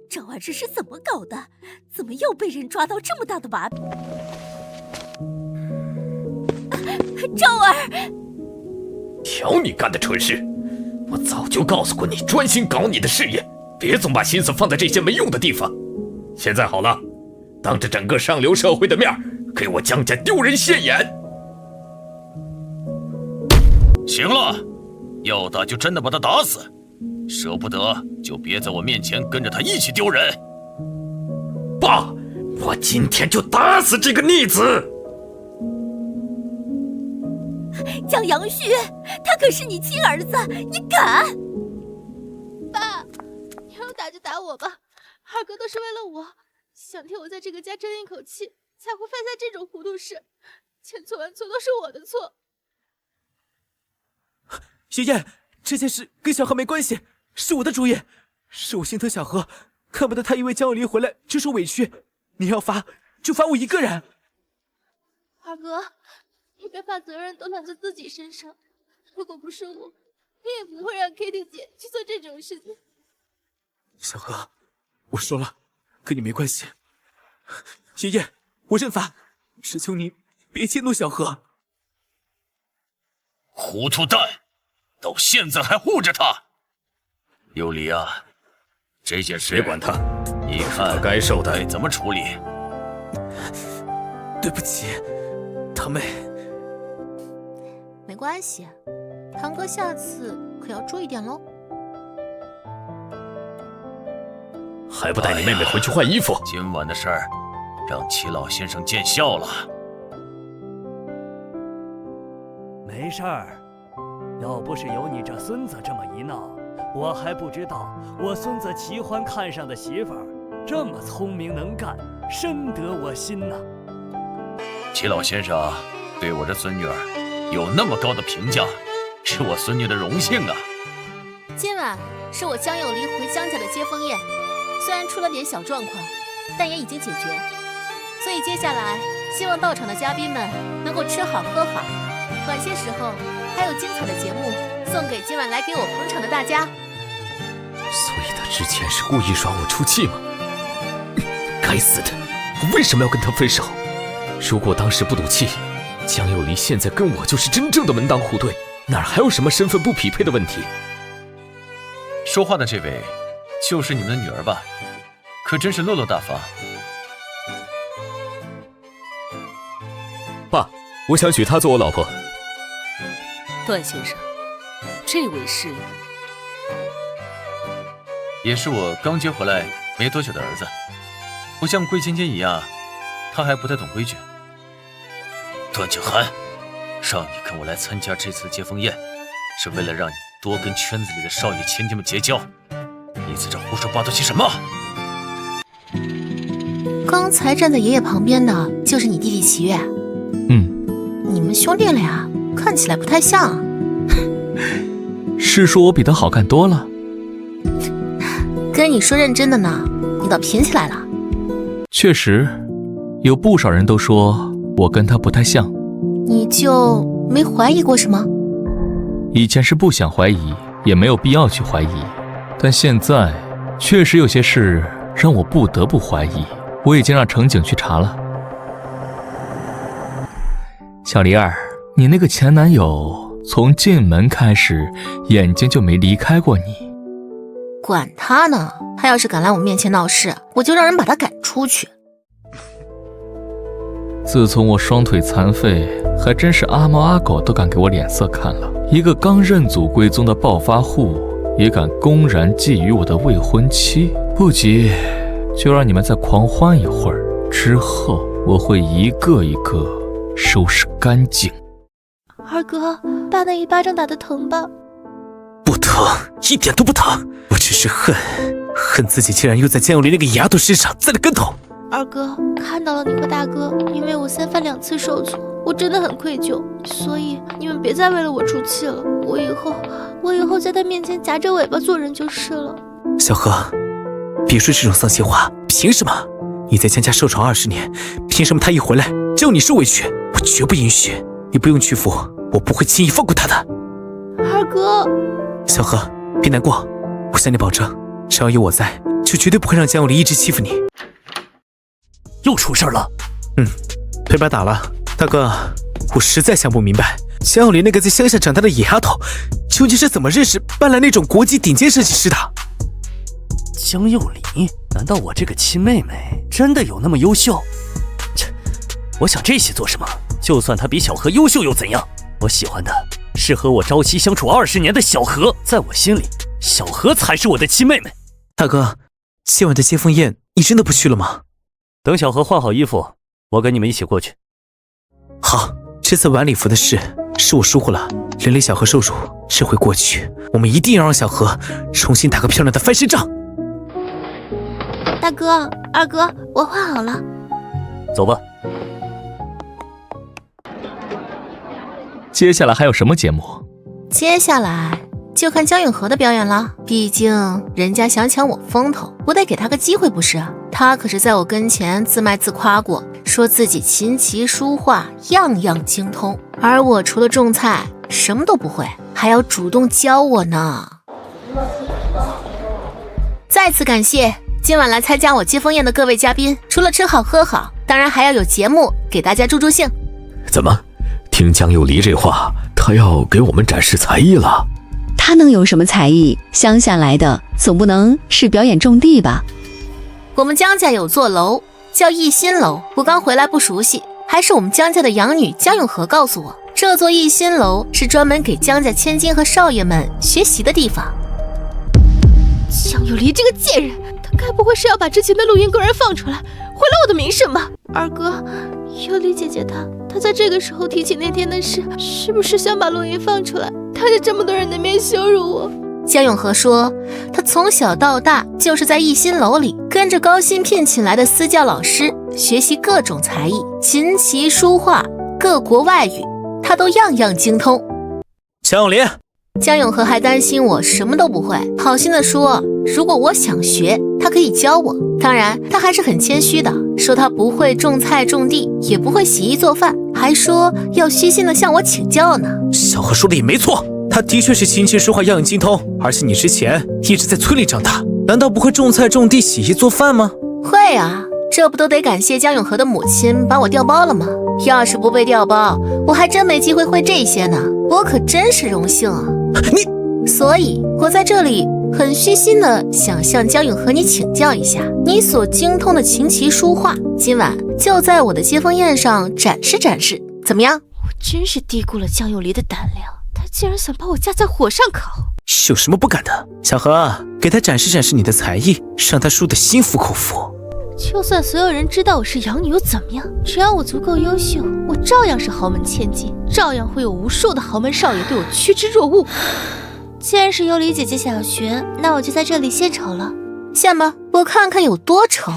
赵儿这是怎么搞的？怎么又被人抓到这么大的把柄？赵儿，瞧你干的蠢事！我早就告诉过你，专心搞你的事业，别总把心思放在这些没用的地方。现在好了，当着整个上流社会的面，给我江家丢人现眼！行了，要打就真的把他打死，舍不得就别在我面前跟着他一起丢人。爸，我今天就打死这个逆子！江阳旭，他可是你亲儿子，你敢？爸，你要打就打我吧，二哥都是为了我，想替我在这个家争一口气，才会犯下这种糊涂事，千错万错都是我的错。爷爷，这件事跟小何没关系，是我的主意，是我心疼小何，看不得他因为江有离回来就受委屈，你要罚就罚我一个人。二哥，你别把责任都揽在自己身上，如果不是我，你也不会让 Kitty 姐去做这种事情。小何，我说了，跟你没关系，爷爷，我认罚，只求您别激怒小何。糊涂蛋，到现在还护着他。琉璃啊，这件事别管他，你看他该受的该怎么处理？对不起，堂妹。没关系，堂哥下次可要注意点喽。还不带你妹妹回去换衣服？今晚的事儿，让齐老先生见笑了。没事儿，要不是有你这孙子这么一闹，我还不知道我孙子齐欢看上的媳妇儿这么聪明能干，深得我心呐。齐老先生对我这孙女儿有那么高的评价，是我孙女的荣幸啊。今晚是我江有离回江家的接风宴，虽然出了点小状况，但也已经解决。所以接下来希望到场的嘉宾们能够吃好喝好，晚些时候还有精彩的节目送给今晚来给我捧场的大家。所以他之前是故意耍我出气吗？该死的，我为什么要跟他分手？如果当时不赌气，江有离现在跟我就是真正的门当户对，哪还有什么身份不匹配的问题？说话的这位就是你们的女儿吧？可真是落落大方。爸，我想娶她做我老婆。段先生，这位是？也是我刚接回来没多久的儿子，不像桂芊芊一样，他还不太懂规矩。段景涵，让你跟我来参加这次接风宴，是为了让你多跟圈子里的少爷千金们结交。你在这胡说八道些什么？刚才站在爷爷旁边的就是你弟弟齐月。你们兄弟俩看起来不太像啊。是说我比他好看多了？跟你说认真的呢，你倒贫起来了。确实，有不少人都说我跟他不太像。你就没怀疑过什么？以前是不想怀疑，也没有必要去怀疑，但现在确实有些事让我不得不怀疑。我已经让乘警去查了。小梨儿，你那个前男友从进门开始眼睛就没离开过你。管他呢，他要是敢来我面前闹事，我就让人把他赶出去。自从我双腿残废，还真是阿猫阿狗都敢给我脸色看了。一个刚认祖归宗的暴发户也敢公然觊觎我的未婚妻，不急，就让你们再狂欢一会儿，之后我会一个一个收拾干净。二哥，爸那一巴掌打得疼吧？不疼，一点都不疼，我只是恨自己竟然又在江有离那个野丫头身上栽了跟头。二哥，看到了你和大哥因为我3番2次受挫，我真的很愧疚，所以你们别再为了我出气了。我以后在他面前夹着尾巴做人就是了。小何，别说这种丧气话，凭什么？你在江家受宠20年，凭什么他一回来就你受委屈？我绝不允许！你不用屈服，我不会轻易放过他的。二哥，小何，别难过，我向你保证，只要有我在，就绝对不会让江有离一直欺负你。又出事了。被爸打了。大哥，我实在想不明白，江有离那个在乡下长大的野丫头，究竟是怎么认识搬来那种国际顶尖设计师的？江有离？难道我这个亲妹妹真的有那么优秀？切，我想这些做什么？就算她比小何优秀又怎样？我喜欢的是和我朝夕相处20年的小何，在我心里，小何才是我的亲妹妹。大哥，今晚的接风宴你真的不去了吗？等小何换好衣服，我跟你们一起过去。好，这次晚礼服的事是我疏忽了，连累小何受辱是回过去，我们一定要让小何重新打个漂亮的翻身仗。大哥，二哥，我换好了。走吧。接下来还有什么节目？接下来就看江永和的表演了，毕竟人家想抢我风头，我得给他个机会不是？他可是在我跟前自卖自夸过，说自己琴棋书画样样精通，而我除了种菜什么都不会，还要主动教我呢。再次感谢今晚来参加我接风宴的各位嘉宾，除了吃好喝好，当然还要有节目给大家助助兴。怎么，听江有离这话，他要给我们展示才艺了？他能有什么才艺？乡下来的，总不能是表演种地吧？我们江家有座楼叫逸心楼，我刚回来不熟悉，还是我们江家的养女江永和告诉我，这座逸心楼是专门给江家千金和少爷们学习的地方。江有离这个贱人，他该不会是要把之前的录音公然放出来，毁了我的名声吧？二哥，有离姐姐她在这个时候提起那天的事，是不是想把录音放出来，当着这么多人的面羞辱我？江永和说，他从小到大就是在逸心楼里跟着高薪聘请来的私教老师学习各种才艺，琴棋书画各国外语，他都样样精通。江永离，江永和还担心我什么都不会，好心的说如果我想学，他可以教我。当然他还是很谦虚的，说他不会种菜种地，也不会洗衣做饭，还说要虚心的向我请教呢。小何说的也没错，他的确是琴棋书画样样精通，而且你之前一直在村里长大，难道不会种菜种地洗衣做饭吗？会啊，这不都得感谢江永和的母亲把我调包了吗？要是不被调包，我还真没机会会这些呢，我可真是荣幸啊。所以我在这里很虚心的想向江永和你请教一下，你所精通的琴棋书画，今晚就在我的接风宴上展示展示，怎么样？我真是低估了江有离的胆量，他竟然想把我架在火上烤。有什么不敢的？小何，给他展示展示你的才艺，让他输得心服口服。就算所有人知道我是养女又怎么样？只要我足够优秀，我照样是豪门千金，照样会有无数的豪门少爷对我趋之若鹜。既然是有离姐姐想学，那我就在这里献丑了。献吧，我看看有多丑。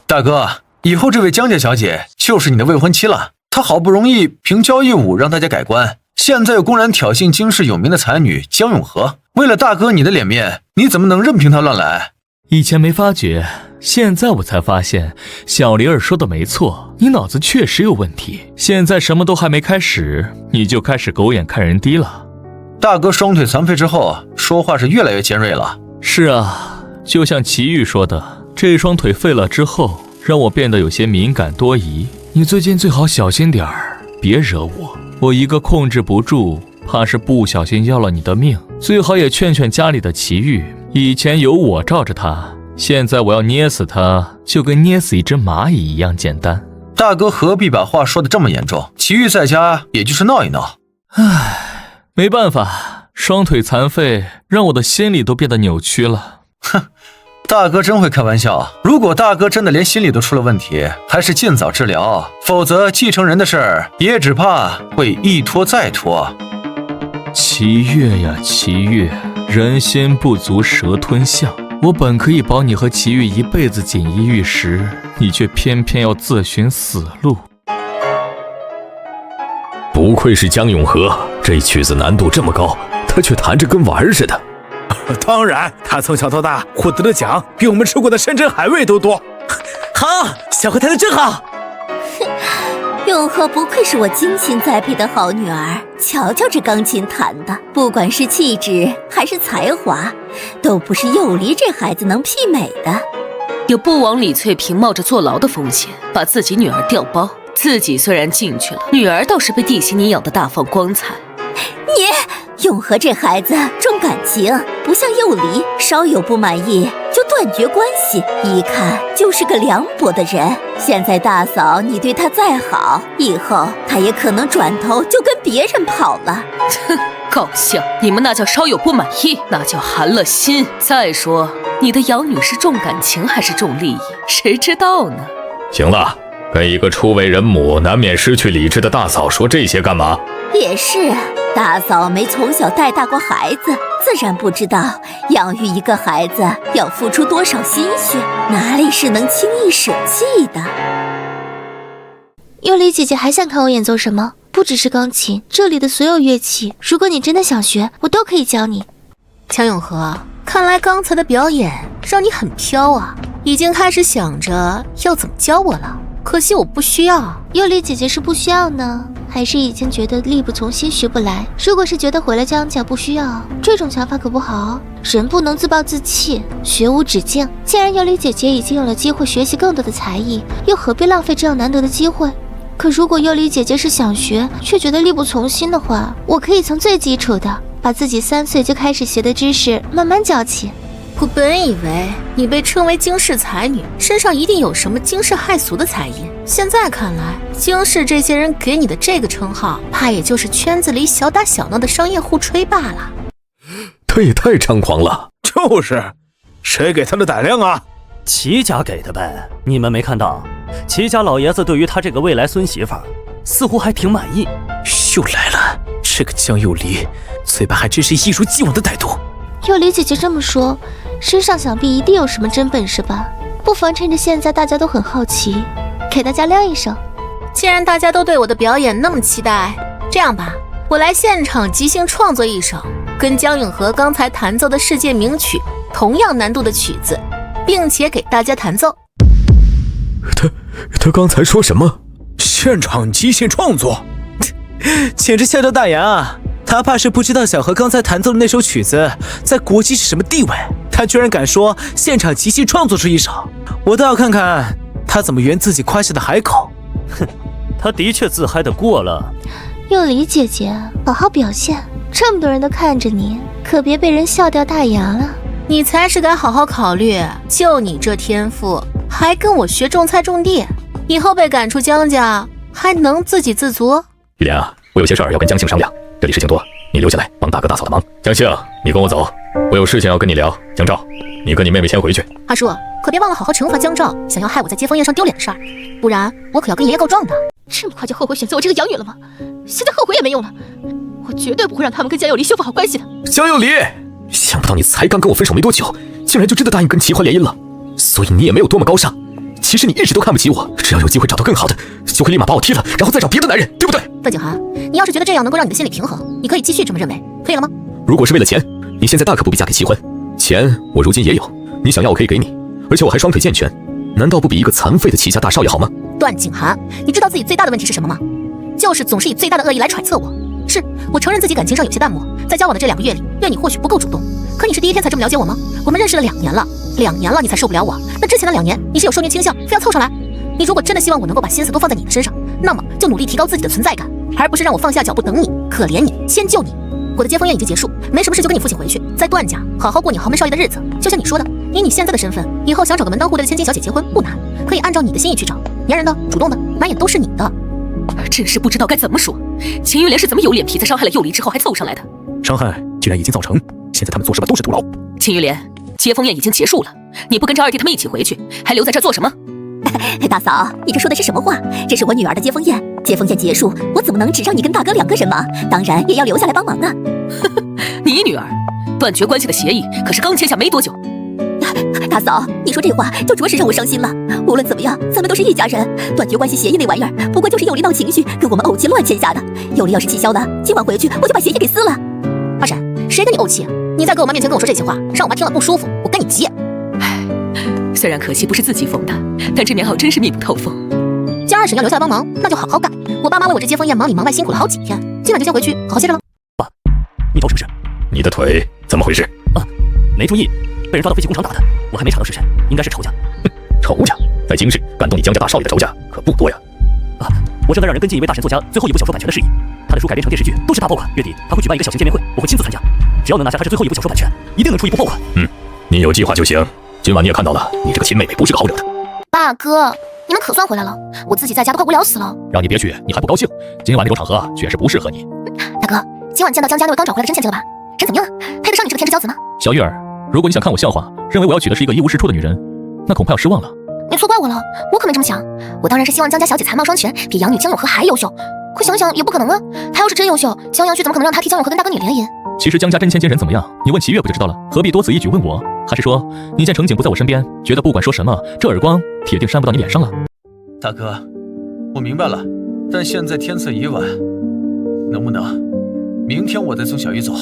大哥，以后这位江家小姐就是你的未婚妻了。她好不容易凭交谊舞让大家改观，现在又公然挑衅京市有名的才女江永和。为了大哥你的脸面，你怎么能任凭她乱来？以前没发觉，现在我才发现小梨儿说的没错，你脑子确实有问题。现在什么都还没开始，你就开始狗眼看人低了。大哥双腿残废之后，说话是越来越尖锐了。是啊，就像祁煜说的，这双腿废了之后，让我变得有些敏感多疑。你最近最好小心点儿，别惹我。我一个控制不住，怕是不小心要了你的命。最好也劝劝家里的祁煜，以前有我罩着他，现在我要捏死他，就跟捏死一只蚂蚁一样简单。大哥何必把话说得这么严重？祁煜在家也就是闹一闹。唉，没办法，双腿残废让我的心理都变得扭曲了。哼，大哥真会开玩笑。如果大哥真的连心理都出了问题，还是尽早治疗，否则继承人的事儿也只怕会一拖再拖。祁煜呀祁煜，人心不足蛇吞象。我本可以保你和祁煜一辈子锦衣玉食，你却偏偏要自寻死路。不愧是江永和，这曲子难度这么高，他却弹着跟玩似的。当然，他从小到大获得的奖比我们吃过的山珍海味都多。好，小何弹得真好。永和不愧是我精心栽培的好女儿，瞧瞧这钢琴弹的，不管是气质还是才华，都不是幼离这孩子能媲美的。有不枉李翠萍冒着坐牢的风险，把自己女儿调包，自己虽然进去了，女儿倒是被地心你养得大放光彩。永和这孩子重感情，不像幼离，稍有不满意就断绝关系，一看就是个凉薄的人。现在大嫂你对他再好，以后他也可能转头就跟别人跑了。哼，搞笑！你们那叫稍有不满意，那叫寒了心。再说你的养女是重感情还是重利益，谁知道呢？行了，跟一个初为人母难免失去理智的大嫂说这些干嘛？也是，大嫂没从小带大过孩子，自然不知道养育一个孩子要付出多少心血，哪里是能轻易舍弃的。幼离姐姐还想看我演奏什么？不只是钢琴，这里的所有乐器，如果你真的想学，我都可以教你。江永和，看来刚才的表演让你很飘啊，已经开始想着要怎么教我了。可惜我不需要。幼离姐姐是不需要呢，还是已经觉得力不从心学不来？如果是觉得回了江家不需要，这种想法可不好。人不能自暴自弃，学无止境。既然幼离姐姐已经有了机会学习更多的才艺，又何必浪费这样难得的机会？可如果幼离姐姐是想学，却觉得力不从心的话，我可以从最基础的，把自己3岁就开始学的知识慢慢教起。我本以为你被称为惊世才女，身上一定有什么惊世骇俗的才艺。现在看来，惊世这些人给你的这个称号，怕也就是圈子里小打小闹的商业互吹罢了。他也太猖狂了。就是，谁给他的胆量啊？齐家给的呗。你们没看到，齐家老爷子对于他这个未来孙媳妇儿，似乎还挺满意。又来了，这个江幼离，嘴巴还真是一如既往的歹毒。幼离姐姐这么说，身上想必一定有什么真本事吧？不妨趁着现在大家都很好奇，给大家亮一手。既然大家都对我的表演那么期待，这样吧，我来现场即兴创作一首跟江永和刚才弹奏的世界名曲同样难度的曲子，并且给大家弹奏。他刚才说什么？现场即兴创作，简直笑掉大牙啊！他怕是不知道小何刚才弹奏的那首曲子在国际是什么地位，他居然敢说现场即兴创作出一首，我倒要看看他怎么圆自己夸下的海口。哼，他的确自嗨的过了。幼离姐姐，好好表现，这么多人都看着你，可别被人笑掉大牙了。你才是该好好考虑，就你这天赋，还跟我学种菜种地，以后被赶出江家，还能自给自足？玉莲啊，我有些事儿要跟江庆商量，这里事情多，你留下来帮大哥大嫂的忙。江庆，你跟我走，我有事情要跟你聊。江照，你跟你妹妹先回去。阿叔，可别忘了好好惩罚江照想要害我在接风宴上丢脸的事儿，不然我可要跟爷爷告状的。这么快就后悔选择我这个养女了吗？现在后悔也没用了，我绝对不会让他们跟江幼离修复好关系的。江幼离，想不到你才刚跟我分手没多久，竟然就真的答应跟齐欢联姻了，所以你也没有多么高尚。其实你一直都看不起我，只要有机会找到更好的，就会立马把我踢了，然后再找别的男人，对不对？段景涵，你要是觉得这样能够让你的心理平衡，你可以继续这么认为，可以了吗？如果是为了钱，你现在大可不必嫁给齐欢。钱我如今也有，你想要我可以给你，而且我还双腿健全，难道不比一个残废的齐家大少爷好吗？段景涵，你知道自己最大的问题是什么吗？就是总是以最大的恶意来揣测我。是我承认自己感情上有些淡漠，在交往的这2个月里，对你或许不够主动，可你是第一天才这么了解我吗？我们认识了2年了，2年了你才受不了我，那之前的2年你是有受虐倾向，非要凑上来？你如果真的希望我能够把心思都放在你的身上，那么就努力提高自己的存在感，而不是让我放下脚步等你，可怜你，先救你。我的接风宴已经结束，没什么事就跟你父亲回去，在段家好好过你豪门少爷的日子。就像你说的，以你现在的身份，以后想找个门当户对的千金小姐结婚不难，可以按照你的心意去找，粘人的、主动的，满眼都是你的。真是不知道该怎么说，秦玉莲是怎么有脸皮在伤害了幼离之后还凑上来的？伤害既然已经造成，现在他们做什么都是徒劳。秦玉莲，接风宴已经结束了，你不跟着二弟他们一起回去，还留在这做什么？大嫂，你这说的是什么话？这是我女儿的接风宴，接风宴结束，我怎么能只让你跟大哥2个人忙？当然也要留下来帮忙啊！你女儿断绝关系的协议可是刚签下没多久。大嫂，你说这话就着实让我伤心了。无论怎么样，咱们都是一家人。断绝关系协议那玩意儿，不过就是幼离闹情绪，跟我们怄气乱签下的。幼离要是气消了，今晚回去我就把协议给撕了。二婶，谁跟你怄气？你在哥我妈面前跟我说这些话，让我妈听了不舒服，我跟你急。虽然可惜不是自己缝的，但这棉袄真是密不透风。既然二婶要留下来帮忙，那就好好干。我爸妈为我这接风宴忙里忙外辛苦了好几天，今晚就先回去好好歇着了。爸，你找什么事？你的腿怎么回事？没注意，被人抓到废弃工厂打的。我还没查到是谁，应该是仇家。仇家在京市敢动你江家大少爷的仇家可不多呀。我正在让人跟进一位大神作家最后一部小说版权的事宜，他的书改编成电视剧都是大爆款。月底他会举办一个小型见面会，我会亲自参加。只要能拿下他这最后一部小说版权，一定能出一部爆款。你有计划就行。今晚你也看到了，你这个亲妹妹不是个好惹的。大哥，你们可算回来了，我自己在家都快无聊死了。让你别去，你还不高兴？今晚那种场合确实不适合你。大哥，今晚见到江家那位刚找回来的真千金了吧？人怎么样啊？配得上你这个天之骄子吗？小玉儿，如果你想看我笑话，认为我要娶的是一个一无是处的女人，那恐怕要失望了。你错怪我了，我可没这么想。我当然是希望江家小姐才貌双全，比养女江永和还优秀。可想想也不可能啊，她要是真优秀，江阳旭怎么可能让她替江永和跟大哥你联姻？其实江家真千金人怎么样，你问齐月不就知道了？何必多此一举问我？还是说你见程景不在我身边，觉得不管说什么，这耳光铁定扇不到你脸上了？大哥，我明白了，但现在天色已晚，能不能明天我再送小玉走？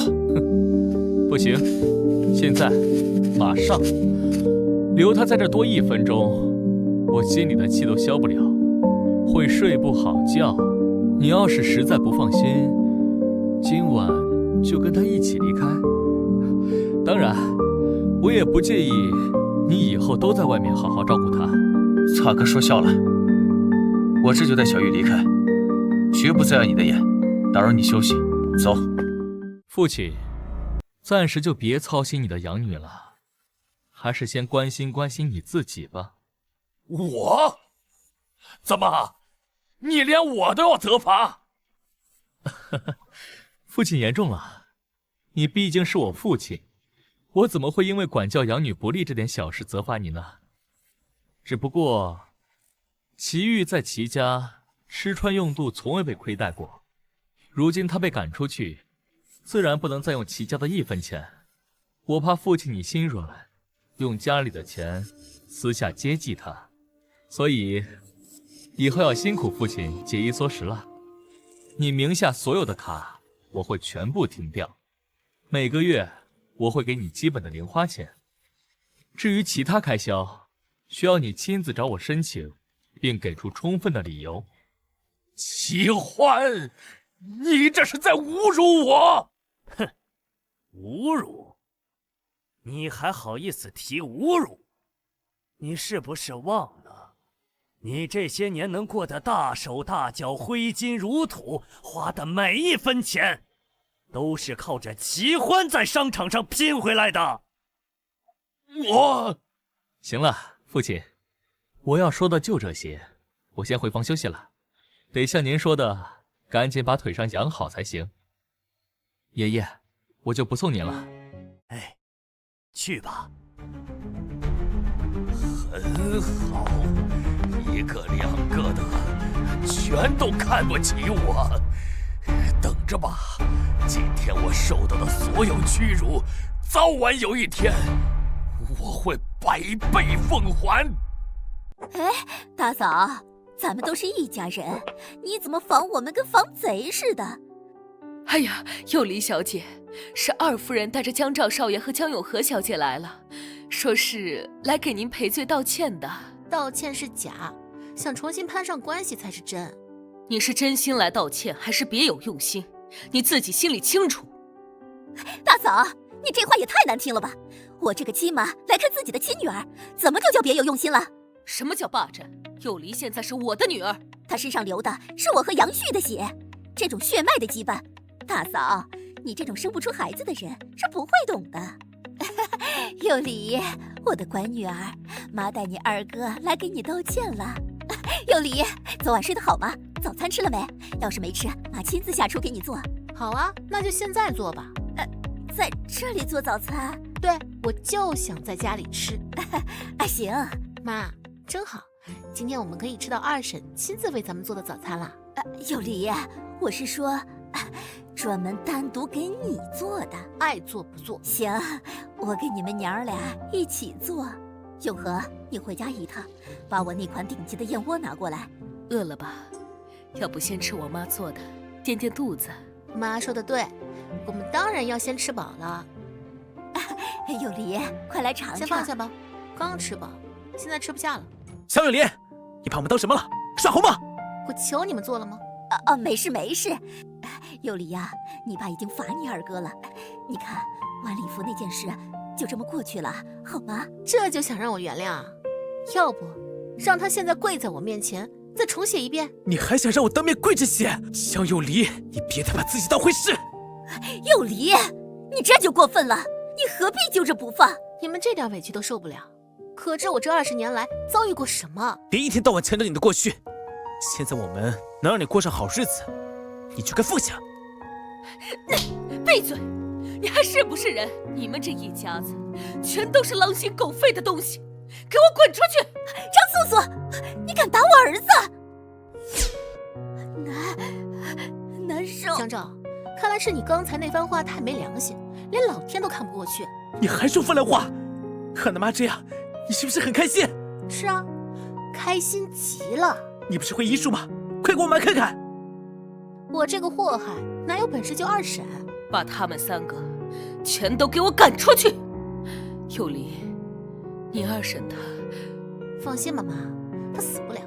不行，现在马上留他在这多1分钟，我心里的气都消不了。会睡不好觉。你要是实在不放心，今晚就跟他一起离开。当然，我也不介意你以后都在外面好好照顾他。擦哥说笑了，我这就带小玉离开，绝不再碍你的眼，打扰你休息。走。父亲，暂时就别操心你的养女了，还是先关心关心你自己吧。我？怎么，你连我都要责罚？父亲言重了，你毕竟是我父亲，我怎么会因为管教养女不力这点小事责罚你呢？只不过，齐玉在齐家吃穿用度从未被亏待过，如今他被赶出去，自然不能再用齐家的一分钱。我怕父亲你心软，用家里的钱私下接济他，所以以后要辛苦父亲节衣缩食了。你名下所有的卡我会全部停掉，每个月我会给你基本的零花钱，至于其他开销，需要你亲自找我申请，并给出充分的理由。齐欢，你这是在侮辱我！哼，侮辱？你还好意思提侮辱？你是不是忘了，你这些年能过得大手大脚、挥金如土，花的每一分钱，都是靠着齐欢在商场上拼回来的。行了，父亲，我要说的就这些，我先回房休息了。得像您说的，赶紧把腿上养好才行。爷爷，我就不送您了。哎，去吧。很好，一个两个的，全都看不起我。等着吧，今天我受到的所有屈辱，早晚有一天，我会百倍奉还。哎，大嫂，咱们都是一家人，你怎么防我们跟防贼似的？哎呀，有黎小姐，是二夫人带着江兆少爷和江永和小姐来了，说是来给您赔罪道歉的。道歉是假，想重新攀上关系才是真。你是真心来道歉，还是别有用心？你自己心里清楚。大嫂，你这话也太难听了吧！我这个亲妈来看自己的亲女儿，怎么就叫别有用心了？什么叫霸占？有黎现在是我的女儿，她身上流的是我和杨旭的血，这种血脉的羁绊，大嫂，你这种生不出孩子的人是不会懂的。有黎，我的乖女儿，妈带你二哥来给你道歉了。有黎，昨晚睡得好吗？早餐吃了没？要是没吃，妈亲自下厨给你做。好啊，那就现在做吧。在这里做早餐？对，我就想在家里吃。行，妈，真好，今天我们可以吃到二婶亲自为咱们做的早餐了。有黎，我是说，专门单独给你做的，爱做不做。行，我给你们娘儿俩一起做。永和，你回家一趟，把我那款顶级的燕窝拿过来。饿了吧？要不先吃我妈做的，垫垫肚子。妈说的对，我们当然要先吃饱了。有黎，快来尝尝。先放下吧，刚吃饱，现在吃不下了。江有黎，你把我们当什么了？耍猴吗？我求你们做了吗？没事没事。有黎呀，你爸已经罚你二哥了。你看，晚礼服那件事就这么过去了，好吗？这就想让我原谅？要不让他现在跪在我面前，再重写一遍？你还想让我当面跪着写？江有黎，你别再把自己当回事。有黎，你这就过分了，你何必揪着不放？你们这点委屈都受不了，可知我这20年来遭遇过什么？别一天到晚强调你的过去，现在我们能让你过上好日子，你就该放下。闭嘴！你还是不是人？你们这一家子全都是狼心狗肺的东西，给我滚出去！张素素，你敢打我儿子？难受。江兆，看来是你刚才那番话太没良心，连老天都看不过去。你还说风凉话？看他妈这样，你是不是很开心？是啊，开心极了。你不是会医术吗？快给我们看看。我这个祸害哪有本事救二婶？把他们3个全都给我赶出去！有黎，你二婶她……放心吧，妈，她死不了。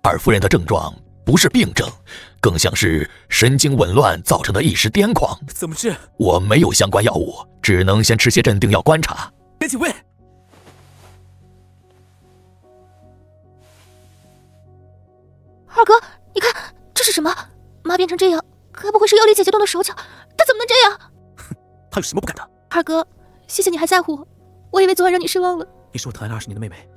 二夫人的症状不是病症，更像是神经紊乱造成的一时癫狂。怎么治？我没有相关药物，只能先吃些镇定药观察。赶紧问。二哥，你看这是什么？妈变成这样，该不会是妖丽姐姐动的手脚？她怎么能这样？她有什么不敢的？二哥，谢谢你还在乎我，我以为昨晚让你失望了。你是我疼爱了20年的妹妹，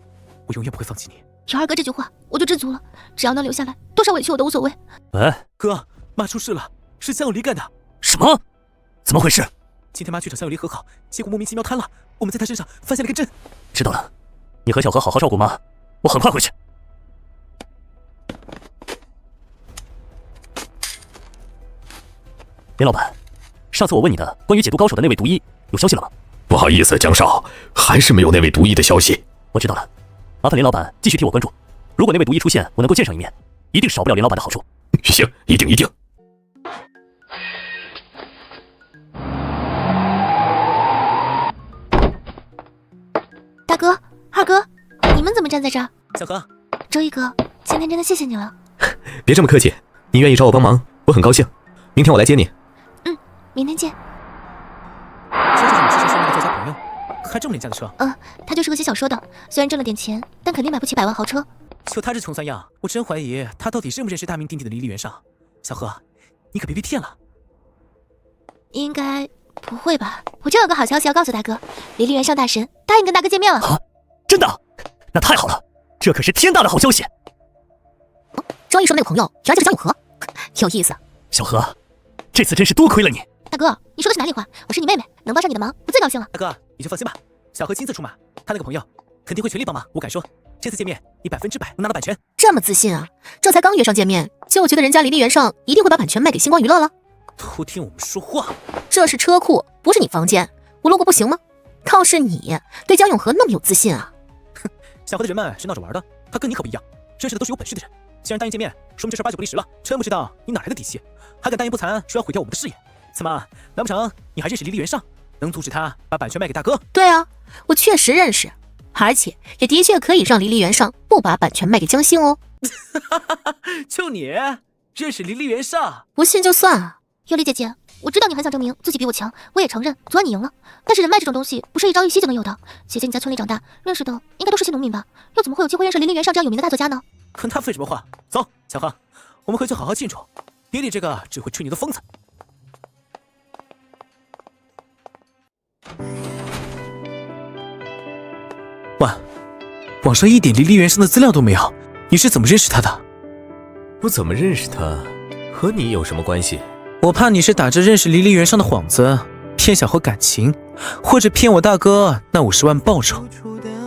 我永远不会放弃你。有二哥这句话，我就知足了。只要能留下来，多少委屈我都无所谓。喂，哥，妈出事了，是江有离干的。什么？怎么回事？今天妈去找江有离和好，结果莫名其妙瘫了。我们在她身上发现了根针。知道了，你和小何好好照顾妈，我很快回去。林老板，上次我问你的关于解毒高手的那位毒医，有消息了吗？不好意思，江少，还是没有那位毒医的消息。我知道了，麻烦林老板继续替我关注。如果那位毒医出现，我能够见上一面，一定少不了林老板的好处。行，一定一定。大哥，二哥，你们怎么站在这儿？小何，周一哥，今天真的谢谢你了。别这么客气，你愿意找我帮忙，我很高兴。明天我来接你。明天见。这就是你之前说那个作家朋友，开这么廉价的车？他就是个写小说的，虽然挣了点钱，但肯定买不起100万豪车。就他这穷酸样，我真怀疑他到底认不认识大名鼎鼎的离离原上。小何，你可别被骗了。应该不会吧？我正有个好消息要告诉大哥，离离原上大神答应跟大哥见面了。啊，真的？那太好了，这可是天大的好消息。周一说的那个朋友，原来就是江永和，有意思。小何，这次真是多亏了你。大哥，你说的是哪里话？我是你妹妹，能帮上你的忙，我最高兴了。大哥，你就放心吧，小何亲自出马，他那个朋友肯定会全力帮忙。我敢说，这次见面你100%能拿到版权。这么自信啊？这才刚约上见面，就觉得人家离离原上一定会把版权卖给星光娱乐了？偷听我们说话。这是车库，不是你房间，我路过不行吗？倒是你对江永和那么有自信啊？哼，小何的人脉是闹着玩的，他跟你可不一样，认识的都是有本事的人。既然答应见面，说明这事8九不离10了。真不知道你哪来的底气，还敢大言不惭说要毁掉我们的事业。怎么，难不成你还认识离离原上，能阻止他把版权卖给大哥？对啊，我确实认识，而且也的确可以让离离原上不把版权卖给江星哦。就你认识离离原上？不信就算啊。尤丽姐姐，我知道你很想证明自己比我强，我也承认昨晚你赢了。但是人脉这种东西不是一朝一夕就能有的。姐姐你在村里长大，认识的应该都是些农民吧？又怎么会有机会认识离离原上这样有名的大作家呢？跟他废什么话？走，小何，我们回去好好庆祝，别理这个只会吹牛的疯子。网上一点离离原上的资料都没有，你是怎么认识他的？我怎么认识他，和你有什么关系？我怕你是打着认识离离原上的幌子，骗小何感情，或者骗我大哥那50万报酬。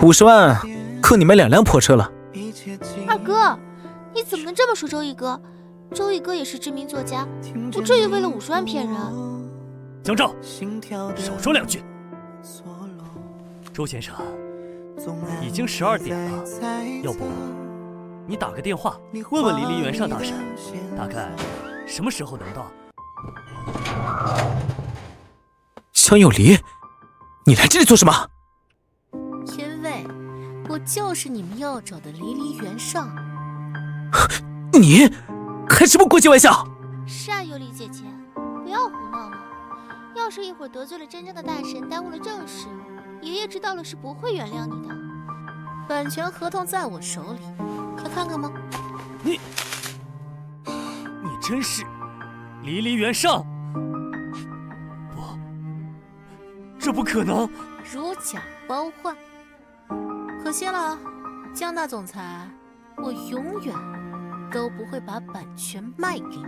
50万够你们2辆破车了。二哥，你怎么能这么说周一哥？周一哥也是知名作家，不至于为了50万骗人。江照，少说2句。周先生，已经12点了，要不你打个电话问问离离原上大神，大概什么时候能到？江有离，你来这里做什么？因为我就是你们要找的离离原上。你开什么国际玩笑？是啊，尤里姐姐，不要胡闹了。要是一会儿得罪了真正的大神，耽误了正事，爷爷知道了是不会原谅你的。版权合同在我手里，快看看吗？你真是离离原上？不，这不可能！如假包换，可惜了，江大总裁，我永远都不会把版权卖给你。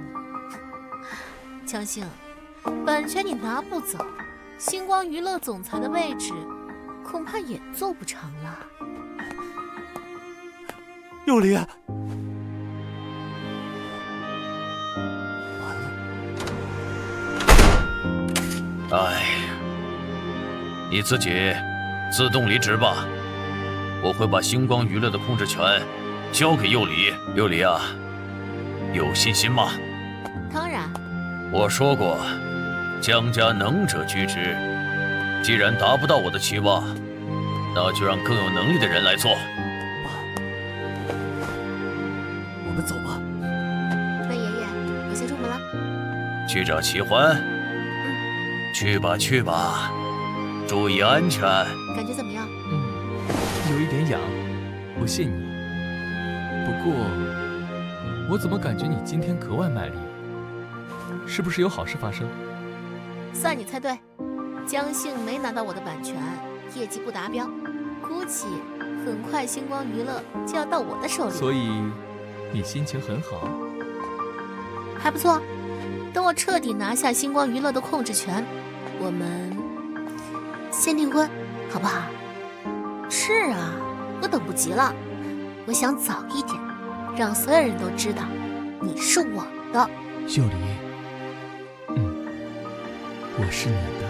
江星，版权你拿不走，星光娱乐总裁的位置恐怕也做不长了。有离，哎，你自己自动离职吧，我会把星光娱乐的控制权交给佑离。佑离啊，有信心吗？当然。我说过，江家能者居之。既然达不到我的期望，那就让更有能力的人来做。我去找齐欢。去吧去吧，注意安全。感觉怎么样？有一点痒，我信你。不过，我怎么感觉你今天格外卖力？是不是有好事发生？算你猜对，江信没拿到我的版权，业绩不达标，估计很快星光娱乐就要到我的手里。所以，你心情很好？还不错。等我彻底拿下星光娱乐的控制权，我们先订婚，好不好？是啊，我等不及了，我想早一点，让所有人都知道你是我的。幼离，我是你的。